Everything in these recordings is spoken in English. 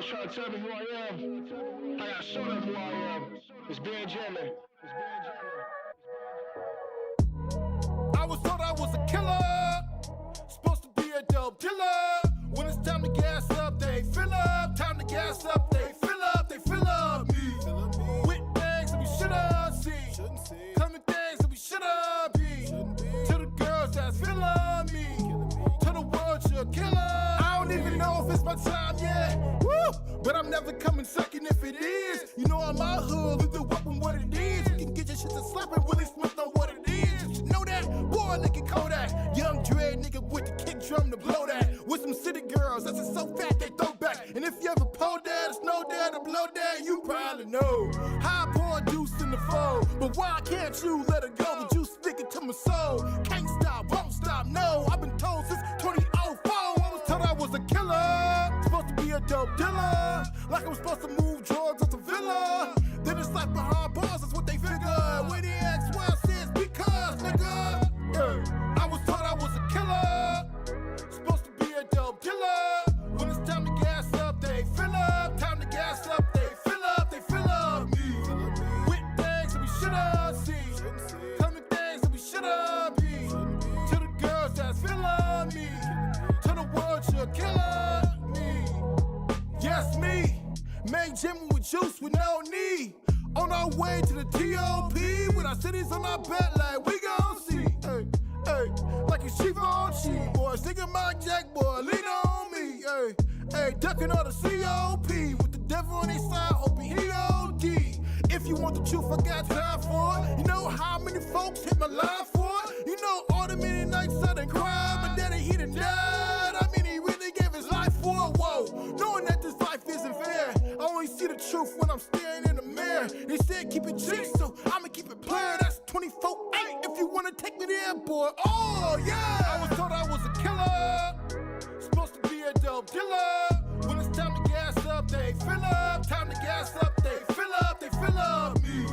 trying to tell me who I am. I gotta show them who I am. It's being Jammin. I was told I was a killer, supposed to be a dope dealer. When it's time to gas up, they fill up. Time to gas up, they fill up. They fill up me with things that we should've seen, coming things that we should've been. To the girls that's feeling me, to the world you're a killer. I don't even know if it's my time yet. Woo! But I'm never coming second if it is. You know I'm my hood, leave the weapon what it is. You can get your shit to slapping, Willie Smith know what it is. You should know that, boy, look at Kodak. Young dread nigga with the kick drum to blow that. With some city girls, that's just so fat they throw back. And if you ever pull that, it's no there to blow that, you probably know. How I pour juice in the foe, but why can't you let it go? The juice sticking to my soul. Can't stop, won't stop, no. I've been told since 2004. I was told I was a killer, supposed to be a dope dealer. Like I was supposed to move drugs at the villa. Then it's like behind bars, that's what they figure. When they ask why, I says because, nigga. Yeah. I was told I was a killer, supposed to be a dope dealer. When it's time to gas up, they fill up. Time to gas up, they fill up. They fill up me with things that we should've seen, coming things that we should've been. To the girls that's feeling me, to the world you're a killer. Me, yes me, made Jammin with juice with no need. On our way to the T.O.P. with our cities on our back like we gon' see. Hey, hey, like a sheep on sheep, boy. Singing my jack, boy, lean on me. Hey, hey, ducking all the C.O.P. with the devil on his side, hoping he O.D. If you want the truth, I got time for it. You know how many folks hit my line for it? You know all the many nights I done cried, but daddy he done died. I mean, he really gave his life for it, whoa. Knowing that this life isn't fair. I only see the truth when I'm staring in the mirror. They said keep it G, so I'ma keep it plain. That's 24/8 if you wanna take me there, boy. Oh, yeah! I was told I was a killer, supposed to be a dope dealer. When it's time to gas up, they fill up. Time to gas up, they fill up. They fill up me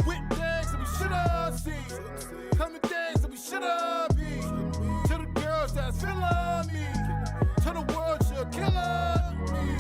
with things that we should've seen, coming things that we should've been. To the girls that's feeling me, to the world you're a killer. Me.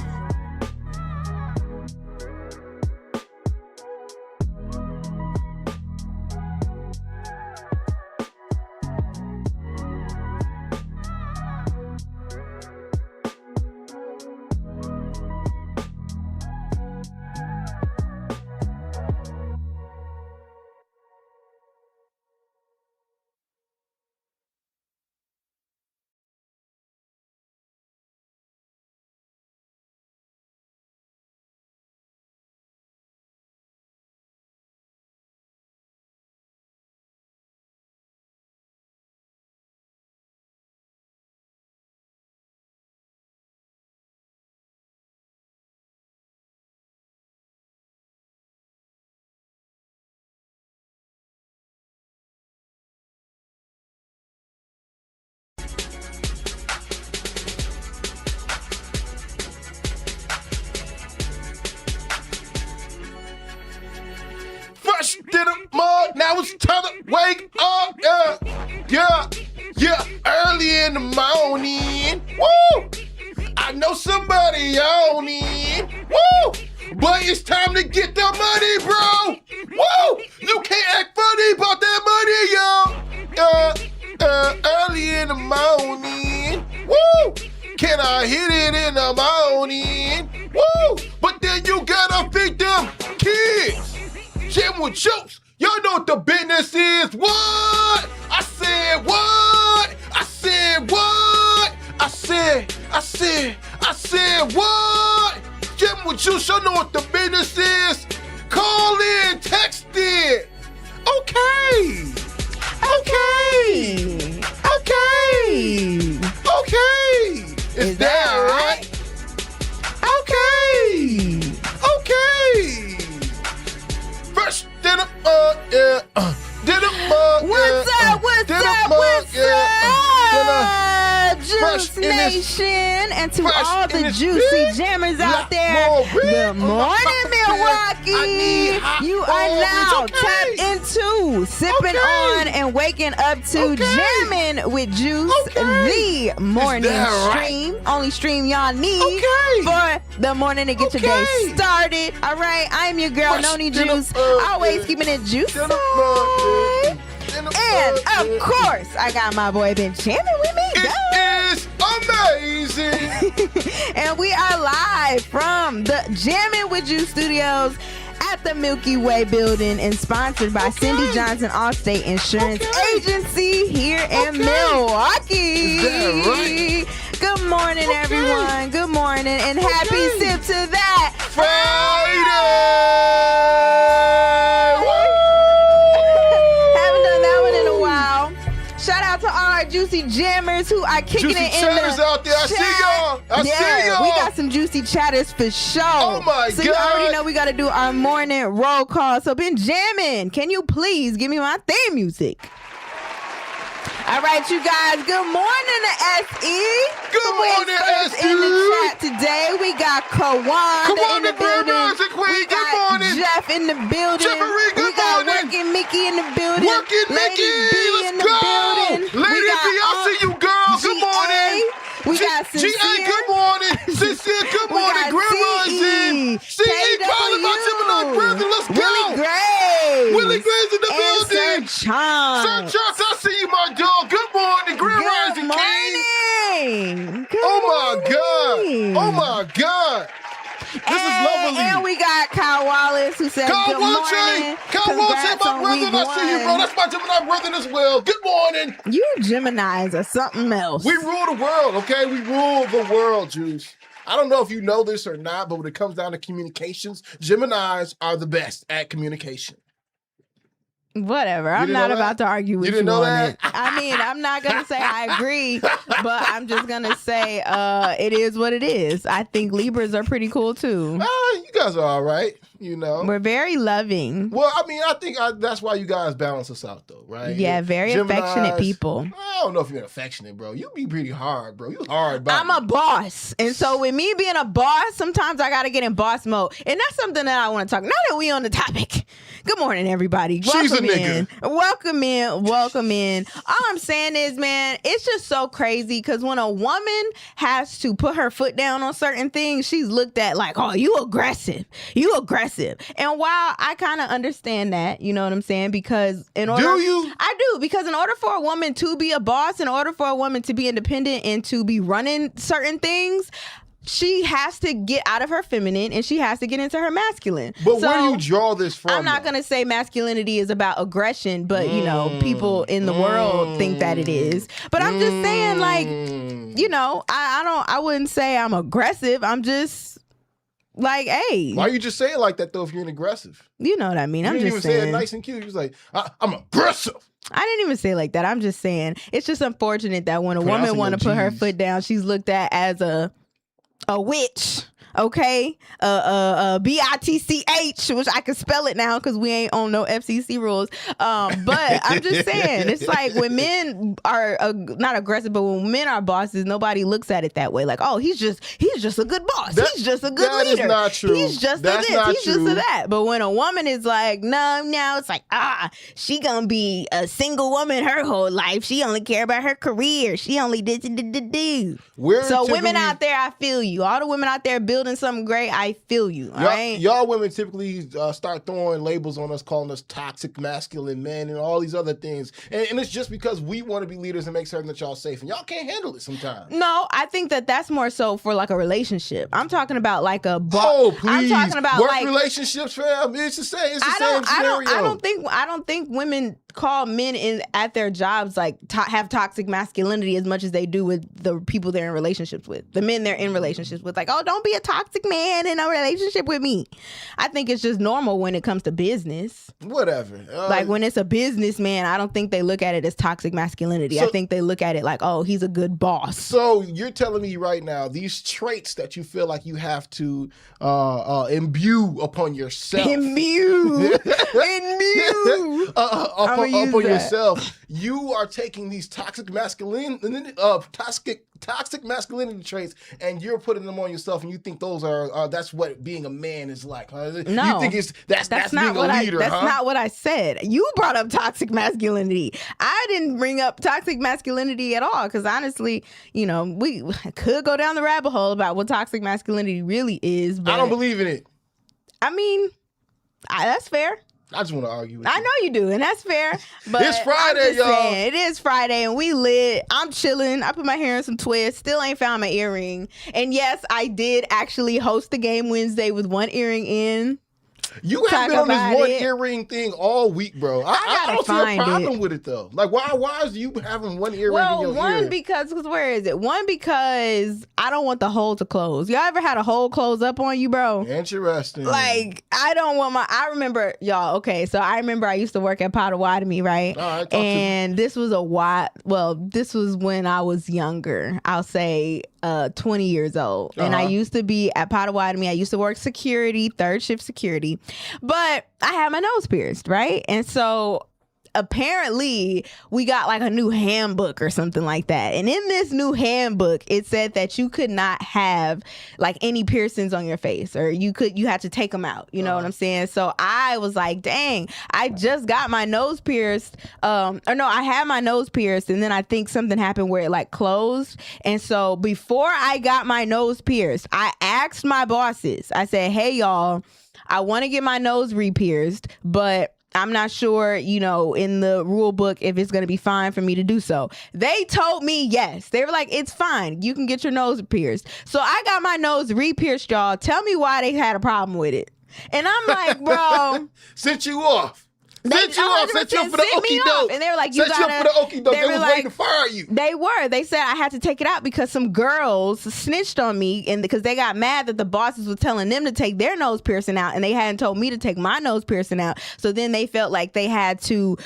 Fresh to the mud, now it's time to wake up, yeah, early in the morning, woo! I know somebody on it, woo! But it's time to get the money, bro, woo! You can't act funny about that money, yo, early in the morning, woo! Can I hit it in the morning, woo! But then you gotta feed them kids. Jammin with juice, y'all know what the business is. What? I said what? I said what? I said what? Jammin with juice, y'all know what the business is. Call in, text it. Okay. Is that right? Okay. Fresh to the mud, yeah. What's up? Fresh Fresh in this- Nation, and to fresh all in the this juicy bit. jammers out Lot there, more bit. good morning, Milwaukee. I need hot You are oil. now It's okay. tapped into, sipping Okay. on, and waking up to Okay. Jammin with Juice, Okay. the morning that right? stream. Only stream y'all need Okay. for the morning to get your day Okay. started. All right, I'm your girl, Fresh Noni in the Juice, bucket. always keeping it juicy. In the bucket. In the And bucket. of course, I got my boy Ben Jammin with me. It is amazing. And we are live from the Jammin with You studios at the Milky Way building and sponsored by Cindy Johnson Allstate Insurance Agency here in Milwaukee. Is that right? Good morning, everyone. Good morning and happy sip to that Friday. Haven't done that one in a while. Shout out to all our juicy jammers who are kicking Juicy it in chatters the out there. I see chat. y'all. I see y'all. We got some juicy chatters for sure. Oh my So you God. already know we got to do our morning roll call. So Ben Jammin, can you please give me my theme music? All right, you guys. Good morning to SE. Good morning, First SE. in the chat today, we got Kawanda in the building. Music Queen. We Good got morning. Jeff in the building. Jeffery, good we got morning. Working Mickey in the building. Working Lady Mickey, B in the let's go. building. Lady We got B, I see you, girl. Good morning. We got Sincere. G.A., good morning. Sincere, good We morning. got Grand Rising. C.E. calling my Gemini brother. Let's go. Willie Gray. Willie Gray's in the and building. Sir Chance. Sir Charles, I see you, my dog. Good morning. Grand Rising, Good King. morning. Good Oh, my morning. God. Oh, my God. This is lovely. And we got Kyle Wallace who said Kyle good Walsh, morning. Kyle Walsh, my Congrats on brother. week And I see you, bro. one. That's my Gemini brother as well. Good morning. You Geminis are something else. We rule the world, okay? We rule the world, Juice. I don't know if you know this or not, but when it comes down to communications, Geminis are the best at communication. Whatever. I'm didn't not know about that? to argue with You you, didn't know on that? it. I mean, I'm not going to say I agree, but I'm just going to say it is what it is. I think Libras are pretty cool too. You guys are all right, you know. We're very loving. Well, I mean, I think that's why you guys balance us out, though, right? Yeah, very Geminis, affectionate people. I don't know if you're affectionate, bro. You be pretty hard, bro. You hard, bro. I'm a boss. And so with me being a boss, sometimes I got to get in boss mode. And that's something that I want to talk. Now that we on the topic. Good morning, everybody. She's Welcome a nigga. in. Welcome in. Welcome in. All I'm saying is, man, it's just so crazy because when a woman has to put her foot down on certain things, she's looked at like, oh, you aggressive. You aggressive. And while I kind of understand that, you know what I'm saying? Because in order... Do you? I do. Because in order for a woman to be a boss, in order for a woman to be independent and to be running certain things, she has to get out of her feminine and she has to get into her masculine. But So, where do you draw this from? I'm not though? going to say masculinity is about aggression, but, you know, people in the world think that it is. But I'm just saying, like, you know, I wouldn't say I'm aggressive. I'm just like, hey. Why you just say it like that, though, if you're aggressive? You know what I mean? You I'm didn't just even say saying. it nice and cute. You was like, I'm aggressive. I didn't even say it like that. I'm just saying it's just unfortunate that when a woman Pronouncing want to your put her Gs. foot down, she's looked at as a witch. Okay, BITCH, which I can spell it now because we ain't on no FCC rules. But I'm just saying, it's like when men are not aggressive, but when men are bosses, nobody looks at it that way. Like, oh, he's just a good boss. He's just a good that leader. is not true. He's just That's a this. not He's just true. a that. But when a woman is like, no, it's like, she gonna be a single woman her whole life. She only care about her career. She only did. So women out there, I feel you. All the women out there building something great, I feel you. All right. Y'all women typically start throwing labels on us, calling us toxic masculine men and all these other things. And it's just because we want to be leaders and make certain that y'all safe. And y'all can't handle it sometimes. No, I think that's more so for like a relationship. I'm talking about like a boss. Oh, please. I'm talking about work like relationships, fam. It's the same. It's the same I scenario. don't think women call men at their jobs like have toxic masculinity as much as they do with the people they're in relationships with, the men they're in relationships with. Like, oh, don't be a toxic man in a relationship with me. I think it's just normal when it comes to business. Whatever. Like when it's a businessman, I don't think they look at it as toxic masculinity. I think they look at it like, oh, he's a good boss. So you're telling me right now, these traits that you feel like you have to imbue upon yourself. Imbue. upon use that. yourself, you are taking these toxic masculinity traits and you're putting them on yourself, and you think those are that's what being a man is like, huh? No, you think that's not being a what leader, that's huh? not what I said. You brought up toxic masculinity. I didn't bring up toxic masculinity at all, because honestly, we could go down the rabbit hole about what toxic masculinity really is. But I don't believe in it. I mean, that's fair. I just want to argue with you. I know you do, and that's fair. But It's Friday, y'all. Saying, it is Friday, and we lit. I'm chilling. I put my hair in some twists. Still ain't found my earring. And yes, I did actually host the game Wednesday with one earring in. You have been on this one it. earring thing all week, bro. I don't see a problem with it though. Like, why is you having one earring in your ear? Because where is it? One, because I don't want the hole to close. Y'all ever had a hole close up on you, bro? Interesting. Like, I don't want I remember, y'all, okay, so I remember I used to work at Potawatomi, right? All right, and this was this was when I was younger. I'll say 20 years old. And I used to be at Potawatomi. I used to work security, third shift security. But I had my nose pierced, right? And so apparently we got like a new handbook or something like that. And in this new handbook, it said that you could not have like any piercings on your face, or you had to take them out. You know what I'm saying? So I was like, dang, I just got my nose pierced. I had my nose pierced, and then I think something happened where it like closed. And so before I got my nose pierced, I asked my bosses, I said, hey, y'all, I want to get my nose re-pierced, but I'm not sure, in the rule book if it's going to be fine for me to do so. They told me yes. They were like, it's fine. You can get your nose pierced. So I got my nose re-pierced, y'all. Tell me why they had a problem with it. And I'm like, bro. Sent you off. Sent you up for the okie doke. And they were like, you up for the okie doke. They was ready to fire you. They were. They said I had to take it out because some girls snitched on me, and because they got mad that the bosses were telling them to take their nose piercing out, and they hadn't told me to take my nose piercing out. So then they felt like they had to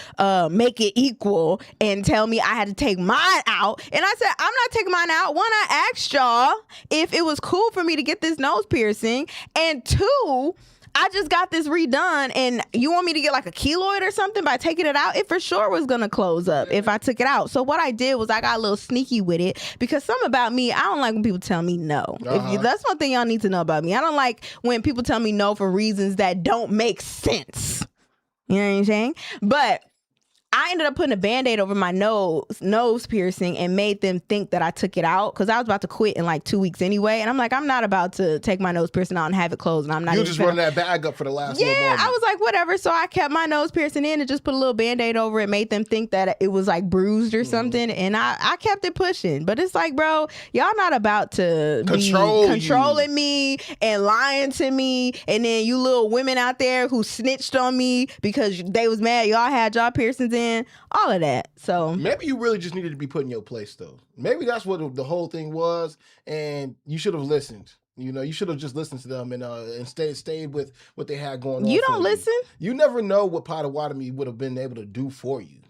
make it equal and tell me I had to take mine out. And I said, I'm not taking mine out. One, I asked y'all if it was cool for me to get this nose piercing, and two, I just got this redone, and you want me to get like a keloid or something by taking it out? It for sure was going to close up if I took it out. So what I did was I got a little sneaky with it, because something about me, I don't like when people tell me no. That's one thing y'all need to know about me. I don't like when people tell me no for reasons that don't make sense. You know what I'm saying? But I ended up putting a Band-Aid over my nose piercing, and made them think that I took it out, because I was about to quit in like 2 weeks anyway. And I'm like, I'm not about to take my nose piercing out and have it closed. And I'm not. You just running that bag up for the last little moment. I was like, whatever. So I kept my nose piercing in and just put a little Band-Aid over it, made them think that it was like bruised or something. And I kept it pushing. But it's like, bro, y'all not about to be controlling me and lying to me. And then you little women out there who snitched on me because they was mad y'all had y'all piercings in. All of that. So maybe you really just needed to be put in your place, though. Maybe that's what the whole thing was, and you should have listened. You should have just listened to them and stayed with what they had going on. You don't listen? You never know what Potawatomi would have been able to do for you.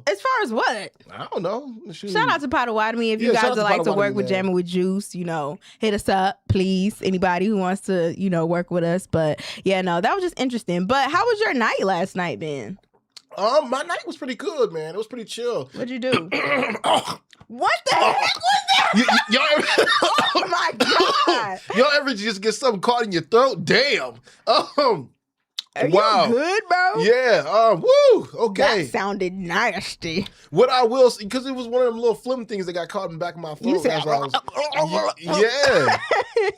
As far as what? I don't know. Shout out to Potawatomi. If you guys would like to work with Jammin with Juice, hit us up, please. Anybody who wants to, work with us. But yeah, no, that was just interesting. But how was your night last night, Ben? My night was pretty good, man. It was pretty chill. What'd you do? What the heck was that? Y'all oh my God. Y'all ever just get something caught in your throat? Damn. Are you good, bro? Yeah. Woo. Okay. That sounded nasty. What I will say, because it was one of them little phlegm things that got caught in the back of my throat. You said, yeah.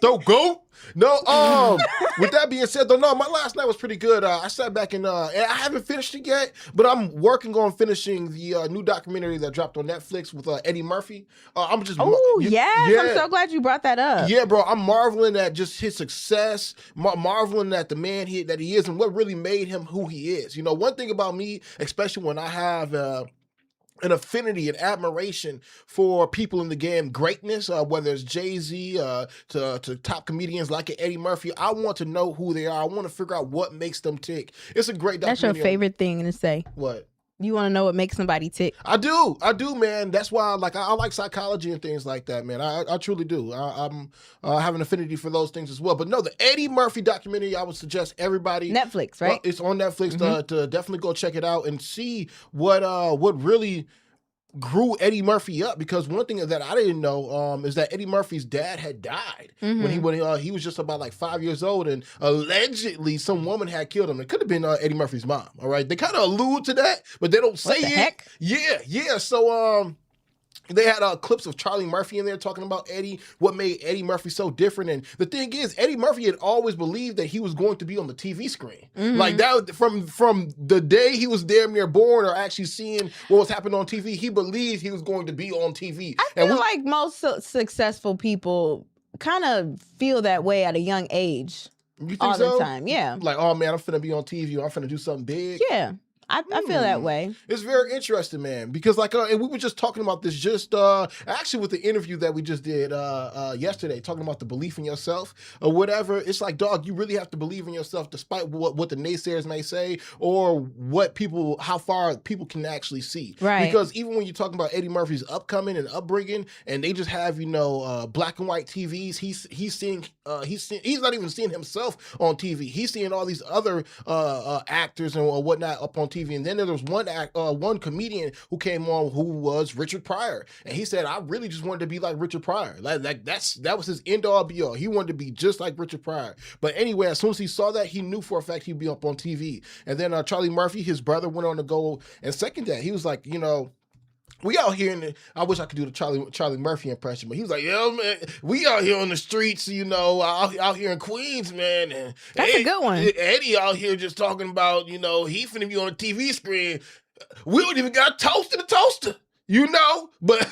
Don't go. No, with that being said, though, no, my last night was pretty good. I sat back and I haven't finished it yet, but I'm working on finishing the new documentary that dropped on Netflix with Eddie Murphy. I'm just yes, I'm so glad you brought that up. Yeah, bro, I'm marveling at just his success, marveling at the man that he is, and what really made him who he is. One thing about me, especially when I have an affinity and admiration for people in the game greatness, whether it's Jay-Z to top comedians like Eddie Murphy. I want to know who they are. I want to figure out what makes them tick. It's a great documentary. That's your favorite thing to say. What? You want to know what makes somebody tick? I do, man. That's why, like, I like psychology and things like that, man. I truly do. I'm have an affinity for those things as well. But no, the Eddie Murphy documentary, I would suggest everybody Netflix, right? It's on Netflix to definitely go check it out and see what really grew Eddie Murphy up, because one thing that I didn't know is that Eddie Murphy's dad had died when he was just about like 5 years old, and allegedly some woman had killed him. It could have been Eddie Murphy's mom. All right, they kind of allude to that, but they don't say What the it. heck? Yeah. So they had clips of Charlie Murphy in there talking about Eddie, what made Eddie Murphy so different. And the thing is, Eddie Murphy had always believed that he was going to be on the TV screen. Like that, from the day he was damn near born or actually seeing what was happening on TV, he believed he was going to be on TV. I feel like most successful people kind of feel that way at a young age. You think all so? the time, yeah. Like, oh man, I'm finna be on TV, or I'm finna do something big. Yeah. I feel that way. It's very interesting, man, because like, and we were just talking about this just actually with the interview that we just did yesterday, talking about the belief in yourself or whatever. It's like, dog, you really have to believe in yourself despite what the naysayers may say or how far people can actually see. Right. Because even when you're talking about Eddie Murphy's upcoming and upbringing, and they just have, black and white TVs, he's not even seeing himself on TV. He's seeing all these other actors and whatnot up on TV. And then there was one comedian who came on who was Richard Pryor, and he said, "I really just wanted to be like Richard Pryor. Like that was his end all be all. He wanted to be just like Richard Pryor." But anyway, as soon as he saw that, he knew for a fact he'd be up on TV. And then Charlie Murphy, his brother, went on to go and second that. He was like, we out here I wish I could do the Charlie Murphy impression, but he was like, "Yeah, man, we out here on the streets, out here in Queens, man. And That's a good one. Eddie out here just talking about, he finna be on a TV screen. We don't even got a toaster to toaster." But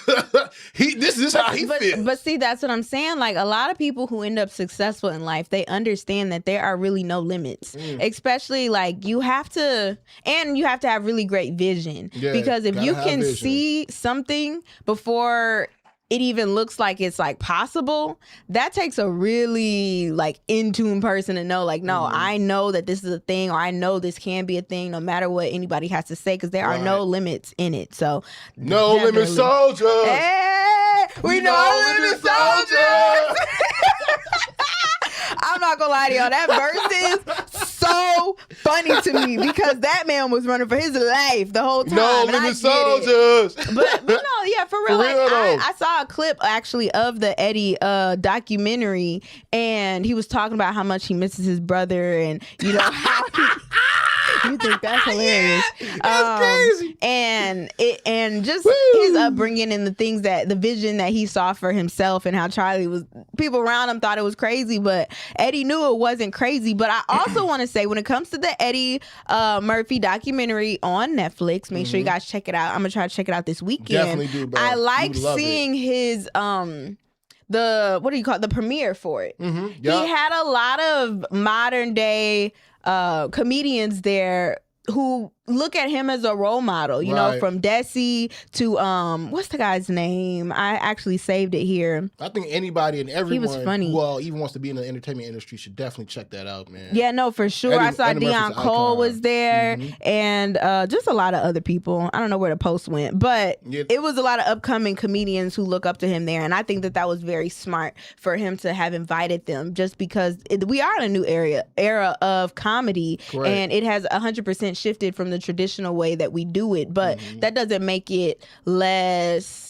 this is how he feels. But see, that's what I'm saying. Like, a lot of people who end up successful in life, they understand that there are really no limits. Especially, like, you have to have really great vision. Yeah, because if you can vision. see something before it even looks like it's like possible, that takes a really like in tune person to know, like, no, I know that this is a thing, or I know this can be a thing, no matter what anybody has to say, because there are no limits in it. So no limit soldiers. Hey, we no limit soldiers. I'm not gonna lie to y'all, that verse is so funny to me, because that man was running for his life the whole time. No limit soldiers. But no, yeah, for real. Though. I saw a clip actually of the Eddie documentary, and he was talking about how much he misses his brother, and how you think that's hilarious. Yeah, that's crazy. And just his upbringing and the vision that he saw for himself, and how people around him thought it was crazy, but Eddie knew it wasn't crazy. But I also want to say, when it comes to the Eddie Murphy documentary on Netflix, make sure you guys check it out. I'm gonna try to check it out this weekend. Definitely do, bro. I like seeing his the premiere for it. Yep. He had a lot of modern day comedians there who look at him as a role model, from Desi to what's the guy's name? I actually saved it here. I think anybody and everyone he was funny. who even wants to be in the entertainment industry should definitely check that out, man. Yeah, no, for sure. I saw Eddie Deion Murphy's Cole icon. was there, and just a lot of other people. I don't know where the post went, but it was a lot of upcoming comedians who look up to him there, and I think that was very smart for him to have invited them, just because we are in a new era of comedy. Correct. And it has 100% shifted from the traditional way that we do it, but that doesn't make it less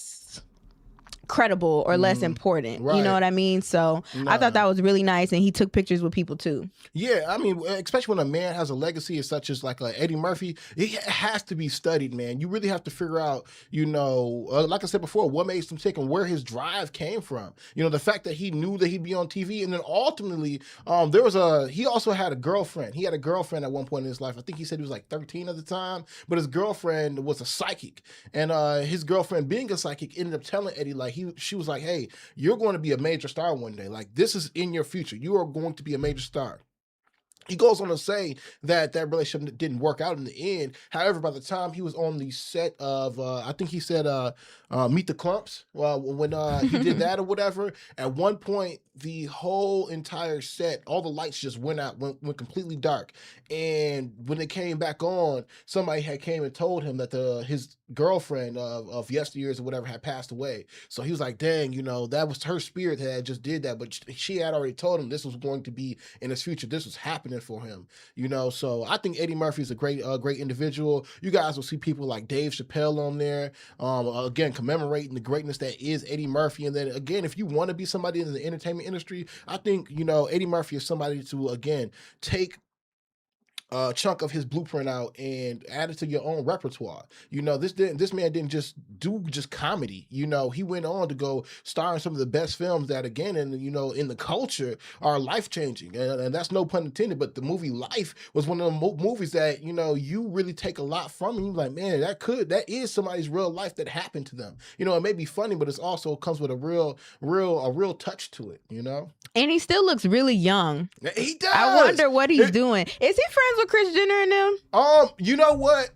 credible or less important. Right. You know what I mean? So I thought that was really nice, and he took pictures with people too. Yeah, I mean, especially when a man has a legacy as such as like Eddie Murphy, it has to be studied, man. You really have to figure out, like I said before, what made him tick and where his drive came from. The fact that he knew that he'd be on TV, and then ultimately, he also had a girlfriend. He had a girlfriend at one point in his life. I think he said he was like 13 at the time, but his girlfriend was a psychic, and his girlfriend, being a psychic, ended up telling Eddie, like, she was like, "Hey, you're going to be a major star one day. Like, this is in your future. You are going to be a major star." He goes on to say that that relationship didn't work out in the end. However, by the time he was on the set of, I think he said, Meet the Clumps, when he did that or whatever, at one point, the whole entire set, all the lights just went out, went completely dark. And when they came back on, somebody had came and told him that his girlfriend of yesteryears or whatever had passed away. So he was like, dang, that was her spirit that had just did that. But she had already told him this was going to be in his future. This was happening for him, So I think Eddie Murphy is a great individual. You guys will see people like Dave Chappelle on there, again, commemorating the greatness that is Eddie Murphy. And then again, if you want to be somebody in the entertainment industry, I think, Eddie Murphy is somebody to, again, take a chunk of his blueprint out and add it to your own repertoire. This man didn't just do comedy. He went on to go star in some of the best films that, again, in the culture are life changing, and that's no pun intended. But the movie Life was one of the movies that you really take a lot from, and you're like, man, that is somebody's real life that happened to them. It may be funny, but it's also comes with a real touch to it. And he still looks really young. He does. I wonder what he's doing. Is he friends with Kris Jenner and them? You know what?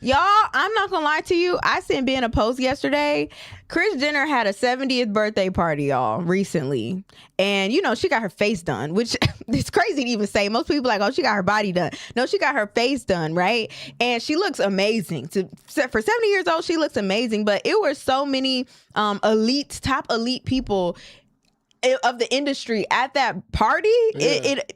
Y'all, I'm not gonna lie to you. I sent Ben a post yesterday. Kris Jenner had a 70th birthday party, y'all, recently. And, she got her face done, which it's crazy to even say. Most people are like, oh, she got her body done. No, she got her face done, right? And she looks amazing. For 70 years old, she looks amazing. But it were so many top elite people of the industry at that party.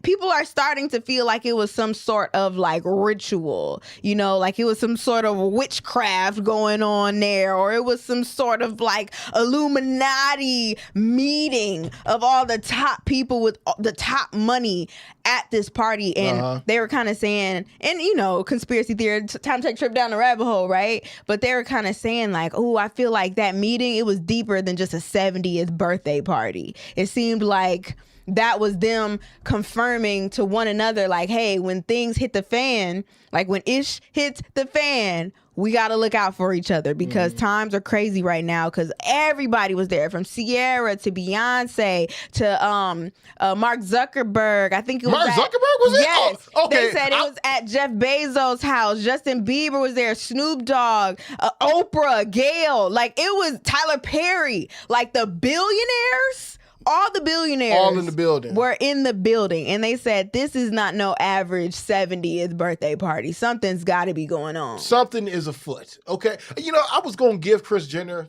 People are starting to feel like it was some sort of like ritual, like it was some sort of witchcraft going on there, or it was some sort of like Illuminati meeting of all the top people with the top money at this party. And they were kind of saying, and conspiracy theory, time to take a trip down the rabbit hole, right? But they were kind of saying like, oh, I feel like that meeting, it was deeper than just a 70th birthday party. It seemed like that was them confirming to one another, like, hey, when things hit the fan, like when ish hits the fan, we got to look out for each other because times are crazy right now, because everybody was there, from Sierra to Beyonce to Mark Zuckerberg. I think it was Mark Zuckerberg was there? Yes. Oh, okay. They said it was at Jeff Bezos' house. Justin Bieber was there. Snoop Dogg, Oprah, Gayle. Like, it was Tyler Perry. Like, the billionaires. All the billionaires all in the building were in the building, and they said this is not no average 70th birthday party. Something's got to be going on. Something is afoot. Okay, I was gonna give Kris Jenner,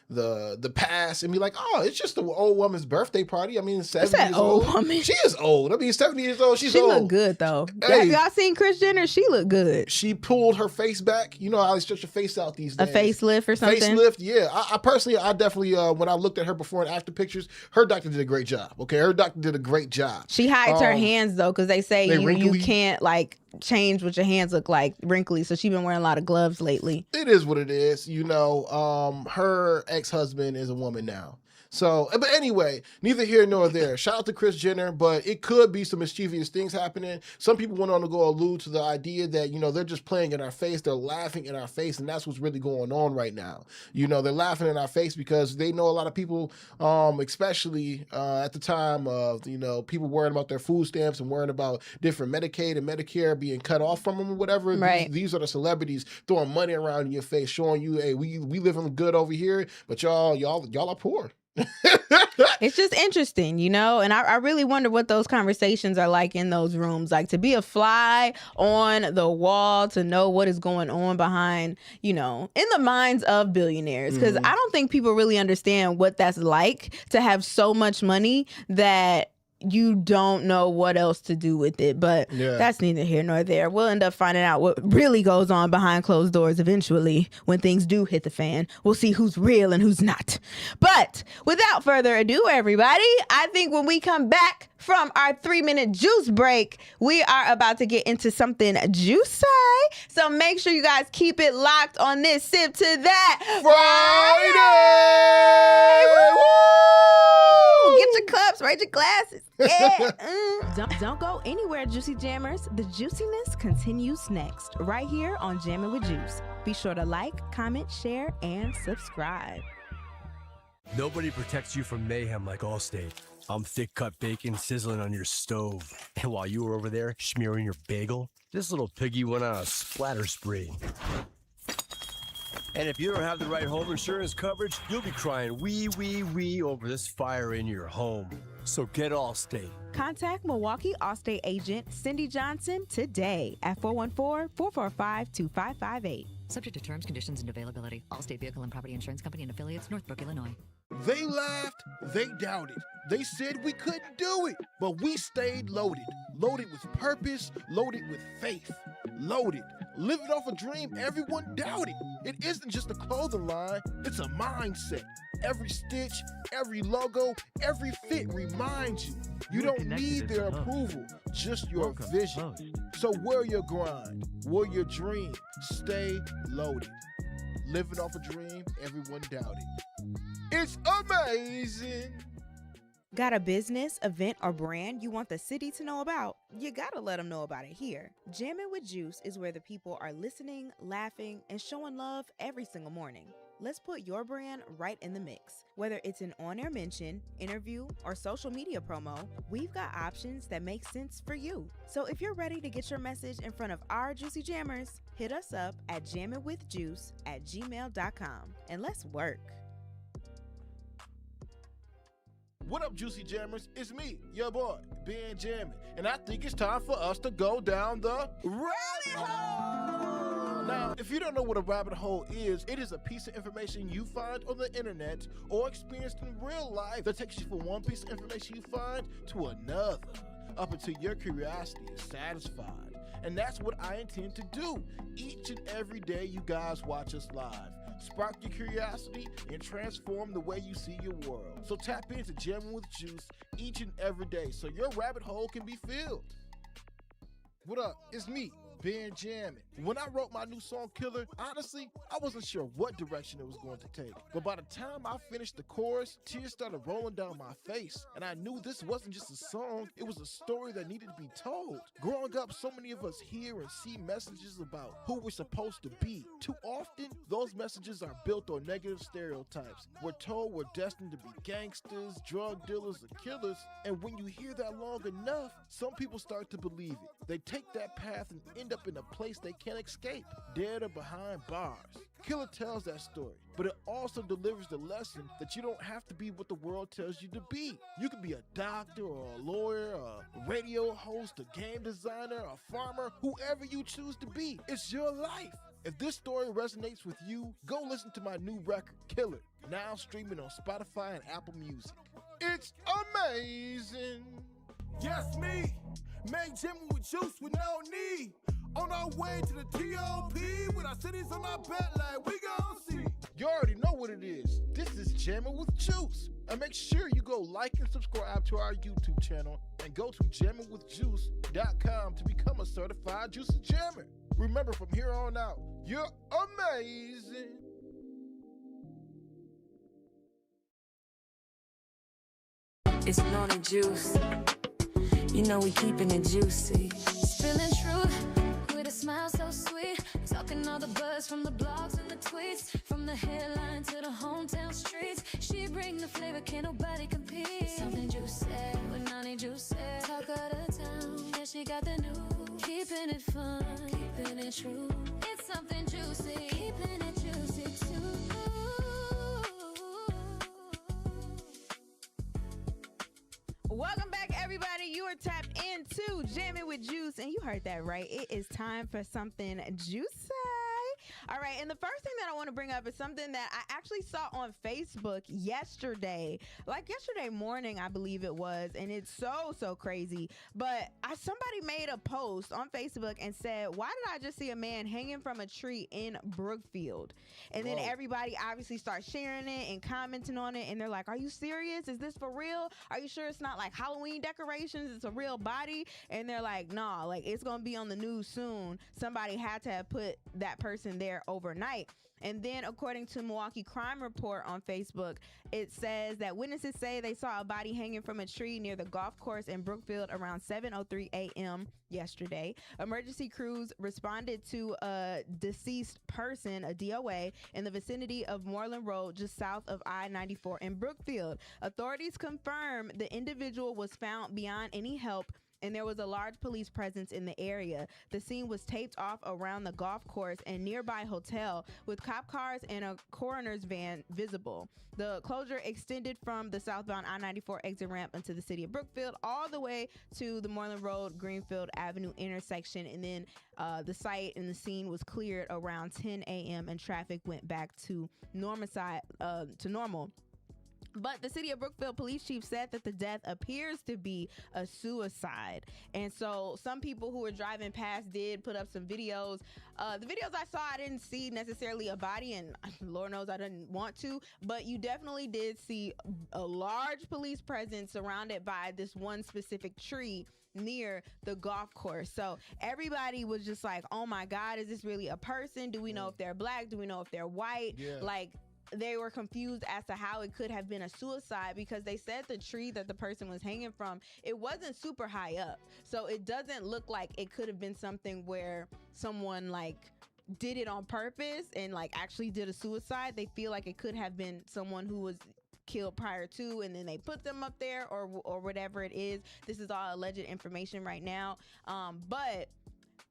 the pass and be like, oh, it's just an old woman's birthday party. I mean, 70 years old. Woman. She is old. I mean, 70 years old. She look good though. Hey, have y'all seen Kris Jenner? She look good. She pulled her face back. How they stretch your face out these days. A facelift or something. Facelift, yeah. I personally, I definitely, when I looked at her before and after pictures, her doctor did a great job. Okay, her doctor did a great job. She hides her hands though, because they say you can't like change what your hands look like wrinkly. So she's been wearing a lot of gloves lately. It is what it is. Her ex-husband is a woman now. So, but anyway, neither here nor there. Shout out to Kris Jenner, but it could be some mischievous things happening. Some people went on to go allude to the idea that, they're just playing in our face. They're laughing in our face, and that's what's really going on right now. They're laughing in our face because they know a lot of people, especially at the time of, people worrying about their food stamps and worrying about different Medicaid and Medicare being cut off from them or whatever. Right. These are the celebrities throwing money around in your face, showing you, hey, we living good over here, but y'all are poor. It's just interesting, and I really wonder what those conversations are like in those rooms, like to be a fly on the wall, to know what is going on behind, in the minds of billionaires, because I don't think people really understand what that's like to have so much money that you don't know what else to do with it. But that's neither here nor there. We'll end up finding out what really goes on behind closed doors eventually when things do hit the fan. We'll see who's real and who's not. But without further ado, everybody, I think when we come back from our 3-minute juice break, we are about to get into something juicy. So make sure you guys keep it locked on this Sip to That Friday. Woo! Get your cups, right? Your glasses. Yeah. Don't go anywhere, Juicy Jammers. The juiciness continues next, right here on Jammin' with Juice. Be sure to like, comment, share, and subscribe. Nobody protects you from mayhem like Allstate. I'm thick cut bacon sizzling on your stove. And while you were over there smearing your bagel, this little piggy went on a splatter spree. And if you don't have the right home insurance coverage, you'll be crying wee, wee, wee over this fire in your home. So get Allstate. Contact Milwaukee Allstate agent Cindy Johnson today at 414-445-2558. Subject to terms, conditions, and availability. Allstate Vehicle and Property Insurance Company and affiliates, Northbrook, Illinois. They laughed, they doubted. They said we couldn't do it, but we stayed loaded. Loaded with purpose, loaded with faith. Loaded, living off a dream everyone doubted. It isn't just a clothing line, it's a mindset. Every stitch, every logo, every fit reminds you. You don't need their approval, just your vision. So wear your grind, wear your dream, stay loaded. Living off a dream everyone doubted. It's amazing. Got a business, event, or brand you want the city to know about? You gotta let them know about it here. Jammin' with Juice is where the people are listening, laughing, and showing love every single morning. Let's put your brand right in the mix. Whether it's an on-air mention, interview, or social media promo, we've got options that make sense for you. So if you're ready to get your message in front of our Juicy Jammers, hit us up at jamminwithjuice@gmail.com and let's work. What up, Juicy Jammers? It's me, your boy, Ben Jammin, and I think it's time for us to go down the rabbit hole! Now, if you don't know what a rabbit hole is, it is a piece of information you find on the internet or experienced in real life that takes you from one piece of information you find to another, up until your curiosity is satisfied. And that's what I intend to do each and every day you guys watch us live. Spark your curiosity and transform the way you see your world. So tap into Jammin' with Juice each and every day so your rabbit hole can be filled. What up? It's me, Ben Jammin. When I wrote my new song Killer, honestly, I wasn't sure what direction it was going to take. But by the time I finished the chorus, tears started rolling down my face. And I knew this wasn't just a song, it was a story that needed to be told. Growing up, so many of us hear and see messages about who we're supposed to be. Too often, those messages are built on negative stereotypes. We're told we're destined to be gangsters, drug dealers, or killers. And when you hear that long enough, some people start to believe it. They take that path and end up in a place they can't escape, dead or behind bars. Killer tells that story, but it also delivers the lesson that you don't have to be what the world tells you to be. You can be a doctor or a lawyer, a radio host, a game designer, a farmer, whoever you choose to be. It's your life. If this story resonates with you, go listen to my new record, Killer, now streaming on Spotify and Apple Music. It's amazing. Yes, me. Make Jammin' with Juice with no need. On our way to the TOP with our cities on our back like we gon' see. You already know what it is. This is Jammin' with Juice. And make sure you go like and subscribe to our YouTube channel and go to jamminwithjuice.com to become a certified Juicy Jammer. Remember, from here on out, you're amazing. It's Naughty Juice. You know we keeping it juicy. Spilling truth with a smile so sweet. Talking all the buzz from the blogs and the tweets. From the headline to the hometown streets. She bring the flavor, can't nobody compete. Something juicy with Naughty Juicy. Talk of the town, yeah, she got the news. Keeping it fun, keeping it true. It's something juicy, keeping it juicy too. Welcome back, everybody. You are tapped into Jammin' with Juice, and you heard that right. It is time for something juicy. All right, and the first thing that I want to bring up is something that I actually saw on Facebook yesterday, like yesterday morning, I believe it was, and it's so crazy. But somebody made a post on Facebook and said, "Why did I just see a man hanging from a tree in Brookfield?" And then everybody obviously starts sharing it and commenting on it, and they're like, "Are you serious? Is this for real? Are you sure it's not like Halloween decorations? It's a real body?" And they're like, "Nah, like it's gonna be on the news soon. Somebody had to have put that person there there overnight. And then according to Milwaukee Crime Report on Facebook, it says that witnesses say they saw a body hanging from a tree near the golf course in Brookfield around 7:03 a.m. yesterday. Emergency crews responded to a deceased person, a DOA, in the vicinity of Moreland Road, just south of I-94 in Brookfield. Authorities confirm the individual was found beyond any help, and there was a large police presence in the area. The scene was taped off around the golf course and nearby hotel, with cop cars and a coroner's van visible. The closure extended from the southbound I-94 exit ramp into the city of Brookfield all the way to the Moreland Road Greenfield Avenue intersection, and then the site and the scene was cleared around 10 a.m. and traffic went back to normal. But the city of Brookfield police chief said that the death appears to be a suicide. And so some people who were driving past did put up some videos. The videos I saw, I didn't see necessarily a body, and Lord knows I didn't want to, but you definitely did see a large police presence surrounded by this one specific tree near the golf course. So everybody was just like, oh my God, is this really a person? Do we know if they're black? Do we know if they're white? Yeah. Like, they were confused as to how it could have been a suicide, because they said the tree that the person was hanging from, it wasn't super high up. So it doesn't look like it could have been something where someone like did it on purpose and like actually did a suicide. They feel like it could have been someone who was killed prior to, and then they put them up there or whatever it is. This is all alleged information right now. But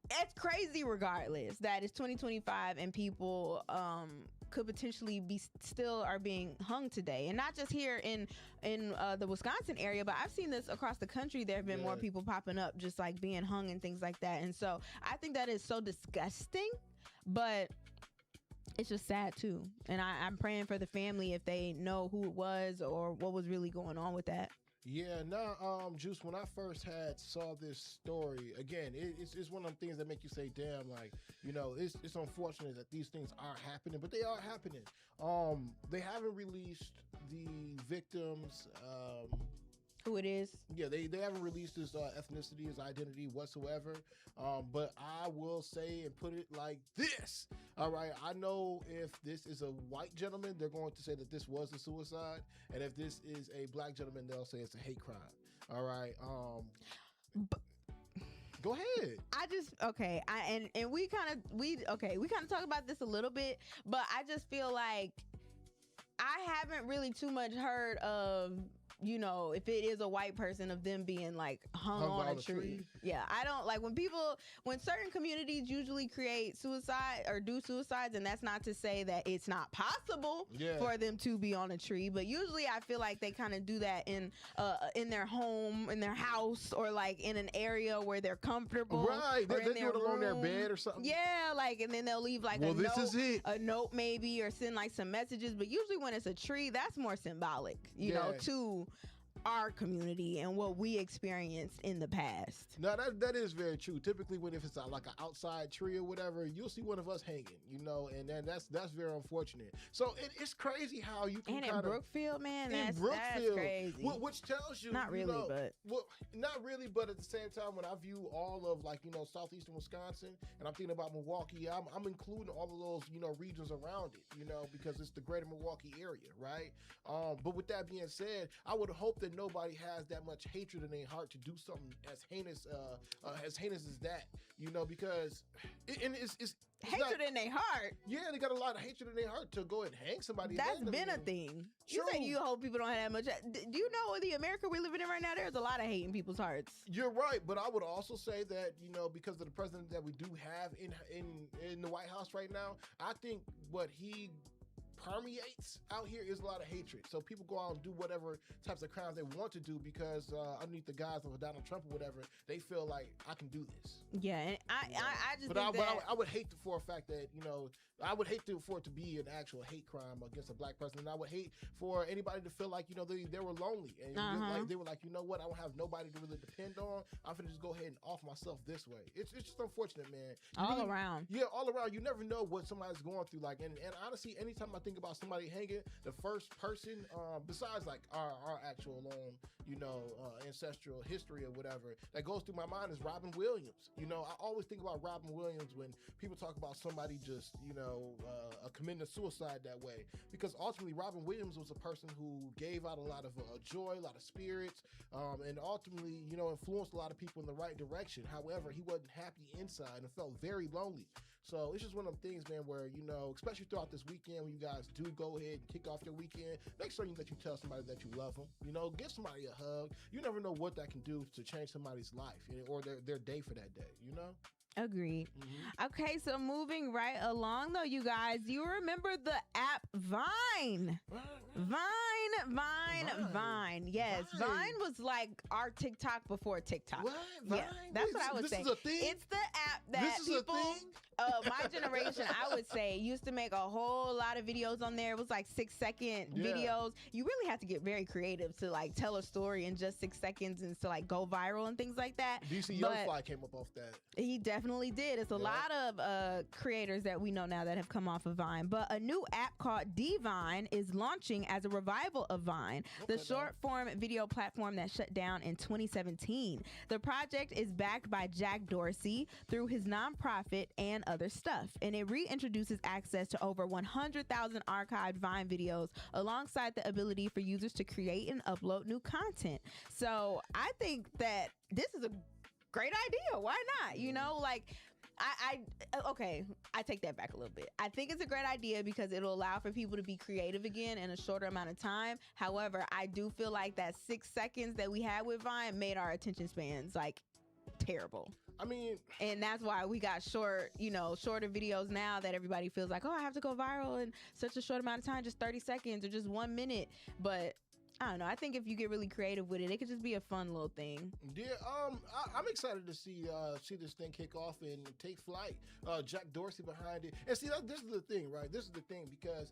it's crazy regardless that it's 2025 and people could potentially be still are being hung today, and not just here in the Wisconsin area, but I've seen this across the country. There have been more people popping up just like being hung and things like that. And so I think that is so disgusting, but it's just sad too. And I'm praying for the family if they know who it was or what was really going on with that. Yeah, Juice, when I first saw this story, again, it's one of them things that make you say, damn, like, you know, it's unfortunate that these things are happening, but they are happening. They haven't released the victims, who it is. Yeah, they haven't released his ethnicity, his identity whatsoever. But I will say and put it like this. All right, I know if this is a white gentleman, they're going to say that this was a suicide. And if this is a black gentleman, they'll say it's a hate crime. All right. Go ahead. We kind of talk about this a little bit, but I just feel like I haven't really too much heard of, you know, if it is a white person, of them being like hung on a tree. Yeah, I don't like when certain communities usually create suicide or do suicides, and that's not to say that it's not possible for them to be on a tree, but usually I feel like they kind of do that in their home, in their house, or like in an area where they're comfortable. Right, they do it along their bed or something. Yeah, like, and then they'll leave like a note maybe, or send like some messages. But usually when it's a tree, that's more symbolic, you know, to our community and what we experienced in the past. No, that is very true. Typically, if it's like an outside tree or whatever, you'll see one of us hanging, you know, and then that's very unfortunate. So it's crazy how you can. And in Brookfield, man, that's crazy. Which tells you, not really, not really, but at the same time, when I view all of like, you know, southeastern Wisconsin, and I'm thinking about Milwaukee, I'm including all of those, you know, regions around it, you know, because it's the greater Milwaukee area, right? But with that being said, I would hope that nobody has that much hatred in their heart to do something as heinous as that, you know, because it's hatred in their heart. Yeah, they got a lot of hatred in their heart to go and hang somebody. That's been a thing. You said you hope people don't have that much. Do you know the America we're living in right now? There's a lot of hate in people's hearts. You're right, but I would also say that, you know, because of the president that we do have in the White House right now, I think what he permeates out here is a lot of hatred. So people go out and do whatever types of crimes they want to do because underneath the guise of Donald Trump or whatever, they feel like I can do this. Yeah, and I just. But I would hate for a fact that, you know, I would hate for it to be an actual hate crime against a black person, and I would hate for anybody to feel like, you know, they were lonely and like they were like, you know what, I don't have nobody to really depend on. I'm gonna just go ahead and off myself this way. It's just unfortunate, man. All around. Yeah, all around. You never know what somebody's going through. Like, and honestly, anytime I think about somebody hanging, the first person, besides like our actual own, you know, ancestral history or whatever, that goes through my mind is Robin Williams. You know, I always think about Robin Williams when people talk about somebody just, you know, committing suicide that way. Because ultimately, Robin Williams was a person who gave out a lot of joy, a lot of spirits, and ultimately, influenced a lot of people in the right direction. However, he wasn't happy inside and felt very lonely. So it's just one of them things, man, where, especially throughout this weekend, when you guys do go ahead and kick off your weekend, make sure that you tell somebody that you love them. Give somebody a hug. You never know what that can do to change somebody's life or their day for that day, Agreed. Okay, so moving right along though, you guys, you remember the app Vine? Vine. Yes, Vine was like our TikTok before TikTok. What? Yeah, Vine? that's what I would this say. Is a thing? It's the app that people, my generation, I would say, used to make a whole lot of videos on there. It was like 6-second videos. You really have to get very creative to like tell a story in just 6 seconds and to like go viral and things like that. DC Youngfly came up off that. He definitely did. It's a lot of creators that we know now that have come off of Vine. But a new app called Divine is launching as a revival of Vine, the short form video platform that shut down in 2017. The project is backed by Jack Dorsey through his nonprofit and other stuff, and it reintroduces access to over 100,000 archived Vine videos alongside the ability for users to create and upload new content. So I think that this is a great idea. Why not? I take that back a little bit. I think it's a great idea because it'll allow for people to be creative again in a shorter amount of time. However, I do feel like that 6 seconds that we had with Vine made our attention spans like terrible. And that's why we got shorter videos now that everybody feels like, I have to go viral in such a short amount of time, just 30 seconds or just 1 minute. But I don't know. I think if you get really creative with it could just be a fun little thing. Yeah, I'm excited to see this thing kick off and take flight. Jack Dorsey behind it, and see this is the thing, right? This is the thing because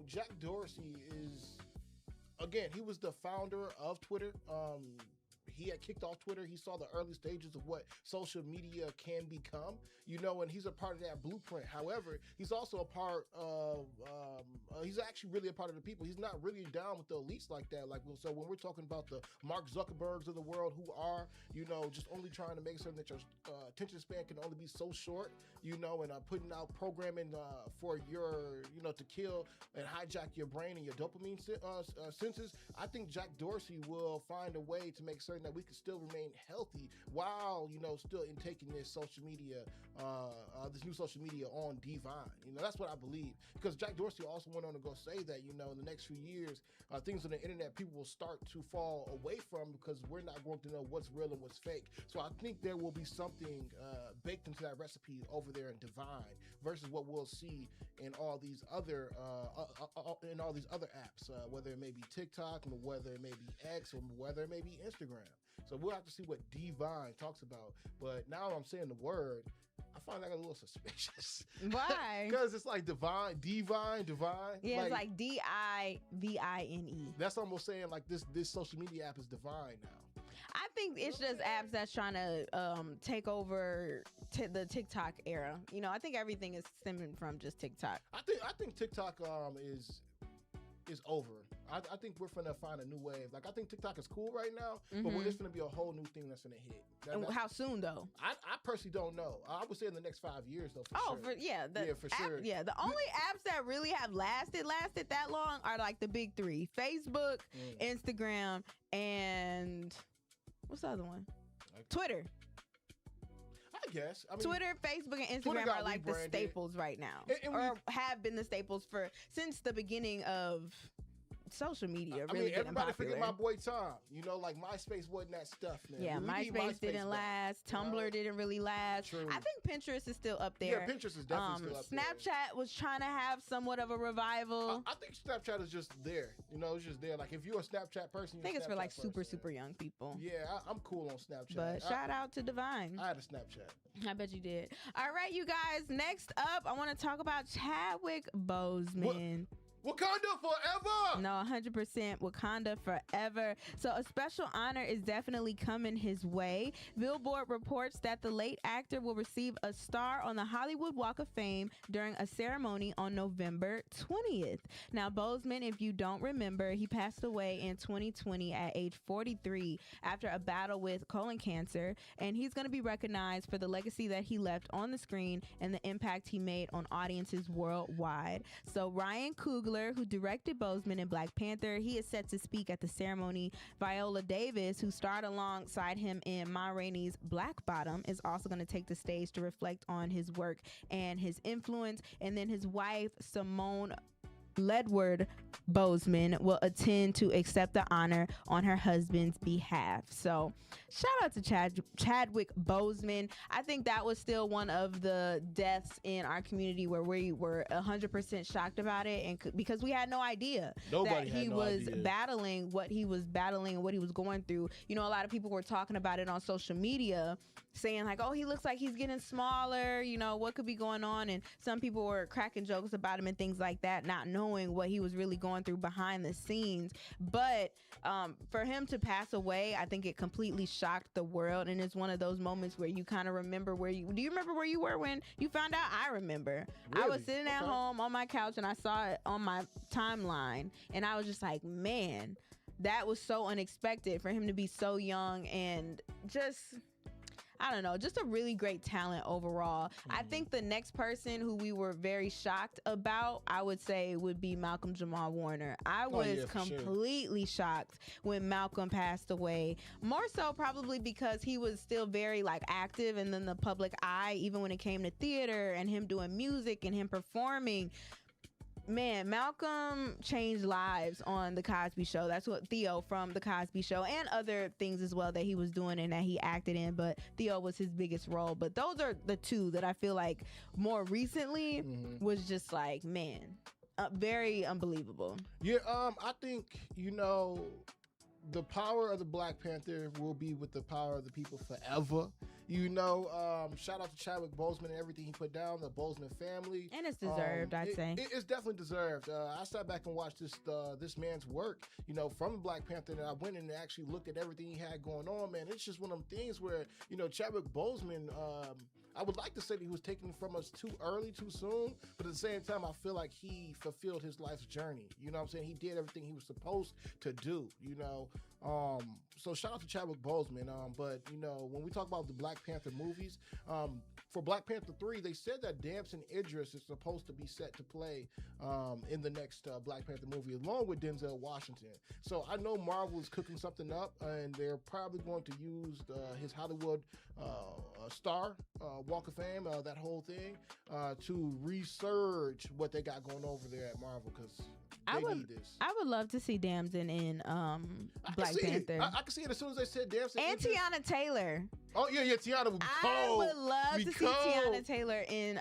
Jack Dorsey is, again, he was the founder of Twitter. He had kicked off Twitter. He saw the early stages of what social media can become, and he's a part of that blueprint. However, he's also a part of, he's actually really a part of the people. He's not really down with the elites like that. So when we're talking about the Mark Zuckerbergs of the world who are, just only trying to make certain that your attention span can only be so short, and putting out programming for your, to kill and hijack your brain and your dopamine senses, I think Jack Dorsey will find a way to make certain that we can still remain healthy while still intaking this social media, this new social media on Divine. That's what I believe, because Jack Dorsey also went on to go say that in the next few years, things on the internet people will start to fall away from because we're not going to know what's real and what's fake. So I think there will be something baked into that recipe over there in Divine versus what we'll see in all these other apps, whether it may be TikTok, or whether it may be X, or whether it may be Instagram. So we'll have to see what Divine talks about. But now I'm saying the word, I find that a little suspicious. Why? Because it's like divine. Yeah, it's like DIVINE. That's almost saying like this social media app is divine now. I think it's just apps that's trying to take over the TikTok era. I think everything is stemming from just TikTok. I think TikTok is over. I think we're finna find a new wave. I think TikTok is cool right now, but there's gonna be a whole new thing that's gonna hit. How soon though? I personally don't know. I would say in the next 5 years though. For sure. For sure. Yeah, the only apps that really have lasted that long are like the big three: Facebook, Instagram, and what's the other one? Twitter. I guess. Twitter, Facebook, and Instagram are like the staples right now, or have been the staples since the beginning of social media. Everybody forget my boy Tom. Like MySpace wasn't that stuff, man. Yeah, MySpace didn't last. Tumblr didn't really last. True. I think Pinterest is still up there. Yeah, Pinterest is definitely still up there. Snapchat was trying to have somewhat of a revival. I think Snapchat is just there. It's just there. Like if you're a Snapchat person, I think it's for like super young people. Yeah, I'm cool on Snapchat. But shout out to Divine. I had a Snapchat. I bet you did. All right, you guys. Next up, I want to talk about Chadwick Boseman. Wakanda forever. No, 100% Wakanda forever. So a special honor is definitely coming his way. Billboard reports that the late actor will receive a star on the Hollywood Walk of Fame during a ceremony on November 20th. Now, Boseman, if you don't remember, he passed away in 2020 at age 43 after a battle with colon cancer, and he's going to be recognized for the legacy that he left on the screen and the impact he made on audiences worldwide. So Ryan Coogler, who directed Boseman in Black Panther, he is set to speak at the ceremony. Viola Davis, who starred alongside him in Ma Rainey's Black Bottom, is also going to take the stage to reflect on his work and his influence. And then his wife, Simone Ledward Boseman, will attend to accept the honor on her husband's behalf. So shout out to Chadwick Boseman. I think that was still one of the deaths in our community where we were 100% shocked about it, and because we had no idea that he was battling what he was battling and what he was going through. You know, a lot of people were talking about it on social media, saying like, oh, he looks like he's getting smaller, you know, what could be going on? And some people were cracking jokes about him and things like that, not knowing what he was really going through behind the scenes. But for him to pass away, I think it completely shocked the world, and it's one of those moments where you kind of remember do you remember where you were when you found out? I remember. Really? I was sitting at home on my couch and I saw it on my timeline, and I was just like, man, that was so unexpected for him to be so young, and just, I don't know, just a really great talent overall. I think the next person who we were very shocked about, I would say, would be Malcolm Jamal Warner. I was completely shocked when Malcolm passed away. More so probably because he was still very like active and in the public eye, even when it came to theater and him doing music and him performing. Man, Malcolm changed lives on The Cosby Show. That's what Theo from The Cosby Show, and other things as well that he was doing and that he acted in, but Theo was his biggest role. But those are the two that I feel like more recently was just like, man, very unbelievable. Yeah, I think, you know, the power of the Black Panther will be with the power of the people forever. You know, shout out to Chadwick Boseman and everything he put down, the Boseman family. And it's deserved, I'd say. It's definitely deserved. I sat back and watched this man's work, you know, from Black Panther, and I went in and actually looked at everything he had going on, man. It's just one of them things where, you know, Chadwick Boseman, I would like to say that he was taken from us too early, too soon, but at the same time, I feel like he fulfilled his life's journey. You know what I'm saying? He did everything he was supposed to do, you know. So shout out to Chadwick Boseman. But, you know, when we talk about the Black Panther movies, for Black Panther 3, they said that Damson Idris is supposed to be set to play in the next Black Panther movie, along with Denzel Washington. So I know Marvel is cooking something up, and they're probably going to use his Hollywood star Walk of Fame, that whole thing, to resurge what they got going over there at Marvel, because they need this. I would love to see Damson in Black Panther. I can see it as soon as they said Damson. And Tiana Taylor. Oh yeah, Tiana would be cold. I would love to see Tiana Taylor in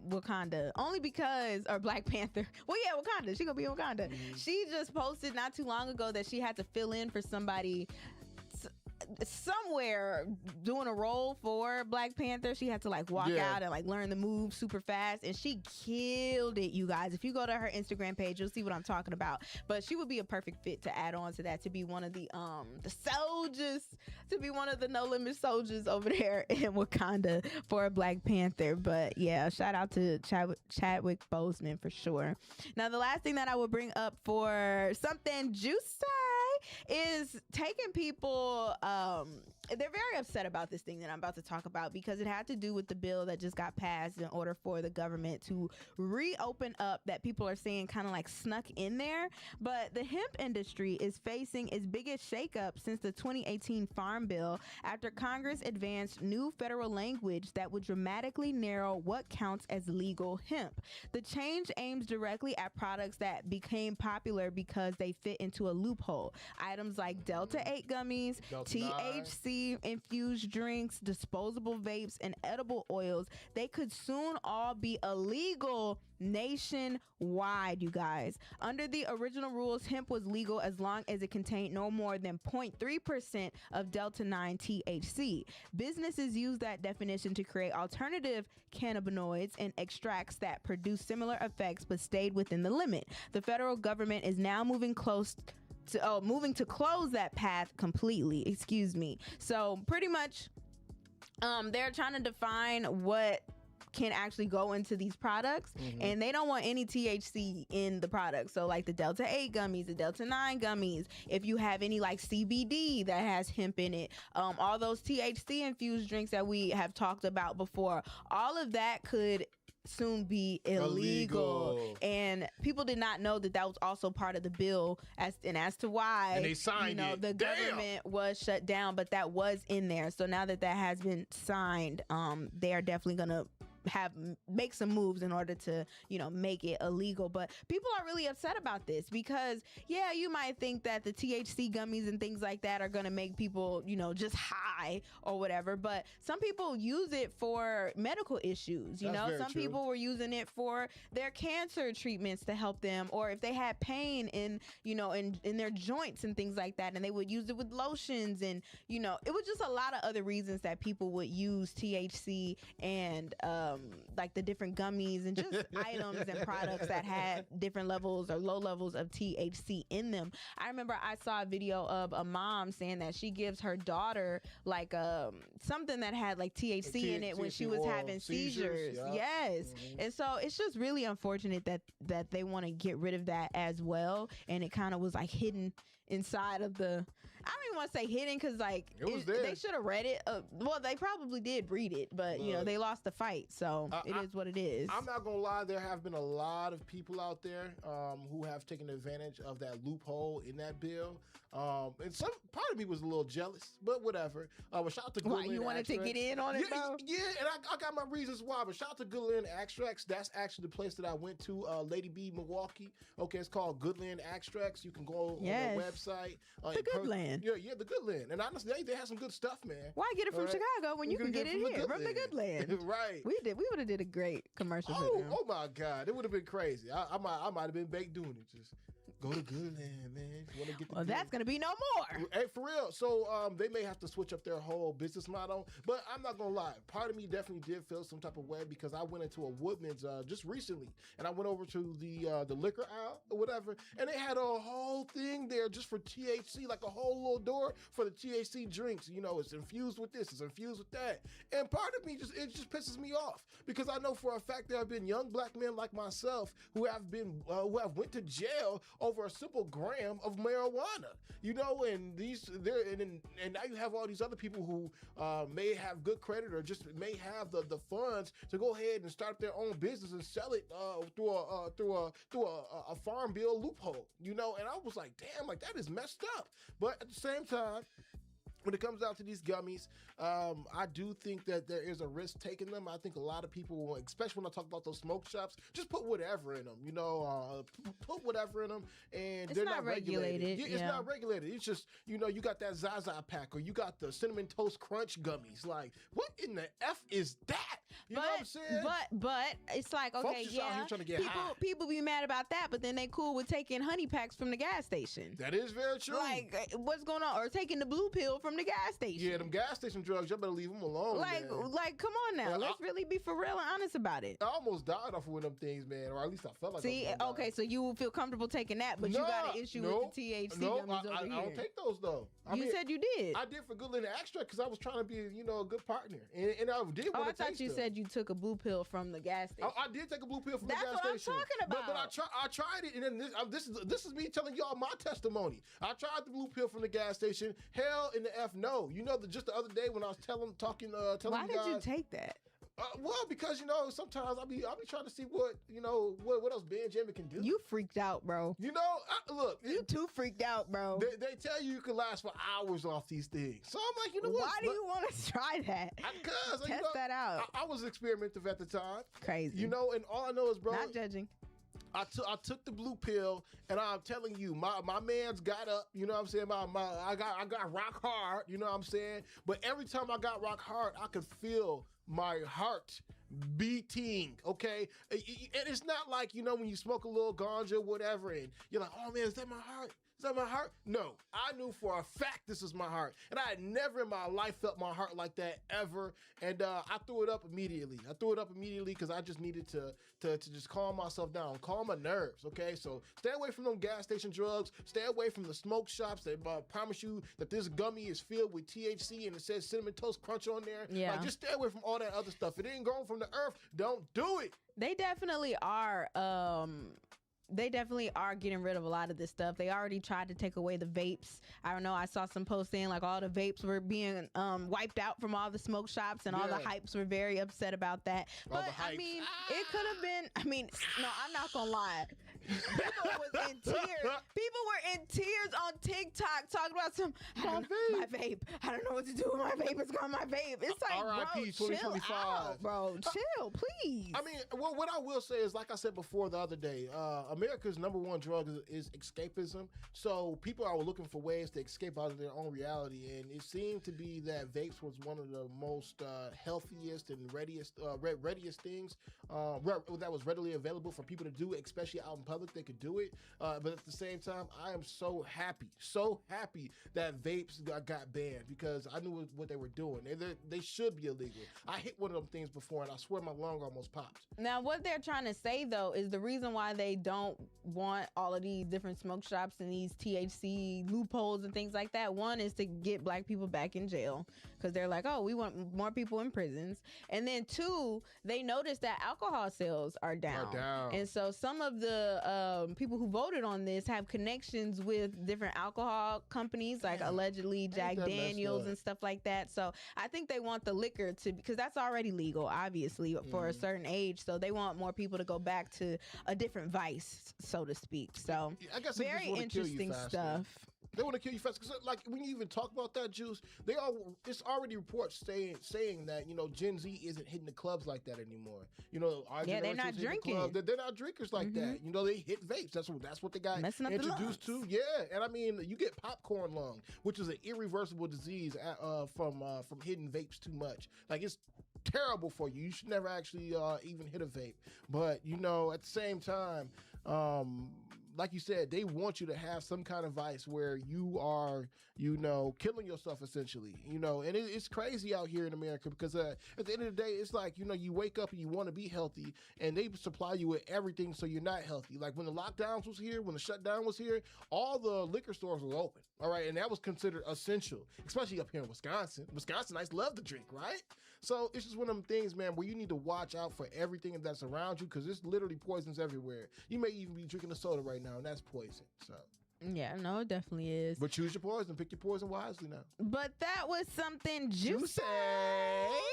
Wakanda, only because, or Black Panther. Well, yeah, Wakanda. She gonna be in Wakanda. Mm-hmm. She just posted not too long ago that she had to fill in for somebody somewhere doing a role for Black Panther. She had to like walk out and like learn the moves super fast, and she killed it, you guys. If you go to her Instagram page, you'll see what I'm talking about. But she would be a perfect fit to add on to that, to be one of the soldiers, to be one of the No Limit soldiers over there in Wakanda for Black Panther. But yeah, shout out to Chadwick Boseman for sure. Now, the last thing that I would bring up for something juicy is taking people, they're very upset about this thing that I'm about to talk about, because it had to do with the bill that just got passed in order for the government to reopen up, that people are saying kind of like snuck in there. But the hemp industry is facing its biggest shakeup since the 2018 Farm Bill, after Congress advanced new federal language that would dramatically narrow what counts as legal hemp. The change aims directly at products that became popular because they fit into a loophole. Items like Delta 8 gummies, Delta 9. THC infused drinks, disposable vapes, and edible oils, they could soon all be illegal nationwide, you guys. Under the original rules, hemp was legal as long as it contained no more than 0.3% of Delta 9 THC. Businesses use that definition to create alternative cannabinoids and extracts that produce similar effects but stayed within the limit. The federal government is now moving to close that path completely. Excuse me. So pretty much they're trying to define what can actually go into these products, and they don't want any THC in the product. So like the Delta 8 gummies, the Delta 9 gummies, if you have any like CBD that has hemp in it, all those THC infused drinks that we have talked about before, all of that could soon be illegal. And people did not know that was also part of the bill as to why, and they signed it. The government was shut down, but that was in there. So now that has been signed, they are definitely gonna make some moves in order to make it illegal. But people are really upset about this because you might think that the THC gummies and things like that are going to make people just high or whatever, but some people use it for medical issues. Some people were using it for their cancer treatments to help them, or if they had pain in their joints and things like that, and they would use it with lotions, and it was just a lot of other reasons that people would use THC and like the different gummies and just items and products that had different levels or low levels of THC in them. I remember I saw a video of a mom saying that she gives her daughter like something that had like THC in it when she was having seizures. Yes. And so it's just really unfortunate that they want to get rid of that as well. And it kind of was like hidden inside of I don't even want to say hidden, because like they should have read it. Well, they probably did read it, but they lost the fight. So it is what it is. I'm not gonna lie, there have been a lot of people out there who have taken advantage of that loophole in that bill, and some part of me was a little jealous, but whatever. But shout out to Why you wanted to get in on it, bro? Yeah, and I got my reasons why. But shout out to Goodland Extracts. That's actually the place that I went to, Lady B, Milwaukee. Okay, it's called Goodland Extracts. You can go on their website. The Goodland. Yeah, the Goodland. And honestly, they have some good stuff, man. Why get it from Chicago when you can get it here from the Goodland? Right. We would have did a great commercial. Oh my God, it would have been crazy. I might have been baked doing it. Just go to Goodland, man. You want to get the that's gonna be no more. Hey, for real. So they may have to switch up their whole business model. But I'm not gonna lie, part of me definitely did feel some type of way because I went into a Woodman's just recently, and I went over to the liquor aisle or whatever, and they had a whole thing there just for THC, like a whole little door for the THC drinks. It's infused with this, it's infused with that, and part of me just pisses me off because I know for a fact there have been young black men like myself who have went to jail over a simple gram of marijuana. And now you have all these other people who may have good credit or just may have the funds to go ahead and start their own business and sell it through a farm bill loophole. And I was like, damn, like that is messed up. But at the same time, when it comes down to these gummies, I do think that there is a risk taking them. I think a lot of people, especially when I talk about those smoke shops, just put whatever in them, put whatever in them, and it's they're not regulated. It's not regulated. It's just, you got that Zaza pack or you got the Cinnamon Toast Crunch gummies. Like, what in the F is that? You know what I'm saying? But it's like, okay, folks out here trying to get high. People be mad about that, but then they cool with taking honey packs from the gas station. That is very true. Like, what's going on? Or taking the blue pill from the gas station. Yeah, them gas station drugs, y'all better leave them alone. Like, come on now. Let's really be for real and honest about it. I almost died off of one of them things, man, or at least I felt like. See, okay, so you will feel comfortable taking that, but you got an issue with the THC gummies over here. I don't take those though. You said you did. I did for Goodland Extract because I was trying to be, a good partner, and I did. I thought you said you took a blue pill from the gas station. I did take a blue pill from the gas station. That's what I'm talking about. But I tried it, and then this is me telling y'all my testimony. I tried the blue pill from the gas station. Hell in the F no. Just the other day when I was telling you guys. Why did you take that? Well, because sometimes I'll be trying to see what else Ben Jammin can do. You freaked out, bro. Look, you too freaked out, bro. They tell you can last for hours off these things. So I'm like, what? Why do you want to try that? Because test that out. I was experimental at the time. Crazy. And all I know is, bro. Not judging. I took the blue pill, and I'm telling you, my man's got up. You know what I'm saying? I got rock hard. You know what I'm saying? But every time I got rock hard, I could feel my heart beating. Okay, and it's not like, you know, when you smoke a little ganja, whatever, and you're like, oh man, is that my heart? Is that my heart? No, I knew for a fact this is my heart. And I had never in my life felt my heart like that ever. And I threw it up immediately. Because I just needed to just calm myself down, calm my nerves, okay? So stay away from them gas station drugs. Stay away from the smoke shops that promise you that this gummy is filled with THC and it says Cinnamon Toast Crunch on there. Yeah. Like, just stay away from all that other stuff. It ain't growing from the earth. Don't do it. They definitely are. They definitely are getting rid of a lot of this stuff. They already tried to take away the vapes. I don't know. I saw some posts saying like all the vapes were being wiped out from all the smoke shops, and all the hypes were very upset about that. But I mean, it could have been. I mean, no, I'm not gonna lie. People was in tears. People were in tears on TikTok talking about my vape. I don't know what to do with my vape. It's gone my vape. It's like, R.I.P. bro, chill 2025. out, bro. Chill, please. I mean, well, what I will say is, like I said before the other day, America's number one drug is escapism. So people are looking for ways to escape out of their own reality, and it seemed to be that vapes was one of the most healthiest and readiest things that was readily available for people to do, especially out in public. They could do it, but at the same time, I am so happy that vapes got banned, because I knew what they were doing. They should be illegal. I hit one of them things before, and I swear my lung almost popped. Now, what they're trying to say, though, is the reason why they don't want all of these different smoke shops and these THC loopholes and things like that. One is to get black people back in jail, because they're like, oh, we want more people in prisons. And then two, they noticed that alcohol sales are down. And so some of the people who voted on this have connections with different alcohol companies, like allegedly Jack Daniels and stuff like that. So I think they want the liquor to, because that's already legal, obviously, for a certain age. So they want more people to go back to a different vice, so to speak. So I guess very interesting stuff. They want to kill you fast, because like when you even talk about that, Juice, it's already reports saying that, you know, Gen Z isn't hitting the clubs like that anymore. You know, they're not drinking. They're not drinkers like that. You know, they hit vapes. That's what they got introduced to. Yeah, and I mean, you get popcorn lung, which is an irreversible disease from hitting vapes too much. Like, it's terrible for you. You should never actually even hit a vape. But, you know, at the same time, like you said, they want you to have some kind of vice where you are, you know, killing yourself essentially, you know, and it's crazy out here in America, because at the end of the day, it's like, you know, you wake up and you want to be healthy, and they supply you with everything so you're not healthy. Like when the lockdowns was here, when the shutdown was here, all the liquor stores were open, all right, and that was considered essential, especially up here in Wisconsin. Wisconsinites love to drink, right? So it's just one of them things, man, where you need to watch out for everything that's around you, because there's literally poisons everywhere. You may even be drinking a soda right now, and that's poison. So yeah, no, it definitely is. But choose your poison. Pick your poison wisely now. But that was something juicy,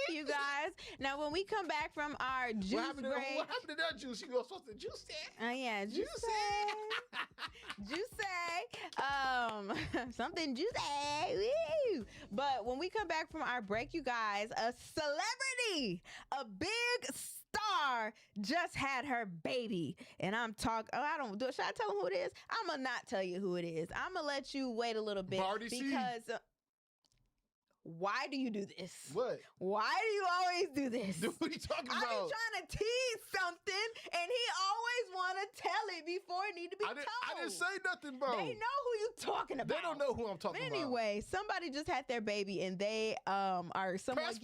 you guys. Now, when we come back from our juice break, what happened to that juice? You were supposed to juicy. Oh yeah, juicy, juicy. Something juicy. Woo. But when we come back from our break, you guys, a celebrity, a big star just had her baby, and I'm talking. Oh, I don't do it. Should I tell them who it is? I'm gonna not tell you who it is. I'm gonna let you wait a little bit, because why do you do this? What? Why do you always do this? What are you talking about? I be trying to tease something, and he always want to tell it before it need to be told. I didn't say nothing, bro. They know who you talking about. They don't know who I'm talking about. Anyway, somebody just had their baby, and they are somewhat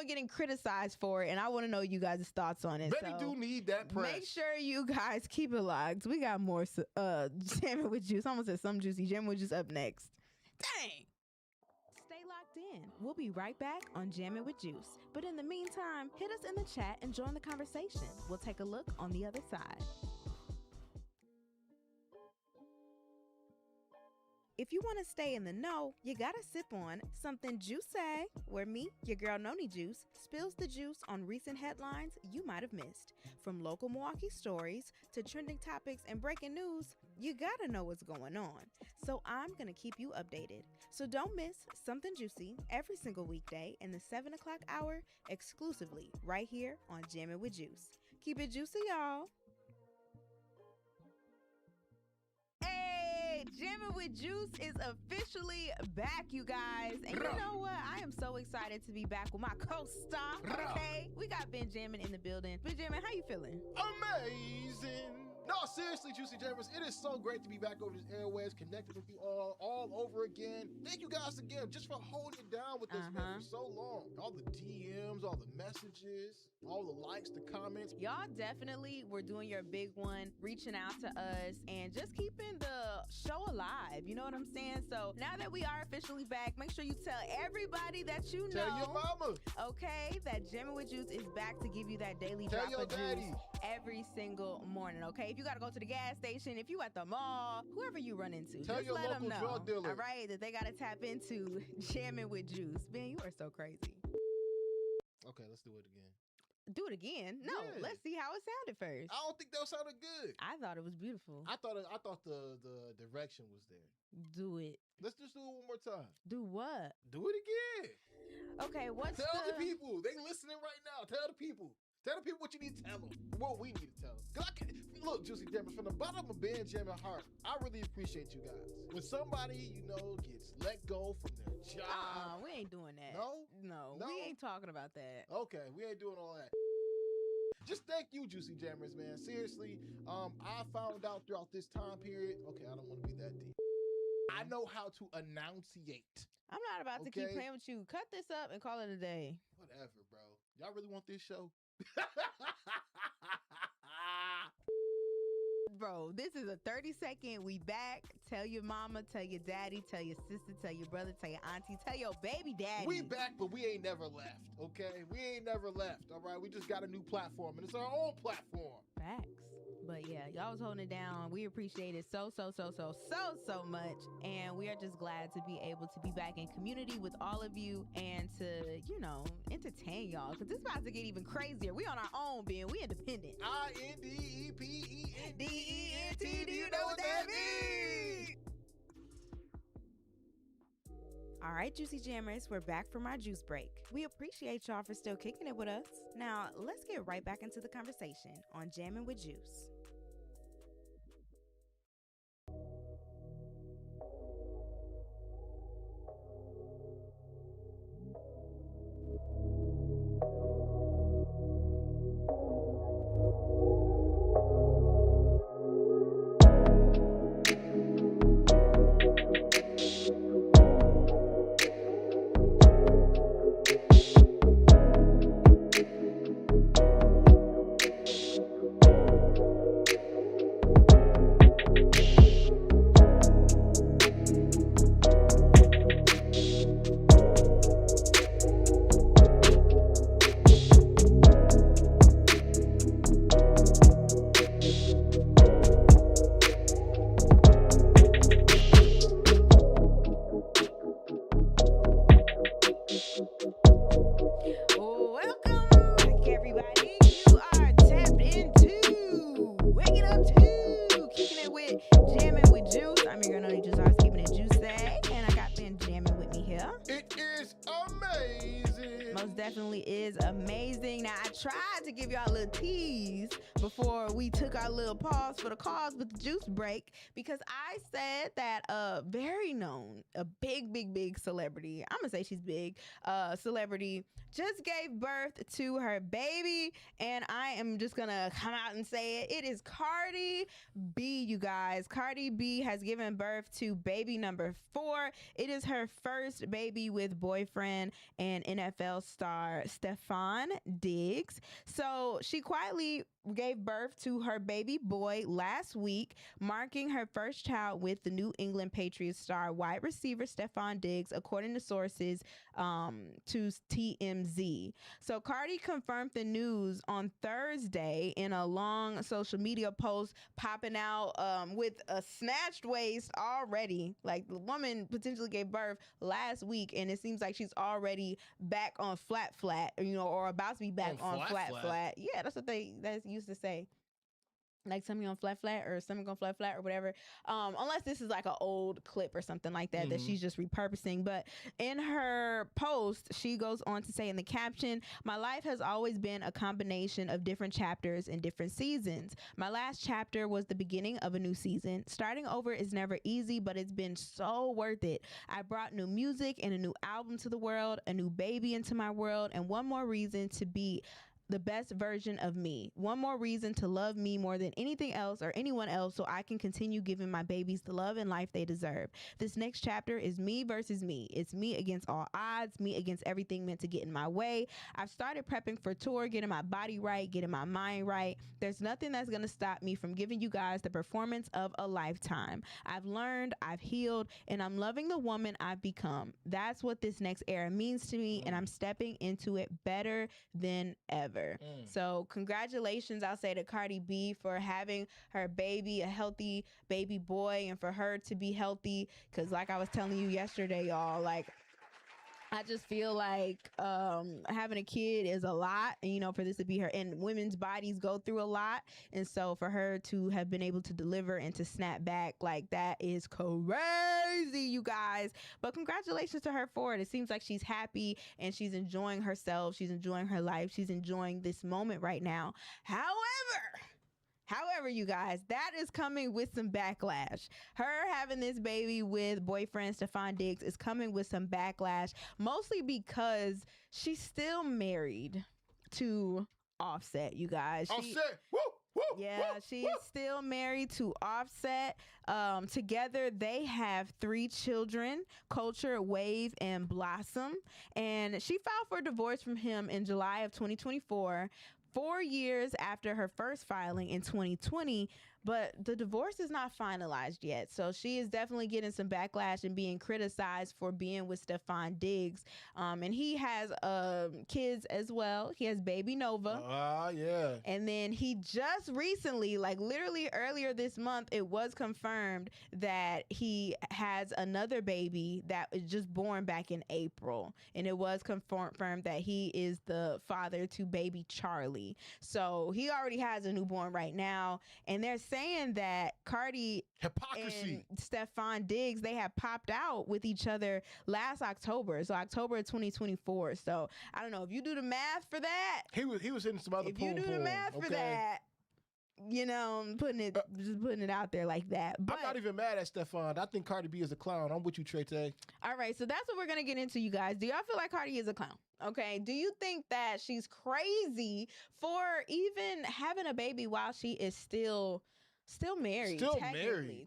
getting criticized for it, and I want to know you guys' thoughts on it. Betty do need that press. Make sure you guys keep it locked. We got more Jammin' with Juice. I almost said some juicy. Jammin' with Juice up next. Dang. Stay locked in. We'll be right back on Jammin' with Juice. But in the meantime, hit us in the chat and join the conversation. We'll take a look on the other side. If you want to stay in the know, you gotta sip on something juicy, where me, your girl Noni Juice, spills the juice on recent headlines you might have missed. From local Milwaukee stories to trending topics and breaking news, you gotta know what's going on. So I'm gonna keep you updated. So don't miss Something Juicy every single weekday in the 7 o'clock hour, exclusively right here on Jammin' with Juice. Keep it juicy, y'all. Okay, Jammin' with Juice is officially back, you guys. And you know what? I am so excited to be back with my co-star. Okay, we got Benjamin in the building. Benjamin, how you feeling? Amazing. No, seriously, Juicy Jammers, it is so great to be back over these airwaves, connected with you all over again. Thank you guys again just for holding it down with us, man, for so long. All the DMs, all the messages, all the likes, the comments. Y'all definitely were doing your big one, reaching out to us and just keeping the show alive. You know what I'm saying? So now that we are officially back, make sure you tell everybody that you know. Tell your mama. Okay, that Jammin' with Juice is back to give you that daily drop of juice every single morning. Okay, if you gotta go to the gas station, if you at the mall, whoever you run into, tell just your let local them know. drug dealer. All right, that they gotta tap into Jammin' with Juice. Ben, you are so crazy. Okay, let's do it again. Do it again? No, Yeah. let's see how it sounded first. I don't think that sounded good. I thought it was beautiful. I thought the direction was there. Do it. Let's just do it one more time. Do what? Do it again. Okay, what's Tell the people. They listening right now. Tell the people. Tell the people what you need to tell them. What we need to tell them. Look, Juicy Jammers, from the bottom of Benjamin heart, I really appreciate you guys. When somebody, gets let go from their job. We ain't doing that. No, we ain't talking about that. Okay, we ain't doing all that. Just thank you, Juicy Jammers, man. Seriously, I found out throughout this time period. Okay, I don't want to be that deep. I know how to enunciate. I'm not about to keep playing with you. Cut this up and call it a day. Whatever, bro. Y'all really want this show? Bro, this is a 30-second. We back. Tell your mama, tell your daddy, tell your sister, tell your brother, tell your auntie, tell your baby daddy. We back, but we ain't never left, okay? We ain't never left, all right? We just got a new platform, and it's our own platform. Facts. But yeah, y'all was holding it down. We appreciate it so much. And we are just glad to be able to be back in community with all of you and to, entertain y'all. Because this about to get even crazier. We on our own, Ben. We independent. INDEPENDENT. Do you know what that means? All right, Juicy Jammers, we're back from our juice break. We appreciate y'all for still kicking it with us. Now, let's get right back into the conversation on Jammin' with Juice. Give y'all a little tease before we took our little pause for the cause with the juice break, because I said that a very known, a big celebrity, I'm gonna say she's big, celebrity, just gave birth to her baby, and I am just gonna come out and say it. It is Cardi B, you guys. Cardi B has given birth to baby number 4. It is her first baby with boyfriend and NFL star Stefon Diggs. So she quietly gave birth to her baby boy last week, marking her first child with the New England Patriots star wide receiver Stefon Diggs, according to sources to TMZ. So Cardi confirmed the news on Thursday in a long social media post, popping out with a snatched waist already. Like, the woman potentially gave birth last week, and it seems like she's already back on flat, or about to be back on flat. Yeah, that's what they used to say. like Stomach on Flat Flat or Stomach on Flat Flat or whatever. Unless this is like an old clip or something like that that she's just repurposing. But in her post, she goes on to say in the caption, "My life has always been a combination of different chapters and different seasons. My last chapter was the beginning of a new season. Starting over is never easy, but it's been so worth it. I brought new music and a new album to the world, a new baby into my world, and one more reason to be the best version of me. One more reason to love me more than anything else or anyone else, so I can continue giving my babies the love and life they deserve. This next chapter is me versus me. It's me against all odds, me against everything meant to get in my way. I've started prepping for tour, getting my body right, getting my mind right. There's nothing that's going to stop me from giving you guys the performance of a lifetime. I've learned, I've healed, and I'm loving the woman I've become. That's what this next era means to me, and I'm stepping into it better than ever." So congratulations, I'll say, to Cardi B for having her baby, a healthy baby boy, and for her to be healthy. Because like I was telling you yesterday, y'all, like, I just feel like having a kid is a lot, and, you know, for this to be her, and women's bodies go through a lot. And so for her to have been able to deliver and to snap back, like, that is crazy, you guys. But congratulations to her for it. It seems like she's happy and she's enjoying herself. She's enjoying her life. She's enjoying this moment right now. However, you guys, that is coming with some backlash. Her having this baby with boyfriend Stefon Diggs is coming with some backlash, mostly because she's still married to Offset, you guys. Offset! Woo! Yeah, she's still married to Offset. Together, they have 3 children, Culture, Wave, and Blossom. And she filed for divorce from him in July of 2024. 4 years after her first filing in 2020, but the divorce is not finalized yet. So she is definitely getting some backlash and being criticized for being with Stefon Diggs. And he has kids as well. He has baby Nova. Yeah. And then he just recently, like literally earlier this month, it was confirmed that he has another baby that was just born back in April. And it was confirmed that he is the father to baby Charlie. So he already has a newborn right now. And they're saying that Cardi Hypocrisy and Stefon Diggs, they have popped out with each other last October. So October of 2024. So I don't know if you do the math for that. He was in some other If you do the math for that, you know, just putting it out there like that. But I'm not even mad at Stefon. I think Cardi B is a clown. I'm with you, Trey Tay. All right, so that's what we're gonna get into, you guys. Do y'all feel like Cardi is a clown? Okay. Do you think that she's crazy for even having a baby while she is still married?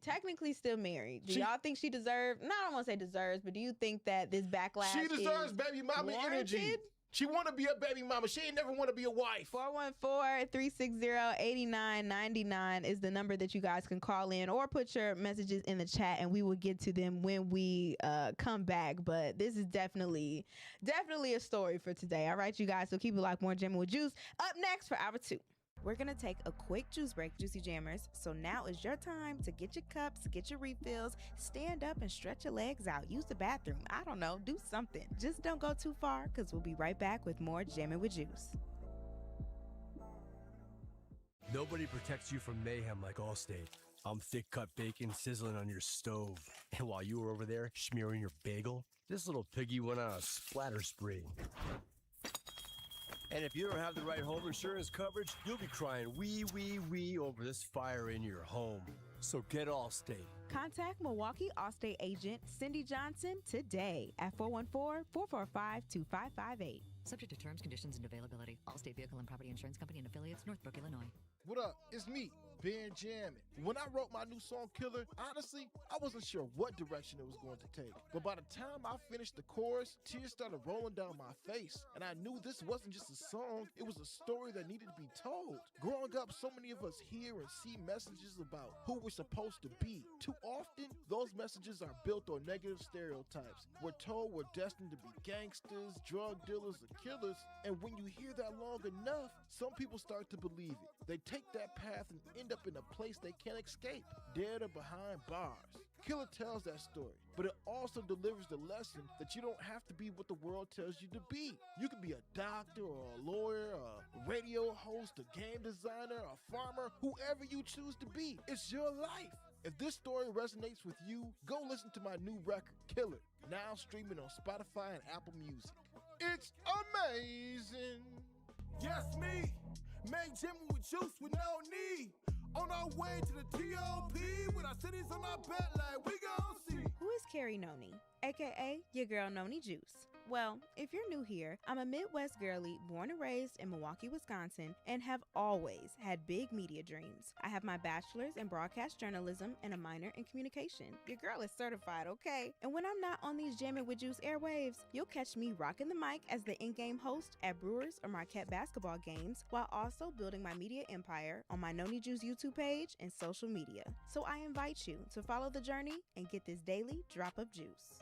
Technically still married. Do y'all think she deserves? No, I don't want to say deserves, but do you think that this backlash? She deserves baby mama energy. She want to be a baby mama. She ain't never want to be a wife. 414-360-8999 is the number that you guys can call in or put your messages in the chat, and we will get to them when we come back. But this is definitely a story for today. All right, you guys. So keep it locked. More Jammin' with Juice up next for hour 2. We're going to take a quick juice break, Juicy Jammers. So now is your time to get your cups, get your refills, stand up and stretch your legs out. Use the bathroom. I don't know. Do something. Just don't go too far, because we'll be right back with more Jammin' with Juice. Nobody protects you from mayhem like Allstate. I'm thick cut bacon sizzling on your stove. And while you were over there smearing your bagel, this little piggy went on a splatter spree. And if you don't have the right home insurance coverage, you'll be crying wee over this fire in your home. So get Allstate. Contact Milwaukee Allstate agent Cindy Johnson today at 414-445-2558. Subject to terms, conditions, and availability. Allstate Vehicle and Property Insurance Company and Affiliates, Northbrook, Illinois. What up? It's me, Ben Jammin. When I wrote my new song, Killer, honestly, I wasn't sure what direction it was going to take. But by the time I finished the chorus, tears started rolling down my face. And I knew this wasn't just a song, it was a story that needed to be told. Growing up, so many of us hear and see messages about who we're supposed to be. Too often, those messages are built on negative stereotypes. We're told we're destined to be gangsters, drug dealers, or killers. And when you hear that long enough, some people start to believe it. They take that path and end up in a place they can't escape, dead or behind bars. Killer tells that story, but it also delivers the lesson that you don't have to be what the world tells you to be. You can be a doctor or a lawyer, a radio host, a game designer, a farmer, whoever you choose to be. It's your life. If this story resonates with you, go listen to my new record, Killer, now streaming on Spotify and Apple Music. It's amazing. Yes, me. Make Jammin with juice with no need. On our way to the TOP with our cities on our back like we gon' see. Who is Carrie Noni, aka your girl Noni Juice? Well, if you're new here, I'm a Midwest girly born and raised in Milwaukee, Wisconsin, and have always had big media dreams. I have my bachelor's in broadcast journalism and a minor in communication. Your girl is certified, okay? And when I'm not on these Jammin' with Juice airwaves, you'll catch me rocking the mic as the in-game host at Brewers or Marquette basketball games, while also building my media empire on my Noni Juice YouTube page and social media. So I invite you to follow the journey and get this daily drop of juice.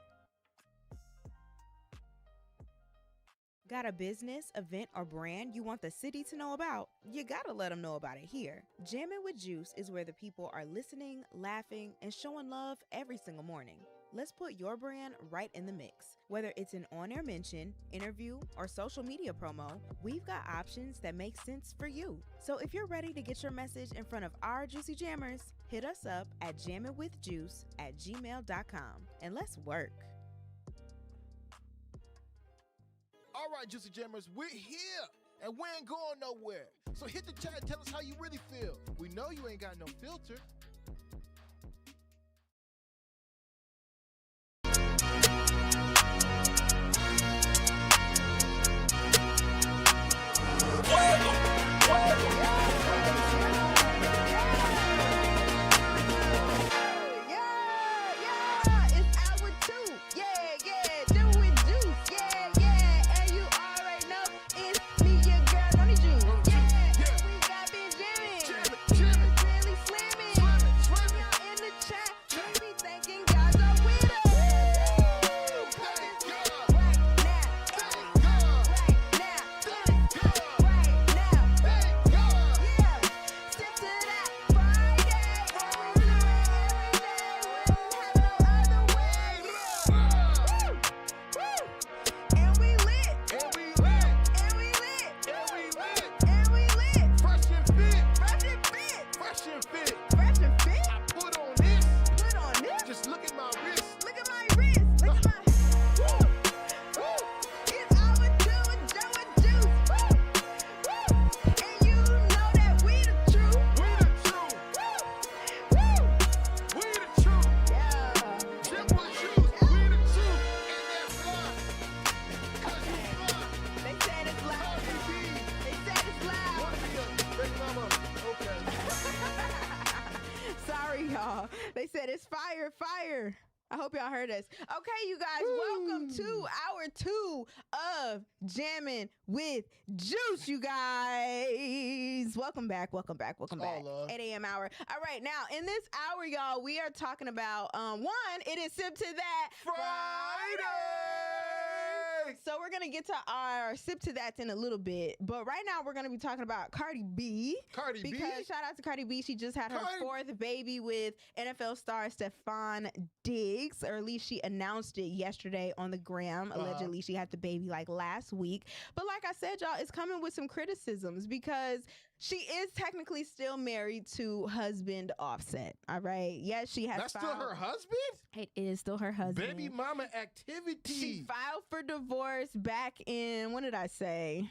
Got a business, event, or brand you want the city to know about? You gotta let them know about it here. Jammin' with Juice is where the people are listening, laughing, and showing love every single morning. Let's put your brand right in the mix. Whether it's an on-air mention, interview, or social media promo, we've got options that make sense for you. So if you're ready to get your message in front of our Juicy Jammers, hit us up at jamminwithjuice@gmail.com and let's work. All right, Juicy Jammers, we're here, and we ain't going nowhere. So hit the chat and tell us how you really feel. We know you ain't got no filter. They said it's fire, fire. I hope y'all heard us. Okay, you guys, welcome to hour 2 of Jammin' with Juice, you guys. Welcome back. 8 a.m. hour. All right, now, in this hour, y'all, we are talking about, one, it is Sip to That Friday! So we're going to get to our Sip to That in a little bit. But right now, we're going to be talking about Cardi B. Because shout out to Cardi B. She just had her 4th baby with NFL star Stefon Diggs. Or at least she announced it yesterday on the gram. Allegedly, she had the baby like last week. But like I said, y'all, it's coming with some criticisms because she is technically still married to husband Offset. All right. Yes, she has That's still her husband? It is still her husband. Baby mama activity. She filed for divorce back in, when did I say?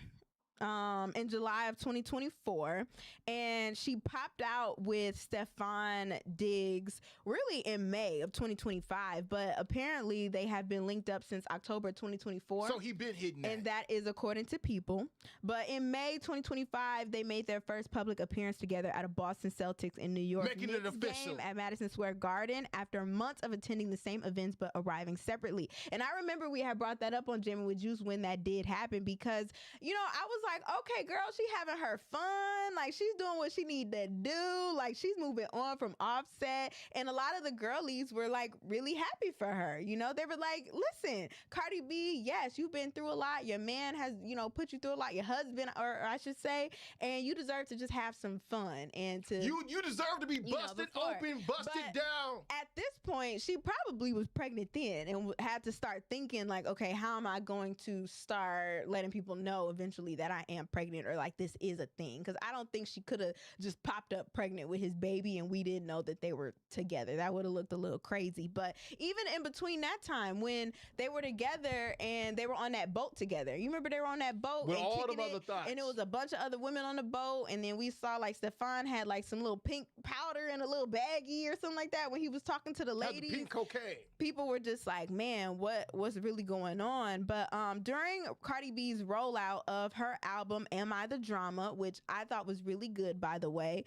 In July of 2024, and she popped out with Stefon Diggs really in May of 2025, but apparently they have been linked up since October 2024. So he been hitting that. And that is according to People. But in May 2025, they made their first public appearance together at a Boston Celtics in New York Making it official game at Madison Square Garden after months of attending the same events but arriving separately. And I remember we had brought that up on Jammin' with Juice when that did happen because, you know, I was like, okay, girl, she having her fun. Like, she's doing what she need to do. Like, she's moving on from Offset. And a lot of the girlies were like really happy for her. You know, they were like, listen, Cardi B, yes, you've been through a lot. Your man has, you know, put you through a lot. Your husband, or I should say, and you deserve to just have some fun and to You deserve to be busted open, busted down. At this point, she probably was pregnant then and had to start thinking like, okay, how am I going to start letting people know eventually that I am pregnant or like this is a thing? Because I don't think she could have just popped up pregnant with his baby and we didn't know that they were together. That would have looked a little crazy. But even in between that time when they were together and they were on that boat together, you remember they were on that boat with and all the other thoughts, and it was a bunch of other women on the boat, and then we saw like Stefon had like some little pink powder in a little baggie or something like that when he was talking to the ladies. Pink cocaine. People were just like, man, what's really going on? But during Cardi B's rollout of her album Am I the Drama, which I thought was really good, by the way,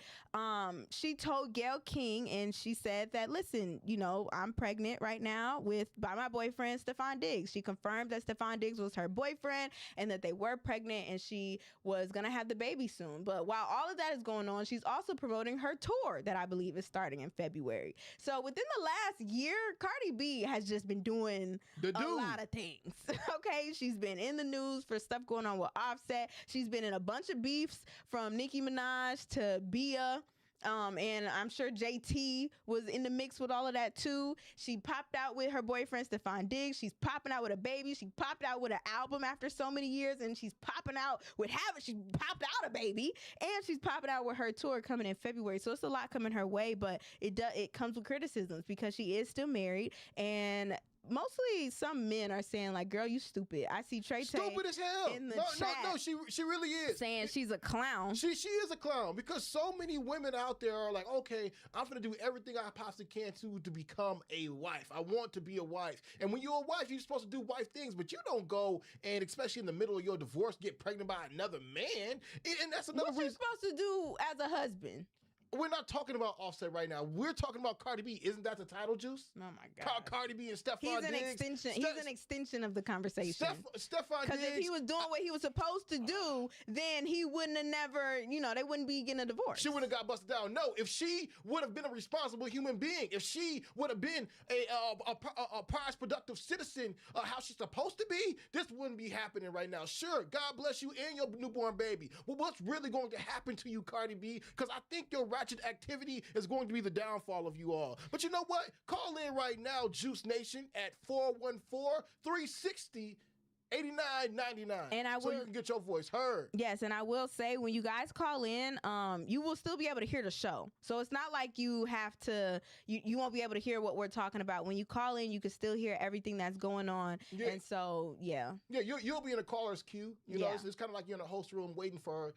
she told Gayle King, and she said that, listen, you know, I'm pregnant right now by my boyfriend Stefon Diggs. She confirmed that Stefon Diggs was her boyfriend and that they were pregnant and she was gonna have the baby soon. But while all of that is going on, she's also promoting her tour that I believe is starting in February. So within the last year, Cardi B has just been doing a lot of things. Okay, she's been in the news for stuff going on with Offset. She's been in a bunch of beefs from Nicki Minaj to Bia. And I'm sure JT was in the mix with all of that too. She popped out with her boyfriend Stefon Diggs. She's popping out with a baby. She popped out with an album after so many years, and she's popping out with she popped out a baby, and she's popping out with her tour coming in February. So it's a lot coming her way, but it comes with criticisms because she is still married, and mostly some men are saying like, girl, you stupid. I see Trey stupid as hell in the chat. No, she really is saying she's a clown. She is a clown because so many women out there are like, okay, I'm gonna do everything I possibly can to become a wife. I want to be a wife. And when you're a wife, you're supposed to do wife things, but you don't go and, especially in the middle of your divorce, get pregnant by another man. And that's another reason. What you supposed to do as a husband? We're not talking about Offset right now. We're talking about Cardi B. Isn't that the title, Juice? Oh my God. Cardi B and Stefon Diggs. He's an extension of the conversation. Stefon Diggs. Because if he was doing what he was supposed to do, then he wouldn't have never, they wouldn't be getting a divorce. She wouldn't have got busted down. No, if she would have been a responsible human being, if she would have been a prize productive citizen, how she's supposed to be, this wouldn't be happening right now. Sure, God bless you and your newborn baby. Well, what's really going to happen to you, Cardi B? Because I think your ratchet activity is going to be the downfall of you all. But you know what? Call in right now, Juice Nation, at 414-360-8999. And so you can get your voice heard. Yes, and I will say, when you guys call in, you will still be able to hear the show. So it's not like you have to, you won't be able to hear what we're talking about. When you call in, you can still hear everything that's going on. Yeah. And so, yeah. Yeah, you'll be in a caller's queue. You know, it's kind of like you're in a host room waiting for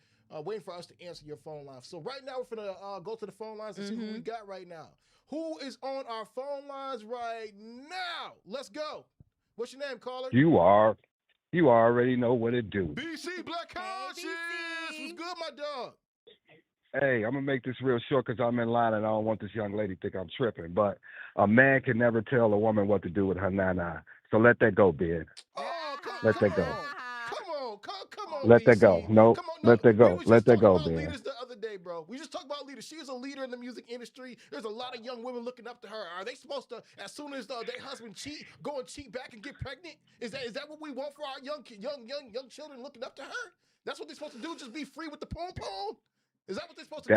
us to answer your phone line. So right now we're gonna go to the phone lines and see who we got right now. Who is on our phone lines right now? Let's go. What's your name, caller? You already know what it do. BC Black Conscious. What's good, my dog? Hey, I'm gonna make this real short because I'm in line and I don't want this young lady to think I'm tripping. But a man can never tell a woman what to do with her nana. So let that go, Ben. Let that go. Come on, let BC. that go. No, let that go. Let that go, Ben. Leaders the other day, bro. We just talked about leaders. She is a leader in the music industry. There's a lot of young women looking up to her. Are they supposed to, as soon as their husband cheat, go and cheat back and get pregnant? Is that what we want for our young children looking up to her? That's what they're supposed to do. Just be free with the pom-pom? Is that what they're supposed to do?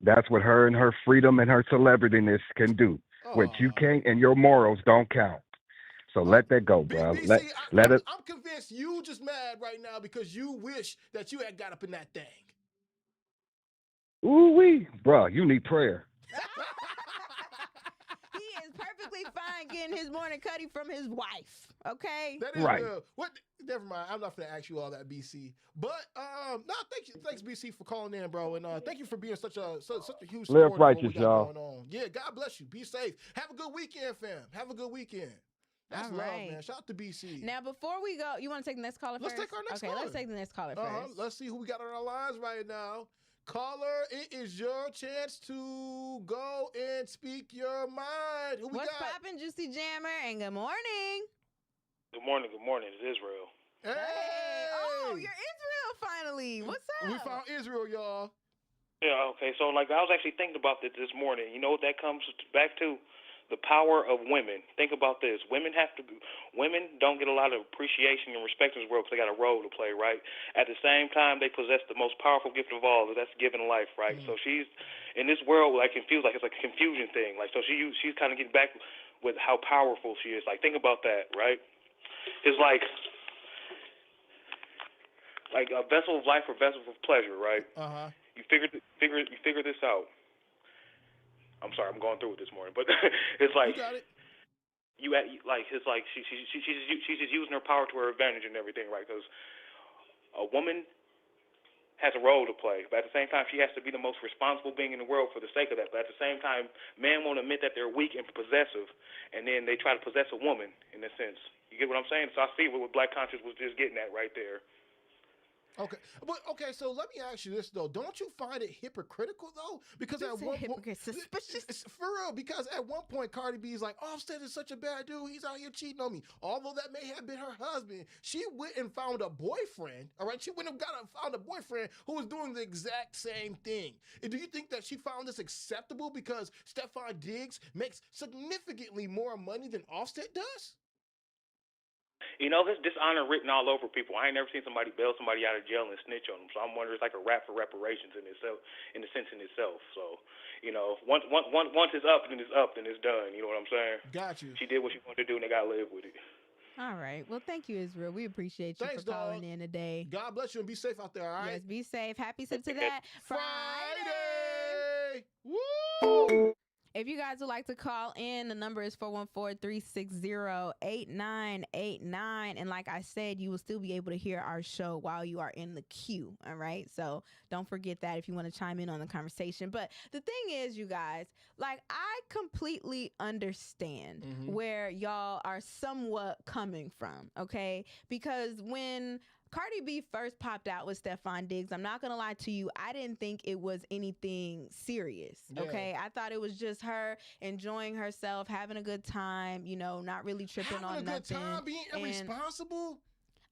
That's what her and her freedom and her celebrityness can do. What you can't and your morals don't count. So let that go, bro. Let it. I'm convinced you just mad right now because you wish that you had got up in that thing. Ooh-wee, bro, you need prayer. He is perfectly fine getting his morning cutty from his wife. Okay, that is right. What? Never mind. I'm not gonna ask you all that, BC. But no, thanks, BC, for calling in, bro, and thank you for being such a huge supporter. Live righteous, y'all. Yeah, God bless you. Be safe. Have a good weekend, fam. Have a good weekend. That's all right. Love, man. Shout out to BC. Now, before we go, you want to take the next caller first? Let's take our next caller. Okay, let's take the next caller first. Let's see who we got on our lines right now. Caller, it is your chance to go and speak your mind. Who we got? What's poppin', Juicy Jammer? And good morning. Good morning. It's Israel. Hey! Oh, you're Israel finally. What's up? We found Israel, y'all. Yeah, okay. So, like, I was actually thinking about this morning. You know what that comes back to? The power of women. Think about this. Women don't get a lot of appreciation and respect in this world because they got a role to play, right? At the same time, they possess the most powerful gift of all, that's giving life, right? So she's in this world, like, confused, like it's like a confusion thing. Like, so she's kind of getting back with how powerful she is. Like, think about that, right? It's like a vessel of life or vessel of pleasure, right? You figure this out. I'm sorry, I'm going through it this morning, but it's like you got it. It's like she's just using her power to her advantage and everything, right? Because a woman has a role to play, but at the same time, she has to be the most responsible being in the world for the sake of that. But at the same time, men won't admit that they're weak and possessive, and then they try to possess a woman in a sense. You get what I'm saying? So I see what Black Conscious was just getting at right there. Okay, so let me ask you this though. Don't you find it hypocritical though? Because at one point, suspicious for real. Because at one point, Cardi B is like, "Offset is such a bad dude. He's out here cheating on me." Although that may have been her husband, she went and found a boyfriend. All right, she went and found a boyfriend who was doing the exact same thing. And do you think that she found this acceptable because Stefon Diggs makes significantly more money than Offset does? You know, there's dishonor written all over people. I ain't never seen somebody bail somebody out of jail and snitch on them. So I'm wondering, it's like a rap for reparations in itself, in the sense in itself. So, you know, once it's up, then it's done. You know what I'm saying? Got you. She did what she wanted to do, and they gotta live with it. All right. Well, thank you, Israel. We appreciate you for calling in today. God bless you and be safe out there, all right? Yes, be safe. Happy to that Friday. Woo! If you guys would like to call in, the number is 414-360-8989. And like I said, you will still be able to hear our show while you are in the queue. All right. So don't forget that if you want to chime in on the conversation. But the thing is, you guys, like, I completely understand where y'all are somewhat coming from. Okay. Because when Cardi B first popped out with Stefon Diggs, I'm not going to lie to you, I didn't think it was anything serious, okay? I thought it was just her enjoying herself, having a good time, you know, not really tripping on nothing. Having a good time, being irresponsible?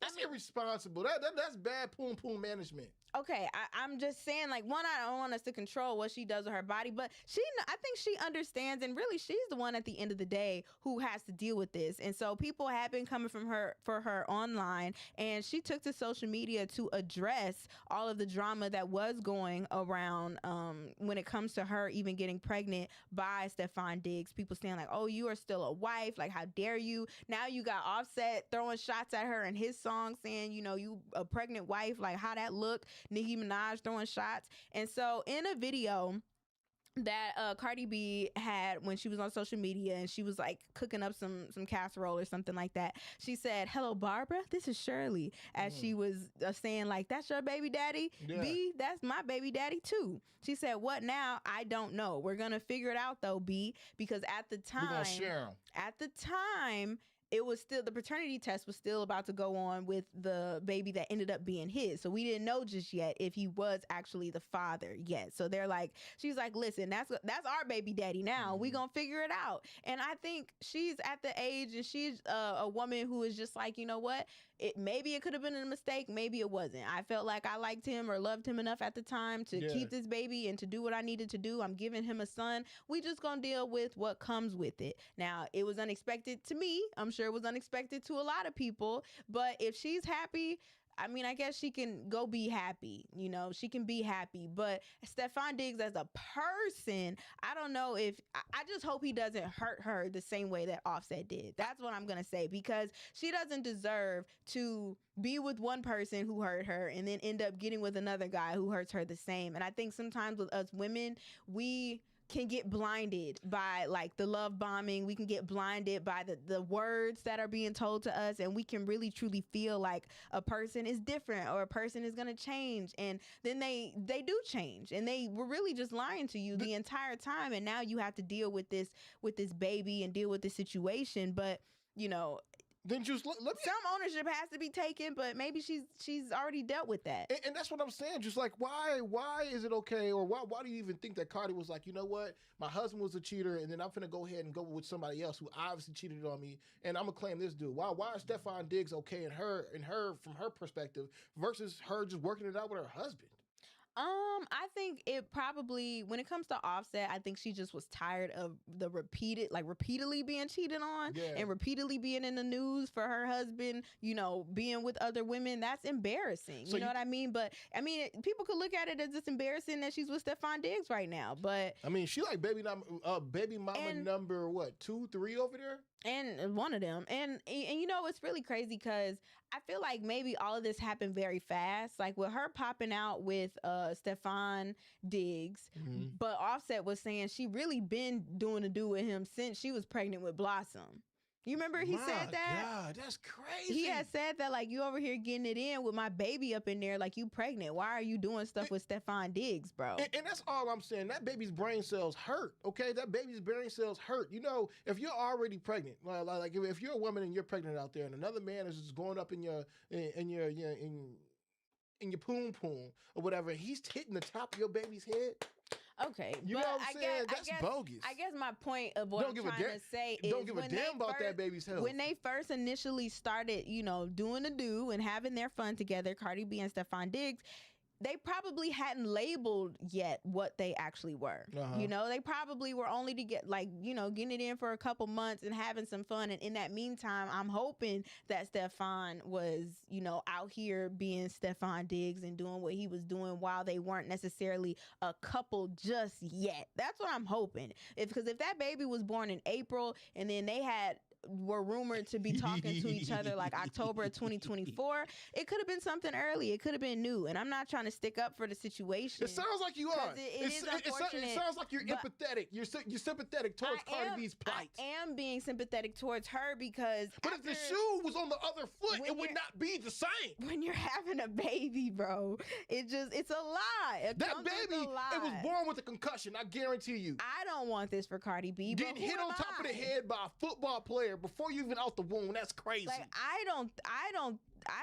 That's irresponsible. That's bad poom management. Okay, I'm just saying, like, one, I don't want us to control what she does with her body, but I think she understands, and really, she's the one at the end of the day who has to deal with this. And so people have been coming for her online, and she took to social media to address all of the drama that was going around when it comes to her even getting pregnant by Stefon Diggs. People saying like, "Oh, you are still a wife. Like, how dare you?" Now you got Offset throwing shots at her in his song, saying, you know, you a pregnant wife. Like, how that look? Nicki Minaj throwing shots. And so in a video that Cardi B had when she was on social media and she was like cooking up some casserole or something like that, she said, "Hello, Barbara, this is Shirley," as she was saying like, "That's your baby daddy? Yeah. B, that's my baby daddy too." She said, "What now? I don't know. We're gonna figure it out though, B, because at the time, we're gonna share 'em." At the time, it was still, the paternity test was still about to go on with the baby that ended up being his. So we didn't know just yet if he was actually the father yet. So they're like, she's like, "Listen, that's our baby daddy now. We gonna figure it out." And I think she's at the age, and she's a woman who is just like, you know what? Maybe it could have been a mistake. Maybe it wasn't. I felt like I liked him or loved him enough at the time to keep this baby and to do what I needed to do. I'm giving him a son. We just gonna deal with what comes with it. Now, it was unexpected to me. I'm sure it was unexpected to a lot of people. But if she's happy, I mean, I guess she can go be happy. You know, she can be happy. But Stefon Diggs as a person, I don't know if, I just hope he doesn't hurt her the same way that Offset did. That's what I'm going to say, because she doesn't deserve to be with one person who hurt her and then end up getting with another guy who hurts her the same. And I think sometimes with us women, we can get blinded by like the love bombing. We can get blinded by the words that are being told to us, and we can really truly feel like a person is different or a person is going to change, and then they do change, and they were really just lying to you the entire time, and now you have to deal with this baby and deal with this situation. But you know, Then just let me. Some ownership has to be taken, but maybe she's already dealt with that. And that's what I'm saying. Just like, why is it okay, or why do you even think that Cardi was like, you know what, my husband was a cheater, and then I'm finna go ahead and go with somebody else who obviously cheated on me, and I'm gonna claim this dude. Why is Stefon Diggs okay in her from her perspective versus her just working it out with her husband? I think it probably, when it comes to Offset, I think she just was tired of the repeatedly being cheated on and repeatedly being in the news for her husband, being with other women. That's embarrassing. So you know what I mean? But I mean, people could look at it as it's embarrassing that she's with Stefon Diggs right now. But I mean, she like baby mama number what, 2, 3 over there? And one of them. And it's really crazy because I feel like maybe all of this happened very fast. Like with her popping out with Stefon Diggs, but Offset was saying she really been doing a do with him since she was pregnant with Blossom. You remember he said that? God, that's crazy. He had said that, like, you over here getting it in with my baby up in there, like you pregnant. Why are you doing stuff with Stefon Diggs, bro? And that's all I'm saying. That baby's brain cells hurt, okay? That baby's brain cells hurt. If you're already pregnant, like if you're a woman and you're pregnant out there and another man is just going up in your poom poom or whatever, he's hitting the top of your baby's head. Okay, you know what I'm saying? That's bogus. I guess my point of what I'm trying to say is, don't give a damn about that baby's health. When they first initially started, doing the do and having their fun together, Cardi B and Stefon Diggs, they probably hadn't labeled yet what they actually were. They probably were only to get getting it in for a couple months and having some fun. And in that meantime, I'm hoping that Stefon was, out here being Stefon Diggs and doing what he was doing while they weren't necessarily a couple just yet. That's what I'm hoping. Because if that baby was born in April and then they were rumored to be talking to each other like October of 2024, it could have been something early. It could have been new. And I'm not trying to stick up for the situation. It sounds like you are. It is unfortunate. It sounds like you're empathetic. You're sympathetic towards Cardi B's plight. I am being sympathetic towards her because... But if the shoe was on the other foot, it would not be the same. When you're having a baby, bro, it's a lie. That baby, it was born with a concussion, I guarantee you. I don't want this for Cardi B. Getting hit on top of the head by a football player before you even out the womb, that's crazy. Like, I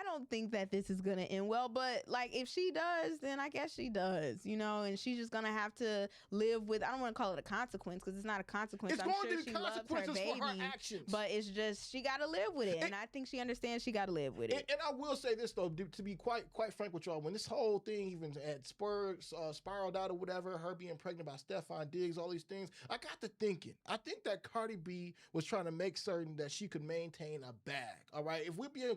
don't think that this is gonna end well, but like if she does, then I guess she does, and she's just gonna have to live with, I don't want to call it a consequence because it's not a consequence. It's going to be consequences for her actions, but it's just she got to live with it, and I think she understands she got to live with it. And I will say this though, to be quite frank with y'all, when this whole thing even had spiraled out or whatever, her being pregnant by Stefon Diggs, all these things, I got to thinking. I think that Cardi B was trying to make certain that she could maintain a bag. All right, if we're being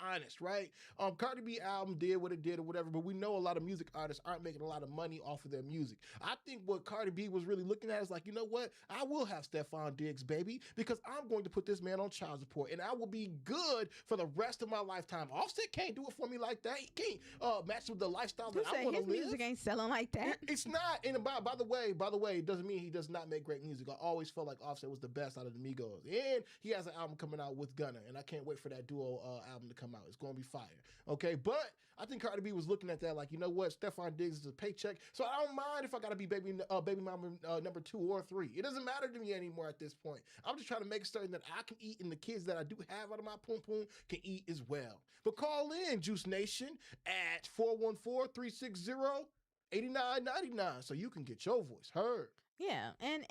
honest, right? Cardi B album did what it did or whatever, but we know a lot of music artists aren't making a lot of money off of their music. I think what Cardi B was really looking at is like, you know what? I will have Stefon Diggs, baby, because I'm going to put this man on child support and I will be good for the rest of my lifetime. Offset can't do it for me like that. He can't match with the lifestyle that I want to live. His music ain't selling like that. It's not. And by the way, it doesn't mean he does not make great music. I always felt like Offset was the best out of the Migos. And he has an album coming out with Gunna, and I can't wait for that duo album to come out. It's going to be fire. Okay, but I think Cardi B was looking at that like, you know what? Stefon Diggs is a paycheck, so I don't mind if I got to be baby mama number 2 or 3. It doesn't matter to me anymore at this point. I'm just trying to make certain that I can eat and the kids that I do have out of my poom poom can eat as well. But call in, Juice Nation, at 414-360-8999 so you can get your voice heard. Yeah, and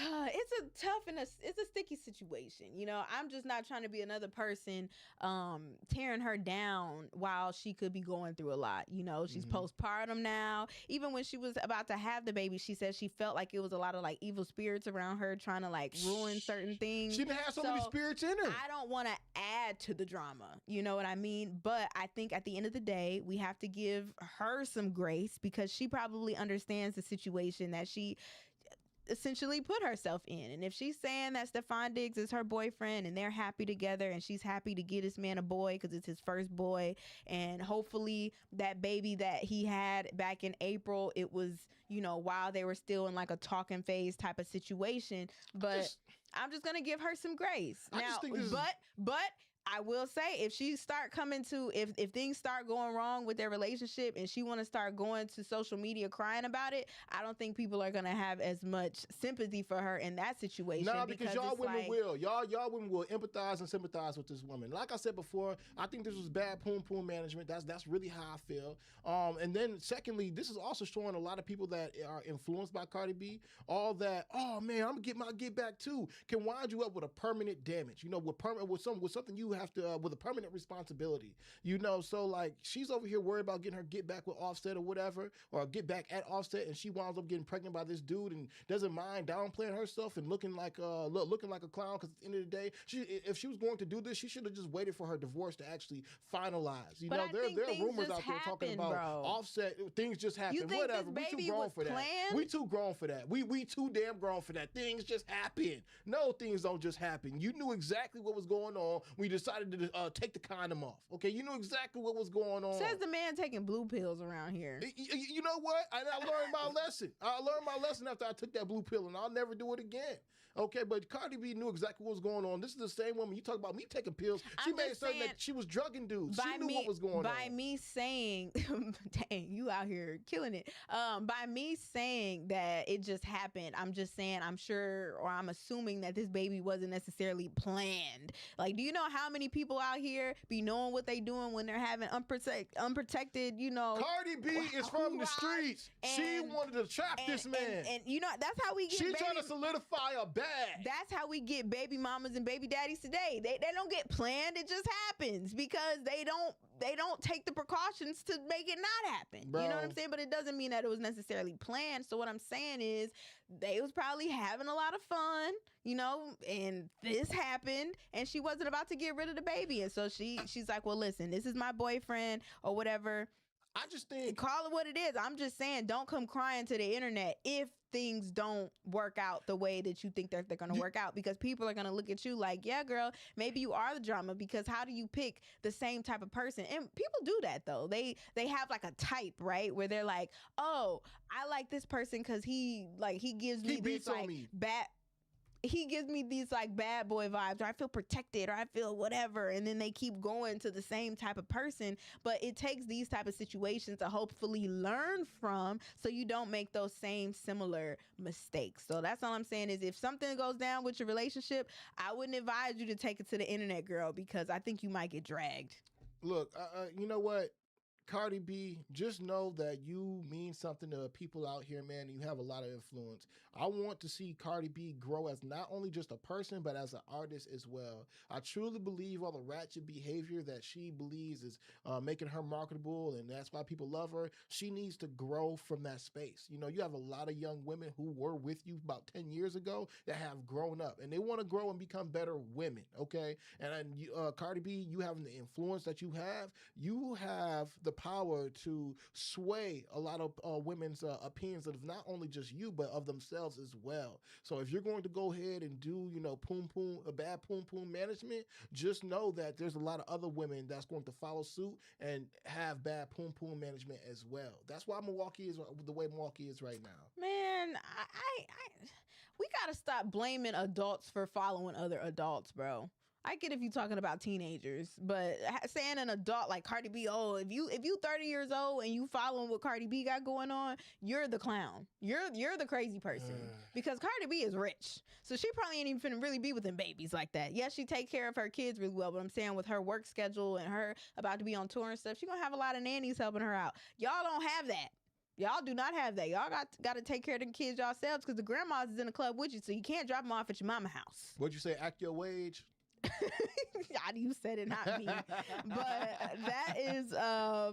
it's a tough and it's a sticky situation. I'm just not trying to be another person tearing her down while she could be going through a lot. She's postpartum now. Even when she was about to have the baby, she said she felt like it was a lot of like evil spirits around her trying to like ruin certain things. She didn't have so many spirits in her. I don't want to add to the drama. You know what I mean? But I think at the end of the day, we have to give her some grace because she probably understands the situation that she essentially put herself in. And if she's saying that Stefon Diggs is her boyfriend and they're happy together and she's happy to get this man a boy because it's his first boy, and hopefully that baby that he had back in April, it was, while they were still in like a talking phase type of situation. But I'm just gonna give her some grace now. But I will say, if she start coming to, if things start going wrong with their relationship and she want to start going to social media crying about it, I don't think people are going to have as much sympathy for her in that situation. Nah, because y'all women like, will. Y'all women will empathize and sympathize with this woman. Like I said before, I think this was bad poom management. That's really how I feel. And then secondly, this is also showing a lot of people that are influenced by Cardi B, all that, oh man, I'm gonna get my get back too, can wind you up with a permanent damage. With something you have to with a permanent responsibility. So like she's over here worried about getting her get back with Offset or whatever, or get back at Offset, and she winds up getting pregnant by this dude and doesn't mind downplaying herself and looking like a clown, because at the end of the day, if she was going to do this, she should have just waited for her divorce to actually finalize. There are rumors out there talking about Offset. Things just happen. Whatever. We too grown for that. We too grown for that. We too damn grown for that. Things just happen. No, things don't just happen. You knew exactly what was going on. We decided to take the condom off. Okay, you knew exactly what was going on. Says the man taking blue pills around here. You know what? I learned my lesson. I learned my lesson after I took that blue pill, and I'll never do it again. Okay, but Cardi B knew exactly what was going on. This is the same woman. You talk about me taking pills. She made certain that she was drugging dudes. She knew what was going on. By me saying, dang, you out here killing it. By me saying that it just happened, I'm just saying I'm sure, or I'm assuming that this baby wasn't necessarily planned. Like, do you know how many people out here be knowing what they doing when they're having unprotected, Cardi B is from the streets. She wanted to trap this man. And that's how we get She's trying to solidify a bag. That's how we get baby mamas and baby daddies today. They don't get planned. It just happens because they don't take the precautions to make it not happen. Bro. You know what I'm saying? But it doesn't mean that it was necessarily planned. So what I'm saying is they was probably having a lot of fun, and this happened, and she wasn't about to get rid of the baby. And so she's like, well, listen, this is my boyfriend or whatever. I just think, call it what it is. I'm just saying, don't come crying to the internet if things don't work out the way that you think that they're going to work out, because people are going to look at you like, yeah, girl, maybe you are the drama, because how do you pick the same type of person? And people do that though. They have like a type, right? Where they're like, oh, I like this person because he gives me this like bad. He gives me these like bad boy vibes, or I feel protected, or I feel whatever. And then they keep going to the same type of person. But it takes these type of situations to hopefully learn from, so you don't make those same similar mistakes. So that's all I'm saying is, if something goes down with your relationship, I wouldn't advise you to take it to the internet, girl, because I think you might get dragged. Look, you know what? Cardi B, just know that you mean something to people out here, man, and you have a lot of influence. I want to see Cardi B grow as not only just a person, but as an artist as well. I truly believe all the ratchet behavior that she believes is making her marketable, and that's why people love her. She needs to grow from that space. You have a lot of young women who were with you about 10 years ago that have grown up, and they want to grow and become better women, okay? And Cardi B, you having the influence that you have the power to sway a lot of women's opinions of not only just you, but of themselves as well. So if you're going to go ahead and do, bad poom management, just know that there's a lot of other women that's going to follow suit and have bad poom management as well. That's why Milwaukee is the way Milwaukee is right now. Man, we gotta stop blaming adults for following other adults, bro. I get if you're talking about teenagers, but saying an adult like Cardi B, if you 30 years old and you following what Cardi B got going on, you're the clown. You're the crazy person, because Cardi B is rich, so she probably ain't even finna really be with them babies like that. Yes, she take care of her kids really well, but I'm saying with her work schedule and her about to be on tour and stuff, she gonna have a lot of nannies helping her out. Y'all don't have that. Y'all do not have that. Y'all got to take care of the kids yourselves, because the grandmas is in the club with you, so you can't drop them off at your mama house. What'd you say? Act your wage? You said it, not me. But that is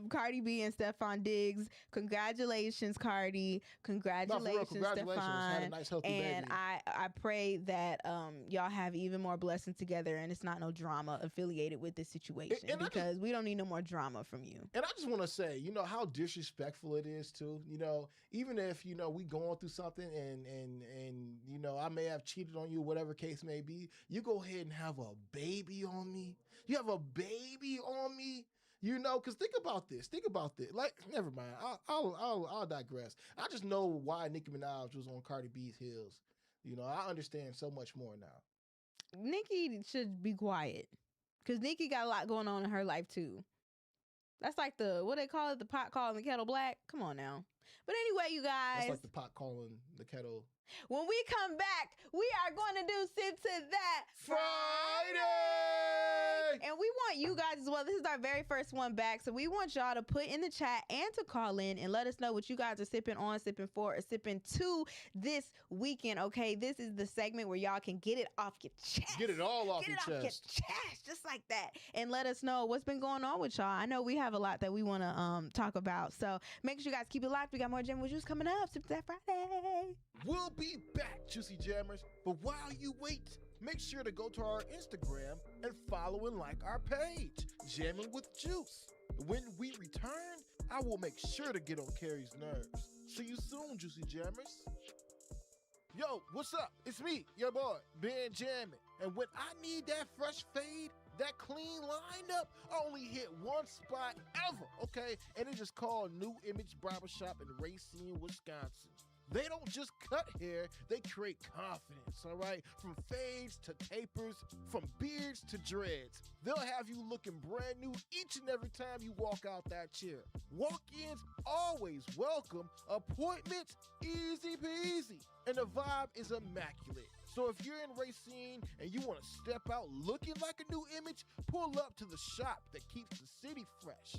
Cardi B and Stefon Diggs. Congratulations, Cardi. Congratulations, congratulations. Stefon. Had a nice, healthy and baby. I pray that y'all have even more blessings together, and it's not no drama affiliated with this situation, because we don't need no more drama from you. And I just want to say, how disrespectful it is too. Even if we going through something and I may have cheated on you, whatever case may be, you go ahead and have a baby on me. You have a baby on me. Because think about this. Like, never mind. I'll digress. I just know why Nicki Minaj was on Cardi B's heels. I understand so much more now. Nicki should be quiet. Because Nikki got a lot going on in her life, too. That's like what they call it, the pot calling the kettle black. Come on now. But anyway, you guys. That's like the pot calling the kettle. When we come back, we are going to do Sip to That Friday! And we want you guys as well. This is our very first one back. So we want y'all to put in the chat and to call in and let us know what you guys are sipping on, sipping for, or sipping to this weekend, okay? This is the segment where y'all can get it off your chest. Get it all off your chest. Get it off your chest, just like that. And let us know what's been going on with y'all. I know we have a lot that we want to talk about. So make sure you guys keep it locked. We got more Jammin with Juice coming up. Sip to That Friday. We'll be back, Juicy Jammers. But while you wait, make sure to go to our Instagram and follow and like our page, Jammin with Juice. When we return, I will make sure to get on Carrie's nerves. See you soon, Juicy Jammers. Yo, what's up? It's me, your boy, Ben Jammin. And when I need that fresh fade, that clean lineup, I only hit one spot ever, okay? And it's just called New Image Barbershop in Racine, Wisconsin. They don't just cut hair, they create confidence, all right? From fades to tapers, from beards to dreads. They'll have you looking brand new each and every time you walk out that chair. Walk-ins always welcome, appointments easy peasy, and the vibe is immaculate. So if you're in Racine and you want to step out looking like a new image, pull up to the shop that keeps the city fresh.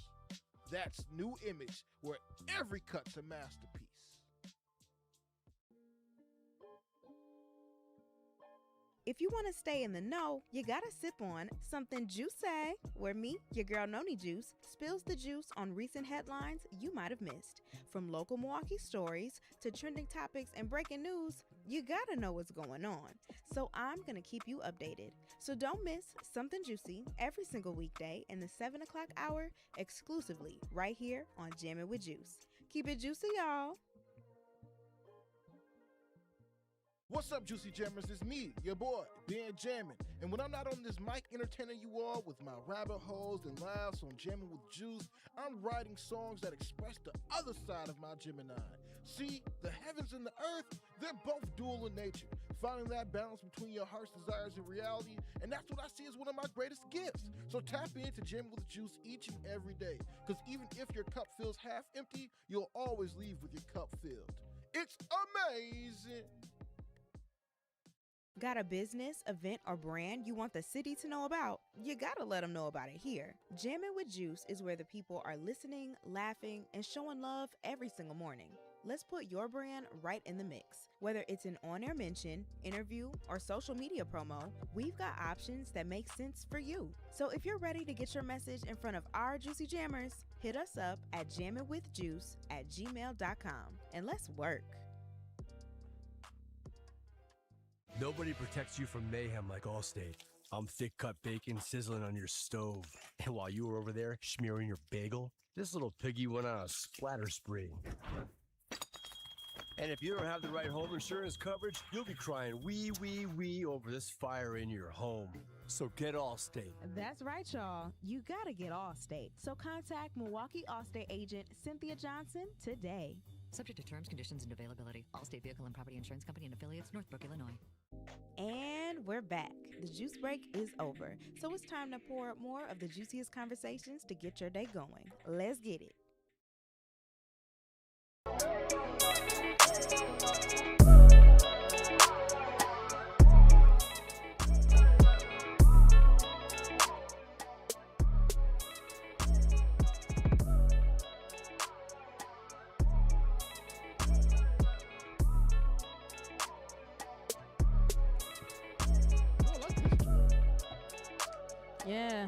That's New Image, where every cut's a masterpiece. If you want to stay in the know, you gotta sip on something juicy, where me, your girl Noni Juice, spills the juice on recent headlines you might have missed. From local Milwaukee stories to trending topics and breaking news, you gotta know what's going on. So I'm gonna keep you updated. So don't miss Something Juicy every single weekday in the 7 o'clock hour, exclusively right here on Jammin with Juice. Keep it juicy, y'all. What's up, Juicy Jammers? It's me, your boy, Ben Jammin. And when I'm not on this mic entertaining you all with my rabbit holes and laughs on Jammin with Juice, I'm writing songs that express the other side of my Gemini. See, the heavens and the earth, they're both dual in nature, finding that balance between your heart's desires and reality, and that's what I see as one of my greatest gifts. So tap into Jammin with Juice each and every day, because even if your cup feels half empty, you'll always leave with your cup filled. It's amazing. Got a business, event, or brand you want the city to know about? You gotta let them know about it here. Jammin with Juice is where the people are listening, laughing, and showing love every single morning. Let's put your brand right in the mix. Whether it's an on-air mention, interview, or social media promo, we've got options that make sense for you. So if you're ready to get your message in front of our Juicy Jammers, hit us up at jamminwithjuice@gmail.com and let's work. Nobody protects you from mayhem like Allstate. I'm thick cut bacon sizzling on your stove. And while you were over there smearing your bagel, this little piggy went on a splatter spree. And if you don't have the right home insurance coverage, you'll be crying wee over this fire in your home. So get Allstate. That's right, y'all. You gotta get Allstate. So contact Milwaukee Allstate agent Cynthia Johnson today. Subject to terms, conditions, and availability. Allstate Vehicle and Property Insurance Company and Affiliates, Northbrook, Illinois. And we're back. The juice break is over. So it's time to pour more of the juiciest conversations to get your day going. Let's get it. Yeah.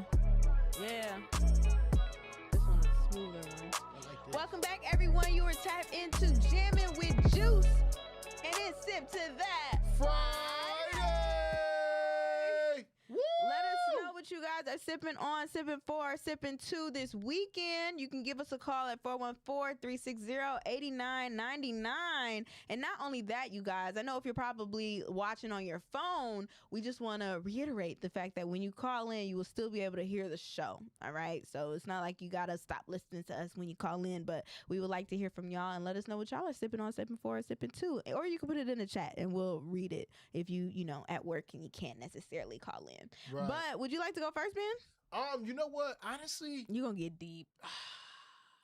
This one is a smoother one. Welcome back, everyone. You are tapped into Jammin with Juice, and it's Sip to That Friday. Woo! Let us know what you guys are sipping on, sipping for, sipping to this weekend. You can give us a call at 414-360-8999. And not only that, you guys, I know if you're probably watching on your phone, we just want to reiterate the fact that when you call in, you will still be able to hear the show. All right. So it's not like you got to stop listening to us when you call in, but we would like to hear from y'all and let us know what y'all are sipping on, sipping for, or sipping to. Or you can put it in the chat and we'll read it if you know, at work and you can't necessarily call in. Right. But would you like to go first, yours been? You know what? Honestly, You gonna get deep.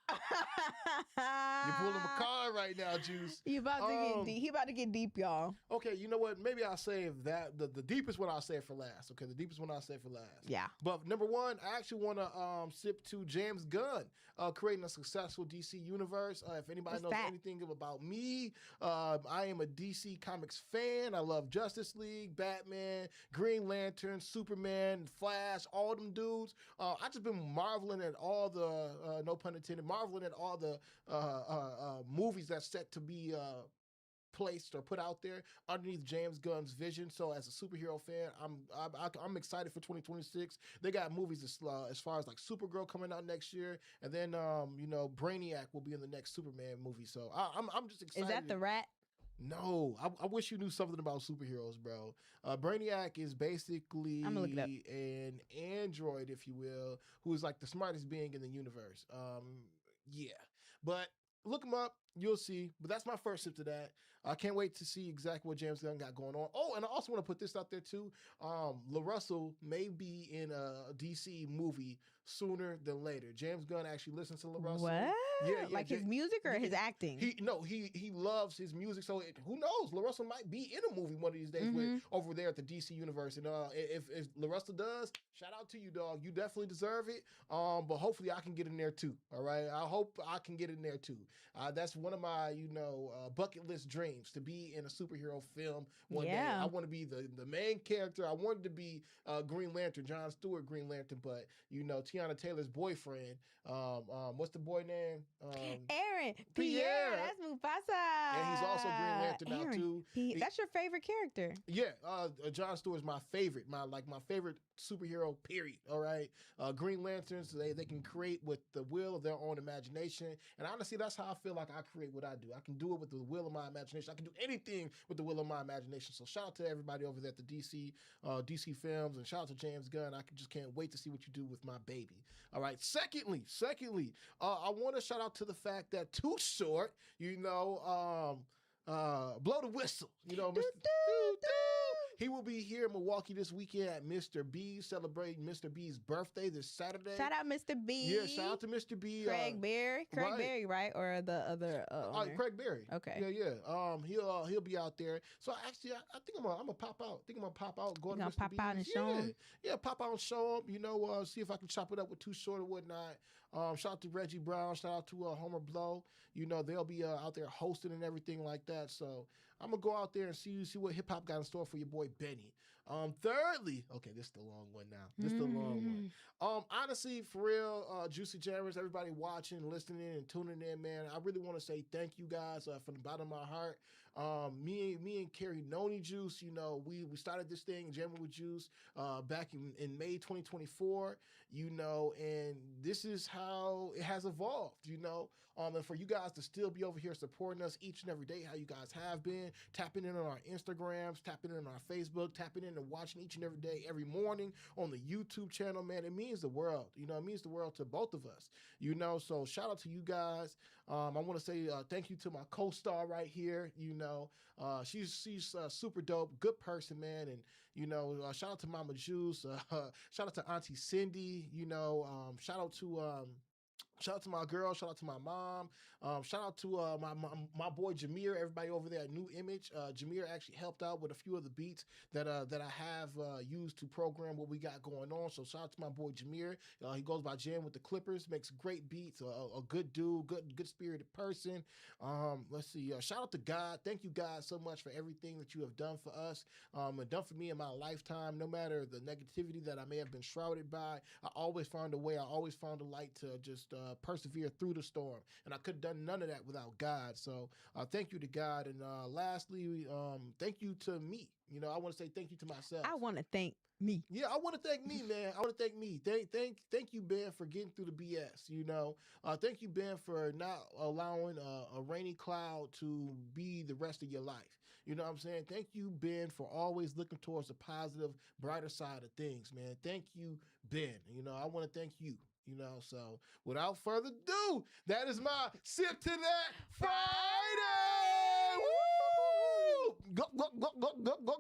you're pulling a card right now, Juice. You about to get deep. He about to get deep, y'all. Okay, you know what? Maybe I'll save that. The deepest one I'll save for last. Okay, the deepest one I'll save for last. Yeah. But number one, I actually want to sip to James Gunn creating a successful DC universe. If anybody knows anything about me, I am a DC Comics fan. I love Justice League, Batman, Green Lantern, Superman, Flash, all them dudes. I just been marveling at all the, no pun intended, marveling at all the movies that's set to be placed or put out there underneath James Gunn's vision. So as a superhero fan, I'm excited for 2026. They got movies as far as like Supergirl coming out next year, and then Brainiac will be in the next Superman movie. So I'm just excited. Is that the rat? No, I wish you knew something about superheroes, bro. Brainiac is basically an android, if you will, who is like the smartest being in the universe. Yeah, but look him up. You'll see. But that's my first sip to that. I can't wait to see exactly what James Gunn got going on. Oh, and I also want to put this out there too. LaRussell may be in a DC movie sooner than later. James Gunn actually listens to LaRussell. What? Yeah. Like his music or his acting? He loves his music. So who knows? LaRussell might be in a movie one of these days with, over there at the DC universe. And if LaRussell does, shout out to you, dog. You definitely deserve it. But hopefully I can get in there too. All right. I hope I can get in there too. That's one of my, bucket list dreams, to be in a superhero film one day. I want to be the main character. I wanted to be Green Lantern, John Stewart Green Lantern, but Tiana Taylor's boyfriend, what's the boy name? Aaron. Pierre. That's Mufasa. And he's also Green Lantern now too. That's your favorite character. Yeah, John Stewart's my favorite. My favorite superhero, period. All right. Green Lanterns, they can create with the will of their own imagination. And honestly, that's how I feel like I create what I do. I can do it with the will of my imagination. I can do anything with the will of my imagination. So shout out to everybody over there at the DC Films, and shout out to James Gunn. I just can't wait to see what you do with my baby. All right. Secondly, I want to shout out to the fact that Too Short, blow the whistle. He will be here in Milwaukee this weekend at Mr. B, celebrating Mr. B's birthday this Saturday. Shout out Mr. B. Yeah, shout out to Mr. B. Craig Berry. Berry, right? Or the other owner? Craig Berry. Okay. Yeah. He'll be out there. So actually, I think I'm gonna pop out. Go to Mr. Pop B's. out and show him? Yeah, pop out and show him. See if I can chop it up with Too Short or whatnot. Shout out to Reggie Brown. Shout out to Homer Blow. They'll be out there hosting and everything like that. So I'm gonna go out there and see what hip hop got in store for your boy Benny. Thirdly, okay, this is the long one now. Honestly, for real, Juicy Jammers, everybody watching, listening, and tuning in, man, I really want to say thank you guys from the bottom of my heart. Me and Carrie Noni Juice, we started this thing, Jammin with Juice, back in May 2024, and this is how it has evolved, and for you guys to still be over here supporting us each and every day, how you guys have been, tapping in on our Instagrams, tapping in on our Facebook, tapping in and watching each and every day, every morning on the YouTube channel, man, it means the world. It means the world to both of us, so shout out to you guys. I want to say thank you to my co-star right here. She's super dope, good person, man. And, shout out to Mama Juice. Shout out to Auntie Cindy, shout out to my girl. Shout out to my mom. Shout out to my boy Jameer. Everybody over there at New Image. Jameer actually helped out with a few of the beats that I have used to program what we got going on. So shout out to my boy Jameer. He goes by Jam with the Clippers. Makes great beats. A good dude. Good spirited person. Let's see. Shout out to God. Thank you guys so much for everything that you have done for us and done for me in my lifetime. No matter the negativity that I may have been shrouded by, I always found a way. I always found a light to just persevere through the storm, and I could have done none of that without God. So thank you to God, and lastly, thank you to me. I want to say thank you to myself. I want to thank me. Yeah, I want to thank me, man. I want to thank me. Thank you, Ben, for getting through the BS. Thank you, Ben, for not allowing a rainy cloud to be the rest of your life. You know what I'm saying? Thank you, Ben, for always looking towards the positive, brighter side of things, man. Thank you, Ben. I want to thank you. So without further ado, that is my Sip to That Friday. Woo!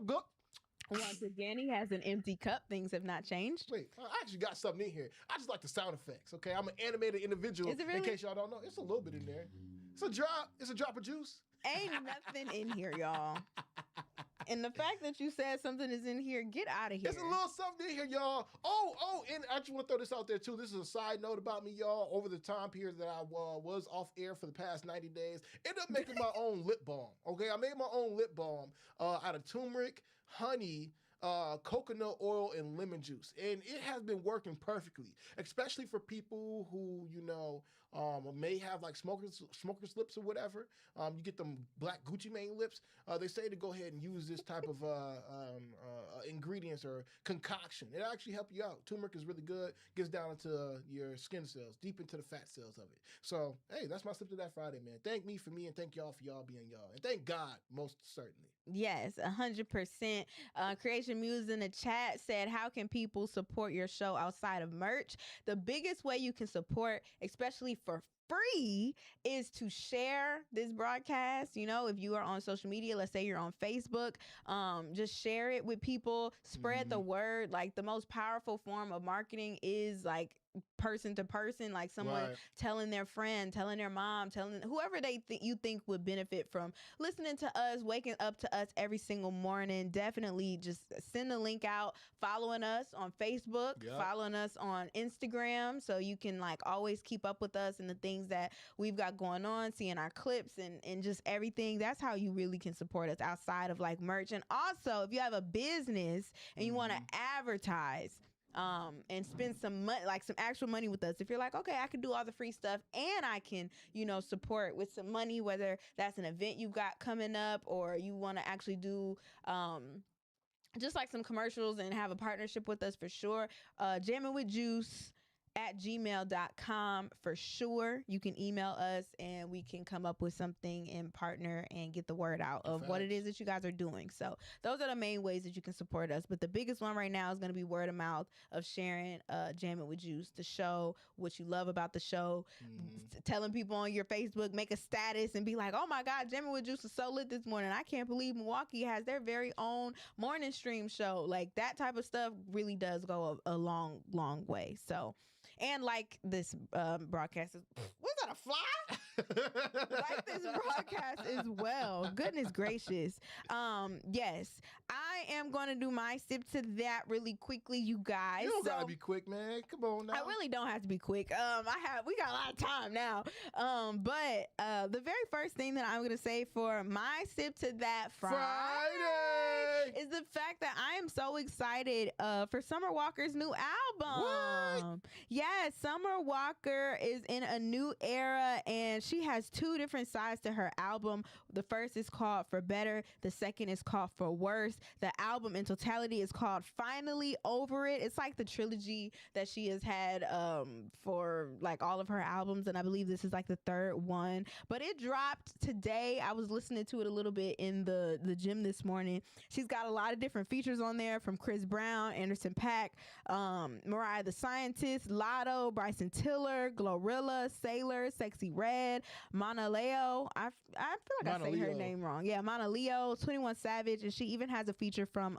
Go. Once again, he has an empty cup. Things have not changed. Wait, I actually got something in here. I just like the sound effects, okay? I'm an animated individual. Is it really? In case y'all don't know, it's a little bit in there. It's a drop. It's a drop of juice. Ain't nothing in here, y'all. And the fact that you said something is in here, get out of here. There's a little something in here, y'all. Oh, and I just want to throw this out there, too. This is a side note about me, y'all. Over the time period that I was off air for the past 90 days, ended up making my own lip balm, okay? I made my own lip balm out of turmeric, honey, coconut oil, and lemon juice. And it has been working perfectly, especially for people who, may have like smoker's lips or whatever. You get them black Gucci Mane lips. They say to go ahead and use this type of ingredients or concoction. It actually helps you out. Turmeric is really good. Gets down into your skin cells, deep into the fat cells of it. So, hey, that's my Sip to That Friday, man. Thank me for me, and thank y'all for y'all being y'all. And thank God, most certainly. Yes, 100%. Creation Muse in the chat said, how can people support your show outside of merch? The biggest way you can support, especially for free, is to share this broadcast. If you are on social media, let's say you're on Facebook, just share it with people, spread the word. Like, the most powerful form of marketing is like person to person, like someone telling their friend, telling their mom, telling whoever you think would benefit from listening to us, waking up to us every single morning. Definitely just send the link out, following us on Facebook, following us on Instagram, so you can like always keep up with us and the things that we've got going on, seeing our clips and just everything. That's how you really can support us outside of like merch. And also, if you have a business and you want to advertise and spend some money, like some actual money with us. If you're like, okay, I can do all the free stuff and I can, support with some money, whether that's an event you got coming up or you want to actually do, just like some commercials and have a partnership with us, for sure. Jammin with Juice @gmail.com for sure. You can email us and we can come up with something and partner and get the word out of what it is that you guys are doing. So those are the main ways that you can support us. But the biggest one right now is going to be word of mouth, of sharing Jammin with Juice, the show, what you love about the show, telling people on your Facebook, make a status and be like, oh my God, Jammin with Juice is so lit this morning. I can't believe Milwaukee has their very own morning stream show. Like, that type of stuff really does go a long, long way. So, and like this broadcast is, was that a fly? Like this broadcast as well. Goodness gracious. Yes, I am going to do my sip to that really quickly, you guys. You don't gotta be quick, man. Come on now. I really don't have to be quick. We got a lot of time now. But the very first thing that I'm going to say for my sip to that Friday is the fact that I am so excited for Summer Walker's new album. What? Yes, Summer Walker is in a new era and she has two different sides to her album. The first is called For Better. The second is called For Worse. The album in totality is called Finally Over It. It's like the trilogy that she has had for like all of her albums, and I believe this is like the third one. But it dropped today. I was listening to it a little bit in the gym this morning. She's got a lot of different features on there, from Chris Brown, Anderson .Paak, Mariah the Scientist, Lotto, Bryson Tiller, Glorilla, Sailor, Sexy Red, Mana Leo. I feel like I say her name wrong. Yeah, Mana Leo, 21 Savage, and she even has a feature from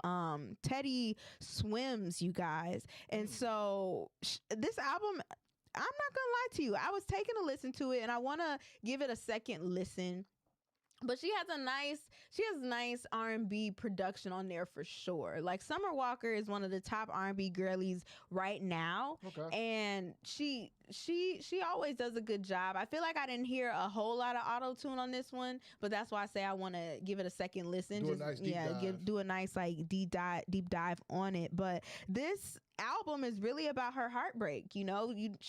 Teddy Swims, you guys. And so this album, I'm not gonna lie to you, I was taking a listen to it and I want to give it a second listen. But she has nice R&B production on there for sure. Like, Summer Walker is one of the top R&B girlies right now. Okay. And she always does a good job. I feel like I didn't hear a whole lot of auto-tune on this one, but that's why I say I want to give it a second listen. Do a nice deep dive. Do a nice like deep dive on it. But this album is really about her heartbreak. You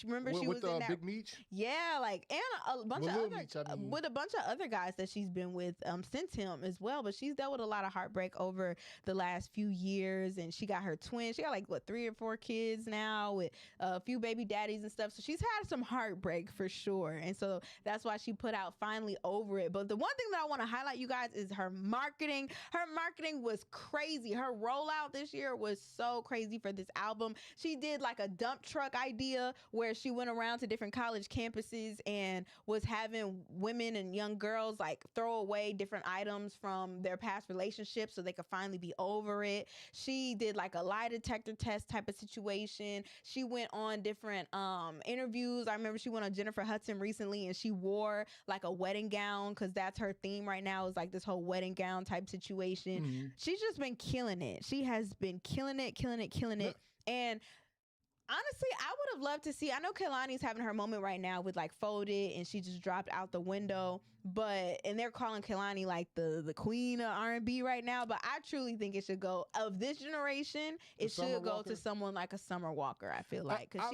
remember she was in that Big Meech? Yeah, like, and a bunch of other with a bunch of other guys that she's been with since him as well. But she's dealt with a lot of heartbreak over the last few years, and she got her twins. She got like 3 or 4 kids now with a few baby daddies and stuff. So she's had some heartbreak for sure. And so that's why she put out Finally Over It. But the one thing that I want to highlight, you guys, is her marketing. Her marketing was crazy. Her rollout this year was so crazy for this album. She did like a dump truck idea where she went around to different college campuses and was having women and young girls like throw away different items from their past relationships so they could finally be over it. She did like a lie detector test type of situation. She went on different interviews. I remember she went on Jennifer Hudson recently and she wore like a wedding gown because that's her theme right now, is like this whole wedding gown type situation. Mm-hmm. She's just been killing it. She has been killing it. And honestly, I would have loved to see, I know Kehlani's having her moment right now with like Folded and she just dropped out the window, and they're calling Kehlani like the queen of R&B right now, but I truly think it should go, of this generation, it should go to someone like a Summer Walker, I feel like, because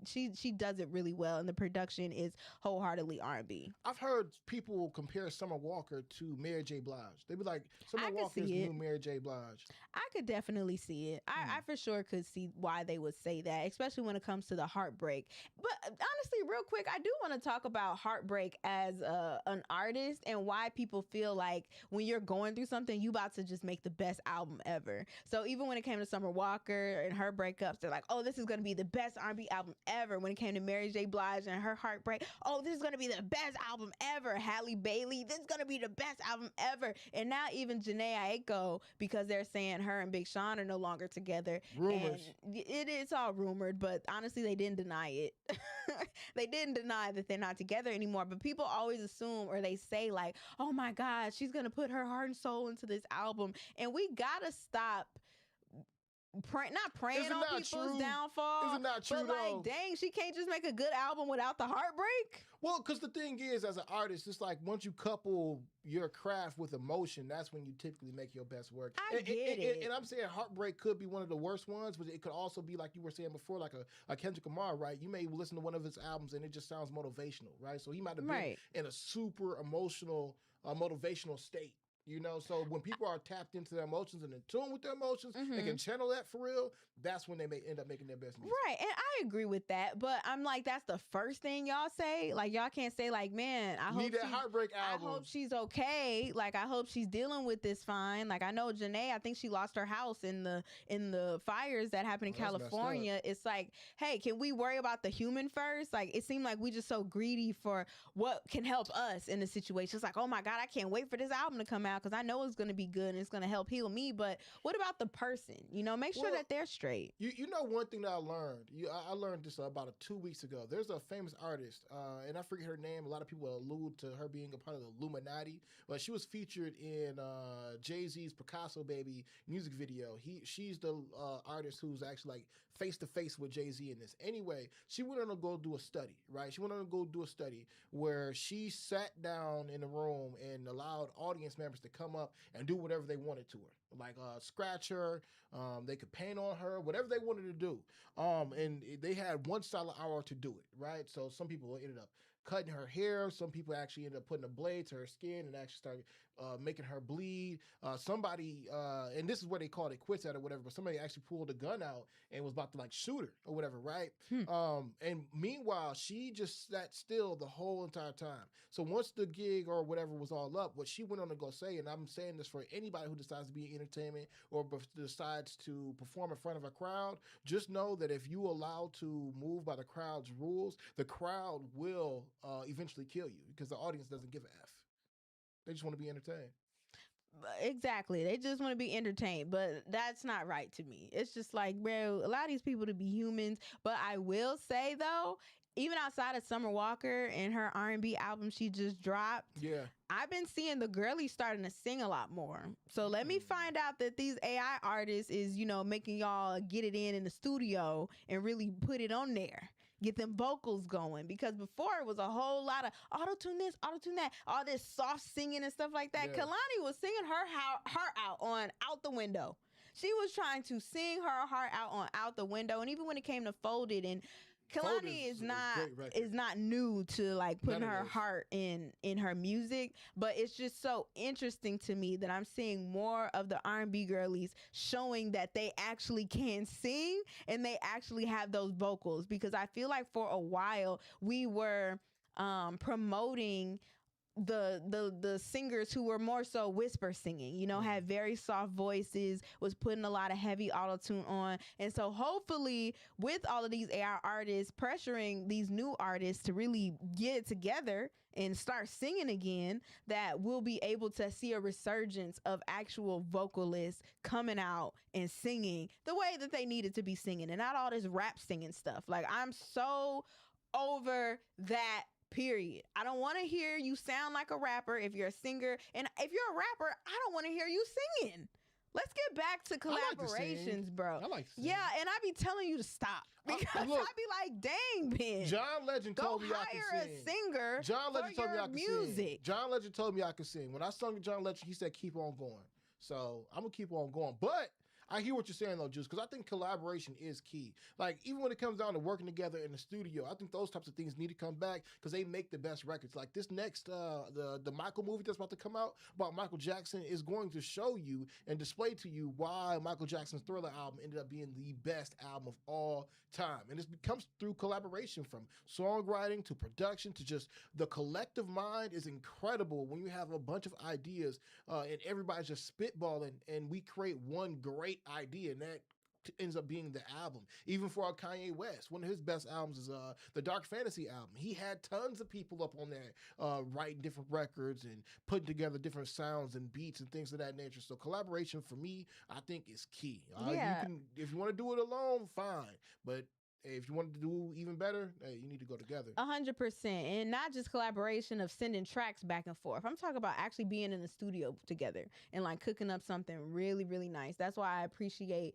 she does it really well and the production is wholeheartedly R&B. I've heard people compare Summer Walker to Mary J. Blige. They be like, Summer Walker is the new Mary J. Blige. I could definitely see it. I for sure could see why they would say that, especially when it comes to the heartbreak. But honestly, real quick, I do want to talk about heartbreak as an artist and why people feel like when you're going through something, you about to just make the best album ever. So even when it came to Summer Walker and her breakups, they're like, oh, this is going to be the best R&B album ever. When it came to Mary J. Blige and her heartbreak, oh, this is going to be the best album ever. Halle Bailey, this is going to be the best album ever. And now even Jhené Aiko, because they're saying her and Big Sean are no longer together. Rumors. And it's all rumored, but honestly, they didn't deny it. They didn't deny that they're not together anymore. But people always assume, or they say like, oh my God, she's going to put her heart and soul into this album. And we got to stop not praying on people's downfall. Is it not true, but like, though? dang, she can't just make a good album without the heartbreak. Well, because the thing is, as an artist, it's like once you couple your craft with emotion, that's when you typically make your best work. I get it. And I'm saying heartbreak could be one of the worst ones, but it could also be like you were saying before, like a Kendrick Lamar, right? You may listen to one of his albums and it just sounds motivational, right? So he might have been in a super emotional, motivational state. You know, so when people are tapped into their emotions and in tune with their emotions and can channel that for real, that's when they may end up making their best music. Right, and I agree with that, but I'm like, that's the first thing y'all say. Like, y'all can't say like, man, I hope that heartbreak album. I hope she's okay. Like, I hope she's dealing with this fine. Like, I know Jhené, I think she lost her house in the fires that happened in California. It's like, hey, can we worry about the human first? Like, it seemed like we just so greedy for what can help us in the situation. It's like, oh my God, I can't wait for this album to come out because I know it's going to be good and it's going to help heal me. But what about the person? You know, make sure that they're straight. You know, one thing that I learned, I learned this about 2 weeks ago. There's a famous artist, and I forget her name. A lot of people allude to her being a part of the Illuminati, but she was featured in Jay-Z's Picasso Baby music video. She's the artist who's actually like face to face with Jay-Z in this. Anyway, she went on to go do a study, right? She went on to go do a study where she sat down in a room and allowed audience members to come up and do whatever they wanted to her, like scratch her, they could paint on her, whatever they wanted to do. And they had 1 solid hour to do it, right? So some people ended up cutting her hair. Some people actually ended up putting a blade to her skin and actually started making her bleed. Somebody, and this is where they called it quits at or whatever, but somebody actually pulled a gun out and was about to like shoot her or whatever, right? And meanwhile, she just sat still the whole entire time. So once the gig or whatever was all up, what she went on to go say, and I'm saying this for anybody who decides to be in entertainment or decides to perform in front of a crowd, just know that if you allow to move by the crowd's rules, the crowd will eventually kill you because the audience doesn't give a F. They just want to be entertained. Exactly. They just want to be entertained, but that's not right to me. It's just like, bro, allow these people to be humans. But I will say though, even outside of Summer Walker and her R&B album she just dropped, I've been seeing the girlies starting to sing a lot more. So let me find out that these AI artists is, you know, making y'all get it in the studio and really put it on there. Get them vocals going. Because before it was a whole lot of auto-tune this, auto-tune that, all this soft singing and stuff like that. Yeah. Kehlani was singing her heart out on Out the Window. She was trying to sing her heart out on Out the Window. And even when it came to Folded and Kehlani is not new to like putting her heart in her music, but it's just so interesting to me that I'm seeing more of the R&B girlies showing that they actually can sing and they actually have those vocals, because I feel like for a while we were promoting the singers who were more so whisper singing, you know, had very soft voices, was putting a lot of heavy auto-tune on. And so hopefully with all of these AI artists pressuring these new artists to really get it together and start singing again, that we'll be able to see a resurgence of actual vocalists coming out and singing the way that they needed to be singing, and not all this rap singing stuff. Like, I'm so over that. Period. I don't want to hear you sound like a rapper if you're a singer. And if you're a rapper, I don't want to hear you singing. Let's get back to collaborations, bro. I like to sing. Yeah, and I be telling you to stop. Because I be like, dang, Ben. John Legend told me I could sing. Go hire a singer John Legend told me I could music. sing. John Legend told me I could sing. When I sung to John Legend, he said, keep on going. So I'm going to keep on going. But I hear what you're saying, though, Juice, because I think collaboration is key. Like, even when it comes down to working together in the studio, I think those types of things need to come back because they make the best records. Like this next, the Michael movie that's about to come out about Michael Jackson is going to show you and display to you why Michael Jackson's Thriller album ended up being the best album of all time. And it comes through collaboration, from songwriting to production to just the collective mind is incredible when you have a bunch of ideas and everybody's just spitballing and we create one great idea, and that ends up being the album. Even for our Kanye West, one of his best albums is the Dark Fantasy album. He had tons of people up on there writing different records and putting together different sounds and beats and things of that nature. So collaboration for me, I think, is key. Yeah. You can, if you want to do it alone, fine, but if you want to do even better, you need to go together. 100%. And not just collaboration of sending tracks back and forth. I'm talking about actually being in the studio together and like cooking up something really, really nice. That's why I appreciate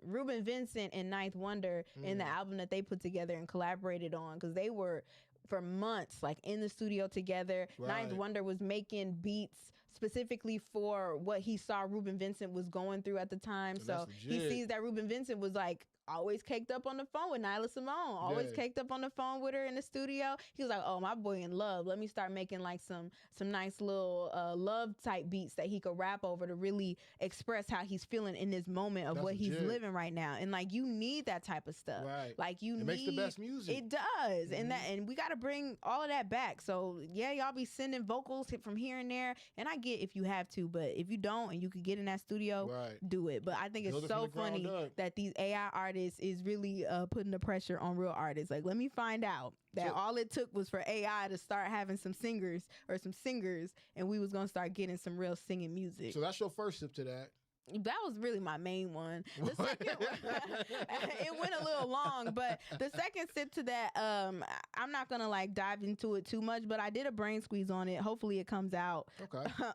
Ruben Vincent and Ninth Wonder in the album that they put together and collaborated on, because they were for months like in the studio together. Right. Ninth Wonder was making beats specifically for what he saw Ruben Vincent was going through at the time. And so he sees that Ruben Vincent was like always caked up on the phone with Nyla Simone, always caked up on the phone with her in the studio. He was like, oh, my boy in love. Let me start making like some nice little love type beats that he could rap over to really express how he's feeling in this moment of what he's living right now. And like, you need that type of stuff. Right. Like it makes the best music. It does. And we got to bring all of that back. So yeah, y'all be sending vocals from here and there. And I get if you have to, but if you don't and you could get in that studio, do it. But I think it's so funny that these AI artists is really putting the pressure on real artists. Like, let me find out that all it took was for AI to start having some singers or some singers, and we was gonna start getting some real singing music. So that's your first sip to that. That was really my main one. The second it went a little long, but the second sip to that, I'm not gonna like dive into it too much, but I did a brain squeeze on it. Hopefully it comes out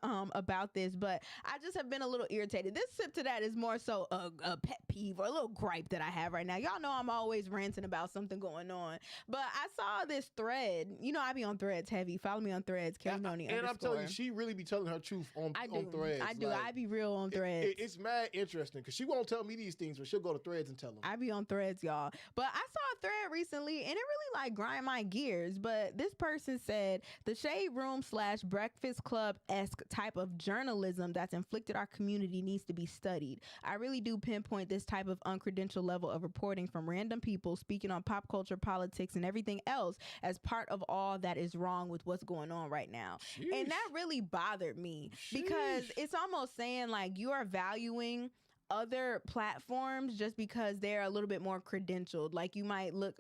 about this, but I just have been a little irritated. This sip to that is more so a pet peeve or a little gripe that I have right now. Y'all know I'm always ranting about something going on, but I saw this thread. You know, I be on Threads heavy. Follow me on Threads, Karenoni. And I'm telling you, she really be telling her truth on Threads. I do. Like, I be real on Threads. It's mad interesting because she won't tell me these things, but she'll go to Threads and tell them. I be on Threads, y'all. But I saw a thread recently and it really like grind my gears. But this person said the shade room / Breakfast Club-esque type of journalism that's inflicted our community needs to be studied. I really do pinpoint this type of uncredentialed level of reporting from random people speaking on pop culture, politics, and everything else as part of all that is wrong with what's going on right now. Sheesh. And that really bothered me because it's almost saying like you are valuing other platforms just because they're a little bit more credentialed. Like you might look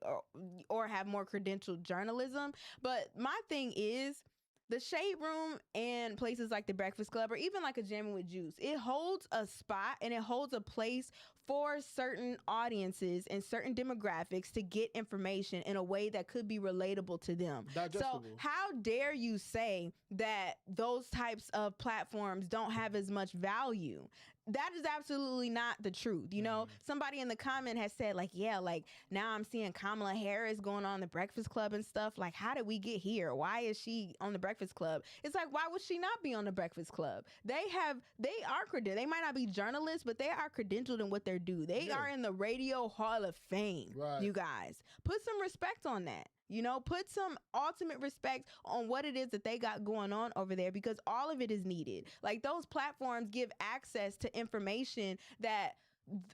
or have more credentialed journalism. But my thing is, the Shade Room and places like the Breakfast Club or even like a Jammin with Juice, it holds a spot and it holds a place for certain audiences and certain demographics to get information in a way that could be relatable to them. So how dare you say that those types of platforms don't have as much value? that is absolutely not the truth. You know, somebody in the comment has said like, yeah, like now I'm seeing Kamala Harris going on the Breakfast Club and stuff. Like, how did we get here? Why is she on the Breakfast Club? It's like, why would she not be on the Breakfast Club? They are credentialed. They might not be journalists, but they are credentialed in what they do. They are in the Radio Hall of Fame. Right. You guys, put some respect on that. You know, put some ultimate respect on what it is that they got going on over there, because all of it is needed. Like, those platforms give access to information that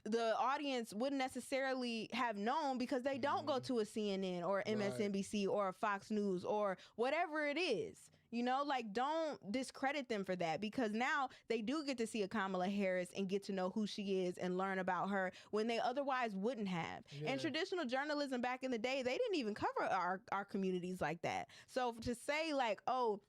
the audience wouldn't necessarily have known, because they don't go to a CNN or MSNBC or a Fox News or whatever it is. You know, like, don't discredit them for that, because now they do get to see a Kamala Harris and get to know who she is and learn about her when they otherwise wouldn't have. And traditional journalism back in the day, they didn't even cover our communities like that. So to say like, oh,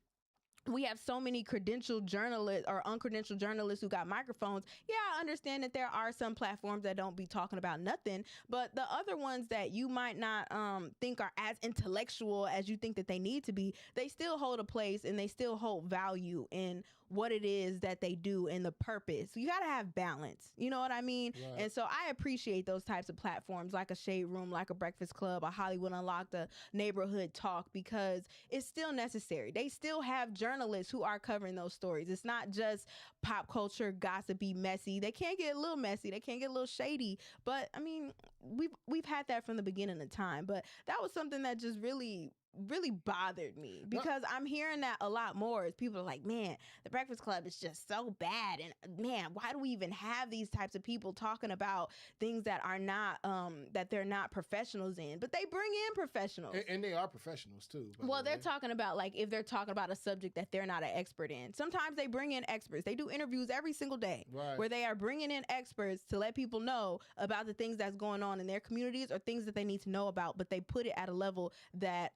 we have so many credentialed journalists or uncredentialed journalists who got microphones. Yeah, I understand that there are some platforms that don't be talking about nothing, but the other ones that you might not think are as intellectual as you think that they need to be, they still hold a place and they still hold value in what it is that they do and the purpose. You got to have balance. You know what I mean? Right. And so I appreciate those types of platforms, like a Shade Room, like a Breakfast Club, a Hollywood Unlocked, a Neighborhood Talk, because it's still necessary. They still have journalists who are covering those stories. It's not just pop culture, gossipy, messy. They can get a little messy. They can get a little shady. But I mean, we've had that from the beginning of time. But that was something that just really bothered me, because I'm hearing that a lot more as people are like, man, the Breakfast Club is just so bad, and man, why do we even have these types of people talking about things that are not that they're not professionals in? But they bring in professionals, and they are professionals too. Well, they're talking about, like, if they're talking about a subject that they're not an expert in, sometimes they bring in experts. They do interviews every single day where they are bringing in experts to let people know about the things that's going on in their communities or things that they need to know about, but they put it at a level that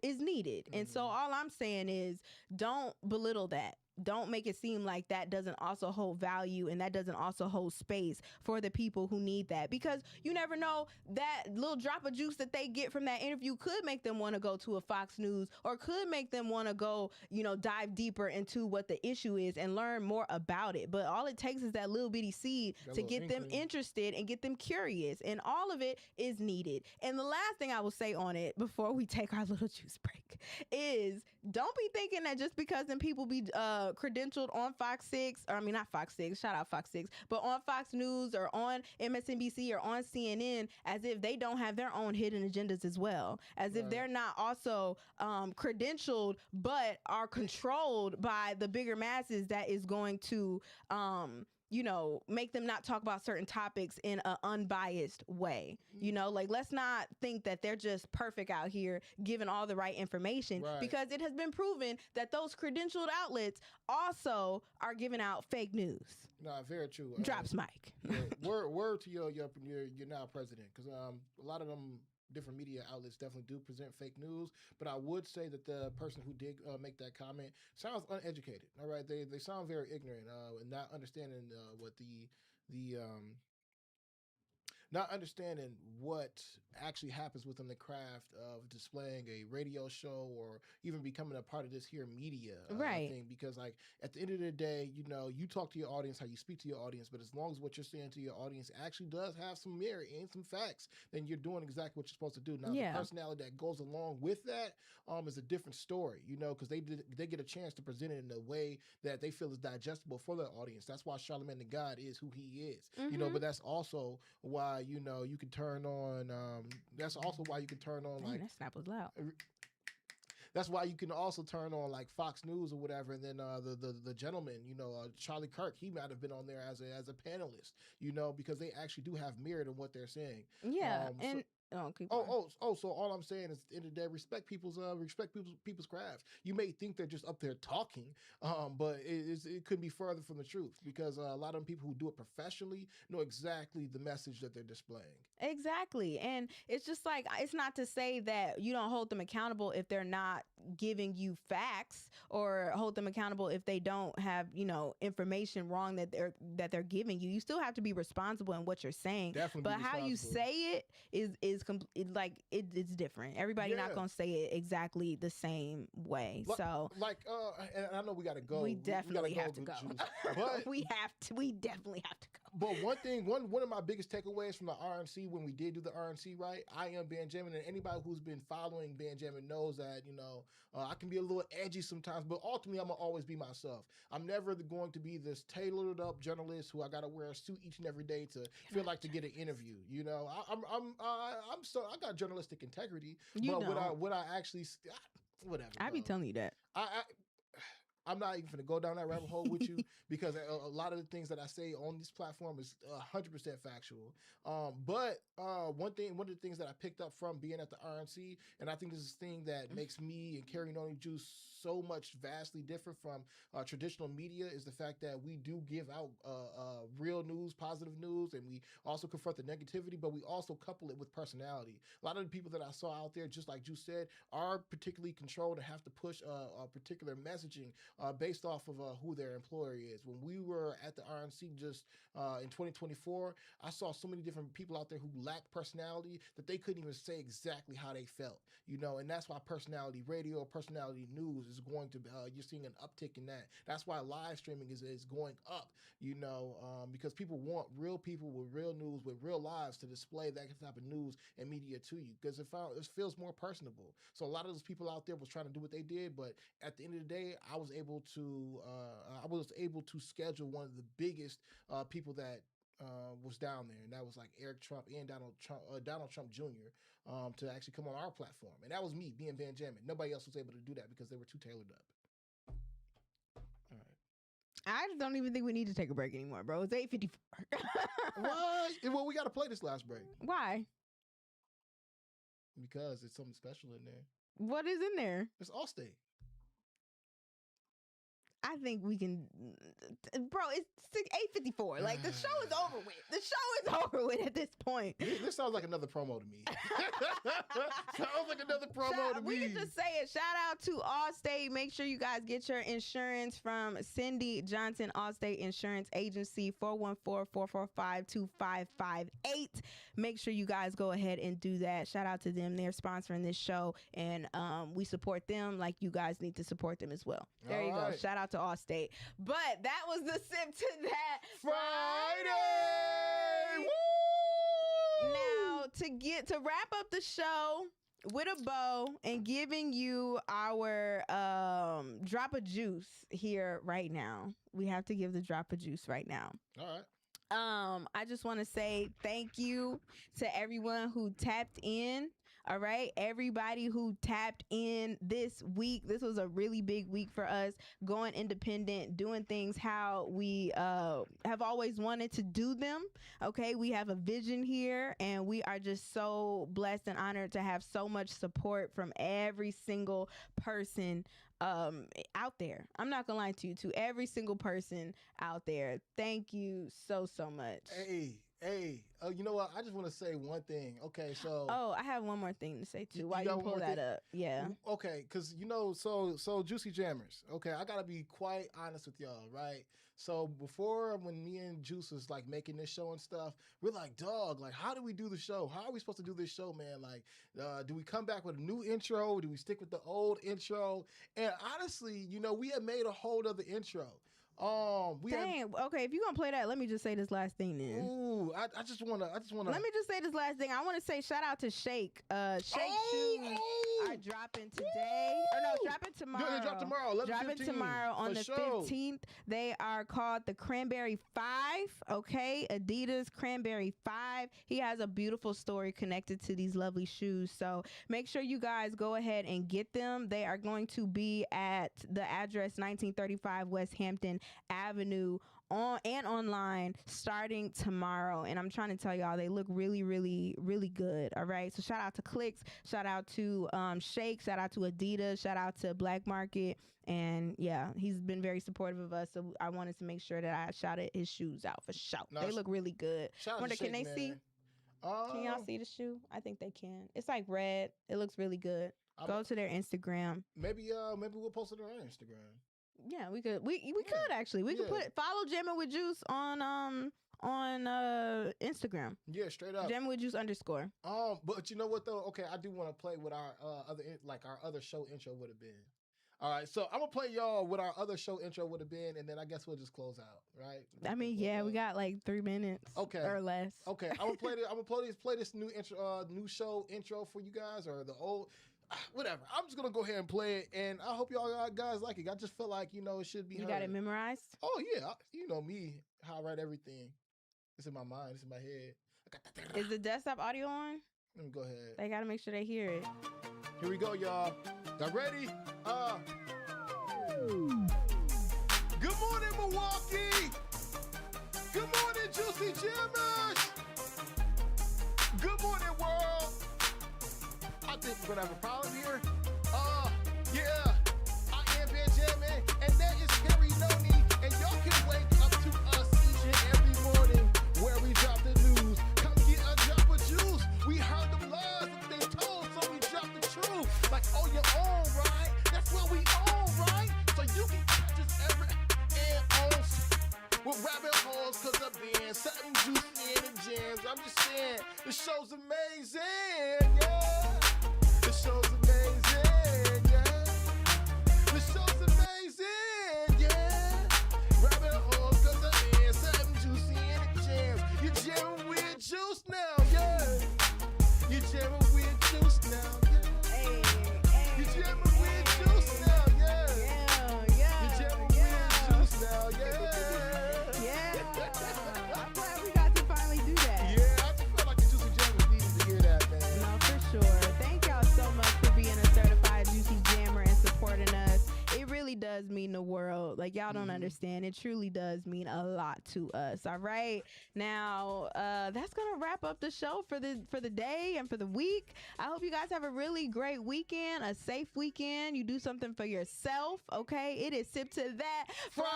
is needed. And so all I'm saying is, don't belittle that. Don't make it seem like that doesn't also hold value and that doesn't also hold space for the people who need that, because you never know, that little drop of juice that they get from that interview could make them want to go to a Fox News, or could make them want to go, you know, dive deeper into what the issue is and learn more about it. But all it takes is that little bitty seed to get them interested and get them curious, and all of it is needed. And the last thing I will say on it before we take our little juice break is, don't be thinking that just because them people be credentialed on Fox 6, or I mean, not Fox 6, shout out Fox 6, but on Fox News or on MSNBC or on CNN, as if they don't have their own hidden agendas as well, as if they're not also credentialed but are controlled by the bigger masses that is going to you know, make them not talk about certain topics in an unbiased way. You know, like, let's not think that they're just perfect out here giving all the right information, because it has been proven that those credentialed outlets also are giving out fake news. No, very true. Drops mic. Word to your now president, because a lot of them different media outlets definitely do present fake news, but I would say that the person who did make that comment sounds uneducated. All right, they sound very ignorant and not understanding what not understanding what actually happens within the craft of displaying a radio show or even becoming a part of this here media thing. Because, like, at the end of the day, you know, you talk to your audience how you speak to your audience, but as long as what you're saying to your audience actually does have some merit and some facts, then you're doing exactly what you're supposed to do. Now, the personality that goes along with that is a different story, you know, because they get a chance to present it in a way that they feel is digestible for their audience. That's why Charlamagne the God is who he is, you know, but that's also why, you know, you can turn on, that's also why you can turn on, like, that snap was loud. That's why you can also turn on, like, Fox News or whatever, and then the gentleman, you know, Charlie Kirk, he might have been on there as a panelist, you know, because they actually do have merit in what they're saying. Yeah, so all I'm saying is, at the end of the day, respect people's craft. You may think they're just up there talking, but it could be further from the truth, because a lot of people who do it professionally know exactly the message that they're displaying. Exactly. And it's just like, it's not to say that you don't hold them accountable if they're not giving you facts, or hold them accountable if they don't have, you know, information wrong that they're giving you. You still have to be responsible in what you're saying. Definitely. But how you say it is is it's different. Everybody not gonna say it exactly the same way. So and I know we gotta go. We definitely have to go. But we definitely have to go. But one of my biggest takeaways from the RNC when we did do the RNC, right? I am Jammin, and anybody who's been following Jammin knows that I can be a little edgy sometimes, but ultimately I'm gonna always be myself. I'm never going to be this tailored up journalist who I gotta wear a suit each and every day to feel like to get an interview. I got journalistic integrity, would I actually whatever? I be telling you that. I'm not even going to go down that rabbit hole with you because a lot of the things that I say on this platform is 100% factual. But one of the things that I picked up from being at the RNC, and I think this is the thing that makes me and Carrie Noni Juice so much vastly different from traditional media, is the fact that we do give out real news, positive news, and we also confront the negativity, but we also couple it with personality. A lot of the people that I saw out there, just like Juice said, are particularly controlled and have to push a particular messaging based off of who their employer is. When we were at the RNC just in 2024, I saw so many different people out there who lacked personality that they couldn't even say exactly how they felt, and that's why personality radio, personality news is going to, you're seeing an uptick in that. That's why live streaming is going up, because people want real people with real news, with real lives to display that type of news and media to you, because it feels more personable. So a lot of those people out there was trying to do what they did, but at the end of the day, I was able to schedule one of the biggest people that was down there, and that was like Eric Trump and Donald Trump Jr. To actually come on our platform, and that was me being Jammin. Nobody else was able to do that because they were too tailored up. All right. I just don't even think we need to take a break anymore, bro. It's 8:54. What? Well, we got to play this last break. Why? Because it's something special in there. What is in there? It's Allstate. I think we can, bro. It's 8:54. Like, the show is over with. The show is over with at this point. This sounds like another promo to me. Sounds like another promo to me. We can just say it. Shout out to Allstate. Make sure you guys get your insurance from Cindy Johnson, Allstate Insurance Agency, 414-445-2558. Make sure you guys go ahead and do that. Shout out to them. They're sponsoring this show, and we support them like you guys need to support them as well. There you go. Shout out to Allstate. But that was the Sip to That Friday. Now, to wrap up the show with a bow and giving you our drop of juice here right now. We have to give the drop of juice right now. All right. I just want to say thank you to everyone who tapped in. All right. Everybody who tapped in this week. This was a really big week for us, going independent, doing things how we have always wanted to do them. Okay. We have a vision here, and we are just so blessed and honored to have so much support from every single person out there. I'm not gonna lie to every single person out there. Thank you so much. Hey, you know what? I just want to say one thing. Okay, so I have one more thing to say too. Why you pull that up? Yeah. Okay, because so Juicy Jammers. Okay, I gotta be quite honest with y'all, right? So before, when me and Juice was like making this show and stuff, we're like, dog, like, how do we do the show? How are we supposed to do this show, man? Like, do we come back with a new intro? Do we stick with the old intro? And honestly, we had made a whole other intro. Okay, if you're gonna play that, let me just say this last thing then. Ooh, I just wanna let me just say this last thing. I want to say shout out to Shake. Shake shoes are dropping today. Or no, dropping tomorrow. Yeah, drop tomorrow. Dropping tomorrow on the 15th. They are called the Cranberry 5. Okay, Adidas Cranberry 5. He has a beautiful story connected to these lovely shoes. So make sure you guys go ahead and get them. They are going to be at the address 1935 West Hampton Avenue online starting tomorrow. And I'm trying to tell y'all, they look really, really, really good. All right. So shout out to Clicks, shout out to Shake, shout out to Adidas, shout out to Black Market. And yeah, he's been very supportive of us. So I wanted to make sure that I shouted his shoes out for sure. They look really good. Can they see? Can y'all see the shoe? I think they can. It's like red. It looks really good. Go to their Instagram. Maybe we'll post it on our Instagram. Yeah, we could. We could actually. We could follow Jammin with Juice on on Instagram. Yeah, straight up. Jammin with Juice _ But you know what though? Okay, I do want to play with our our other show intro would have been. All right, so I'm gonna play y'all what our other show intro would have been, and then I guess we'll just close out, right? I mean, we got like 3 minutes, or less. Okay, I'm gonna play this new intro, new show intro for you guys, or the old, whatever. I'm just gonna go ahead and play it, and I hope y'all guys like it. I just feel like it should be. You got it memorized? Oh yeah, you know me, how I write everything. It's in my mind. It's in my head. Is the desktop audio on? Let me go ahead. They gotta make sure they hear it. Here we go, y'all. Y'all ready? Good morning, Milwaukee. Good morning, Juicy Jammers. Good morning, world. I think we're gonna have a problem here. Yeah. I am Jammin, and that is Harry Noni, and y'all can wake up to us each and every morning where we drop the news. Come get a drop of juice. We heard the lies that they told, so we dropped the truth. Like, oh, you're all right. That's what we all right. So you can catch us every and on with rabbit holes, cause I'm being something juicy in the jams. I'm just saying, the show's amazing, yeah. The show's amazing, yeah. The show's amazing, yeah. Rabbit holes, cause I'm being something juicy in the jams. You're jamming with juice now, yeah. You're jamming with juice now, yeah. Hey. You're jamming with juice now, yeah. You're jamming with juice now, I'm glad we got to finally do that. Yeah, I just feel like the Juicy Jammers needed to hear that, man. No, for sure. Thank y'all so much for being a certified Juicy Jammer and supporting us. It really does mean the world. Like, y'all don't understand. It truly does mean a lot to us. All right. Now, that's gonna wrap up the show for the day and for the week. I hope you guys have a really great weekend, a safe weekend. You do something for yourself. Okay. It is Sip to That Friday.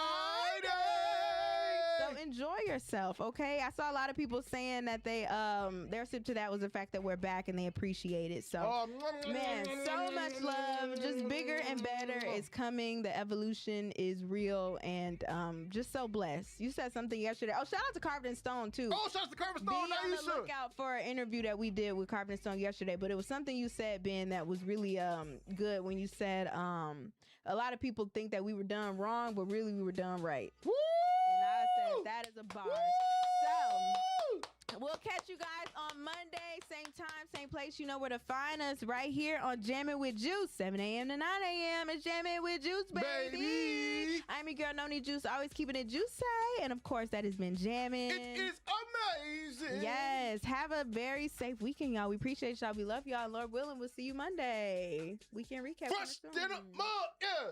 So enjoy yourself, okay? I saw a lot of people saying that their Sip to That was the fact that we're back and they appreciate it. So, man, so much love. Just bigger and better is coming. The evolution is real, and just so blessed. You said something yesterday. Oh, shout out to Carved in Stone, too. Oh, shout out to Carved in Stone. Be on the lookout for an interview that we did with Carved in Stone yesterday, but it was something you said, Ben, that was really good when you said a lot of people think that we were done wrong, but really we were done right. Woo! And I said that is a bar. So we'll catch you guys on Monday, same time, same place. You know where to find us, right here on Jammin with Juice, 7 a.m. to 9 a.m. It's Jammin with Juice, baby. I'm your girl, Noni Juice, always keeping it juicy. And of course, that has been Jammin. It is amazing. Yes. Have a very safe weekend, y'all. We appreciate y'all. We love y'all. Lord willing, we'll see you Monday. Weekend recap. Fresh dinner, yeah.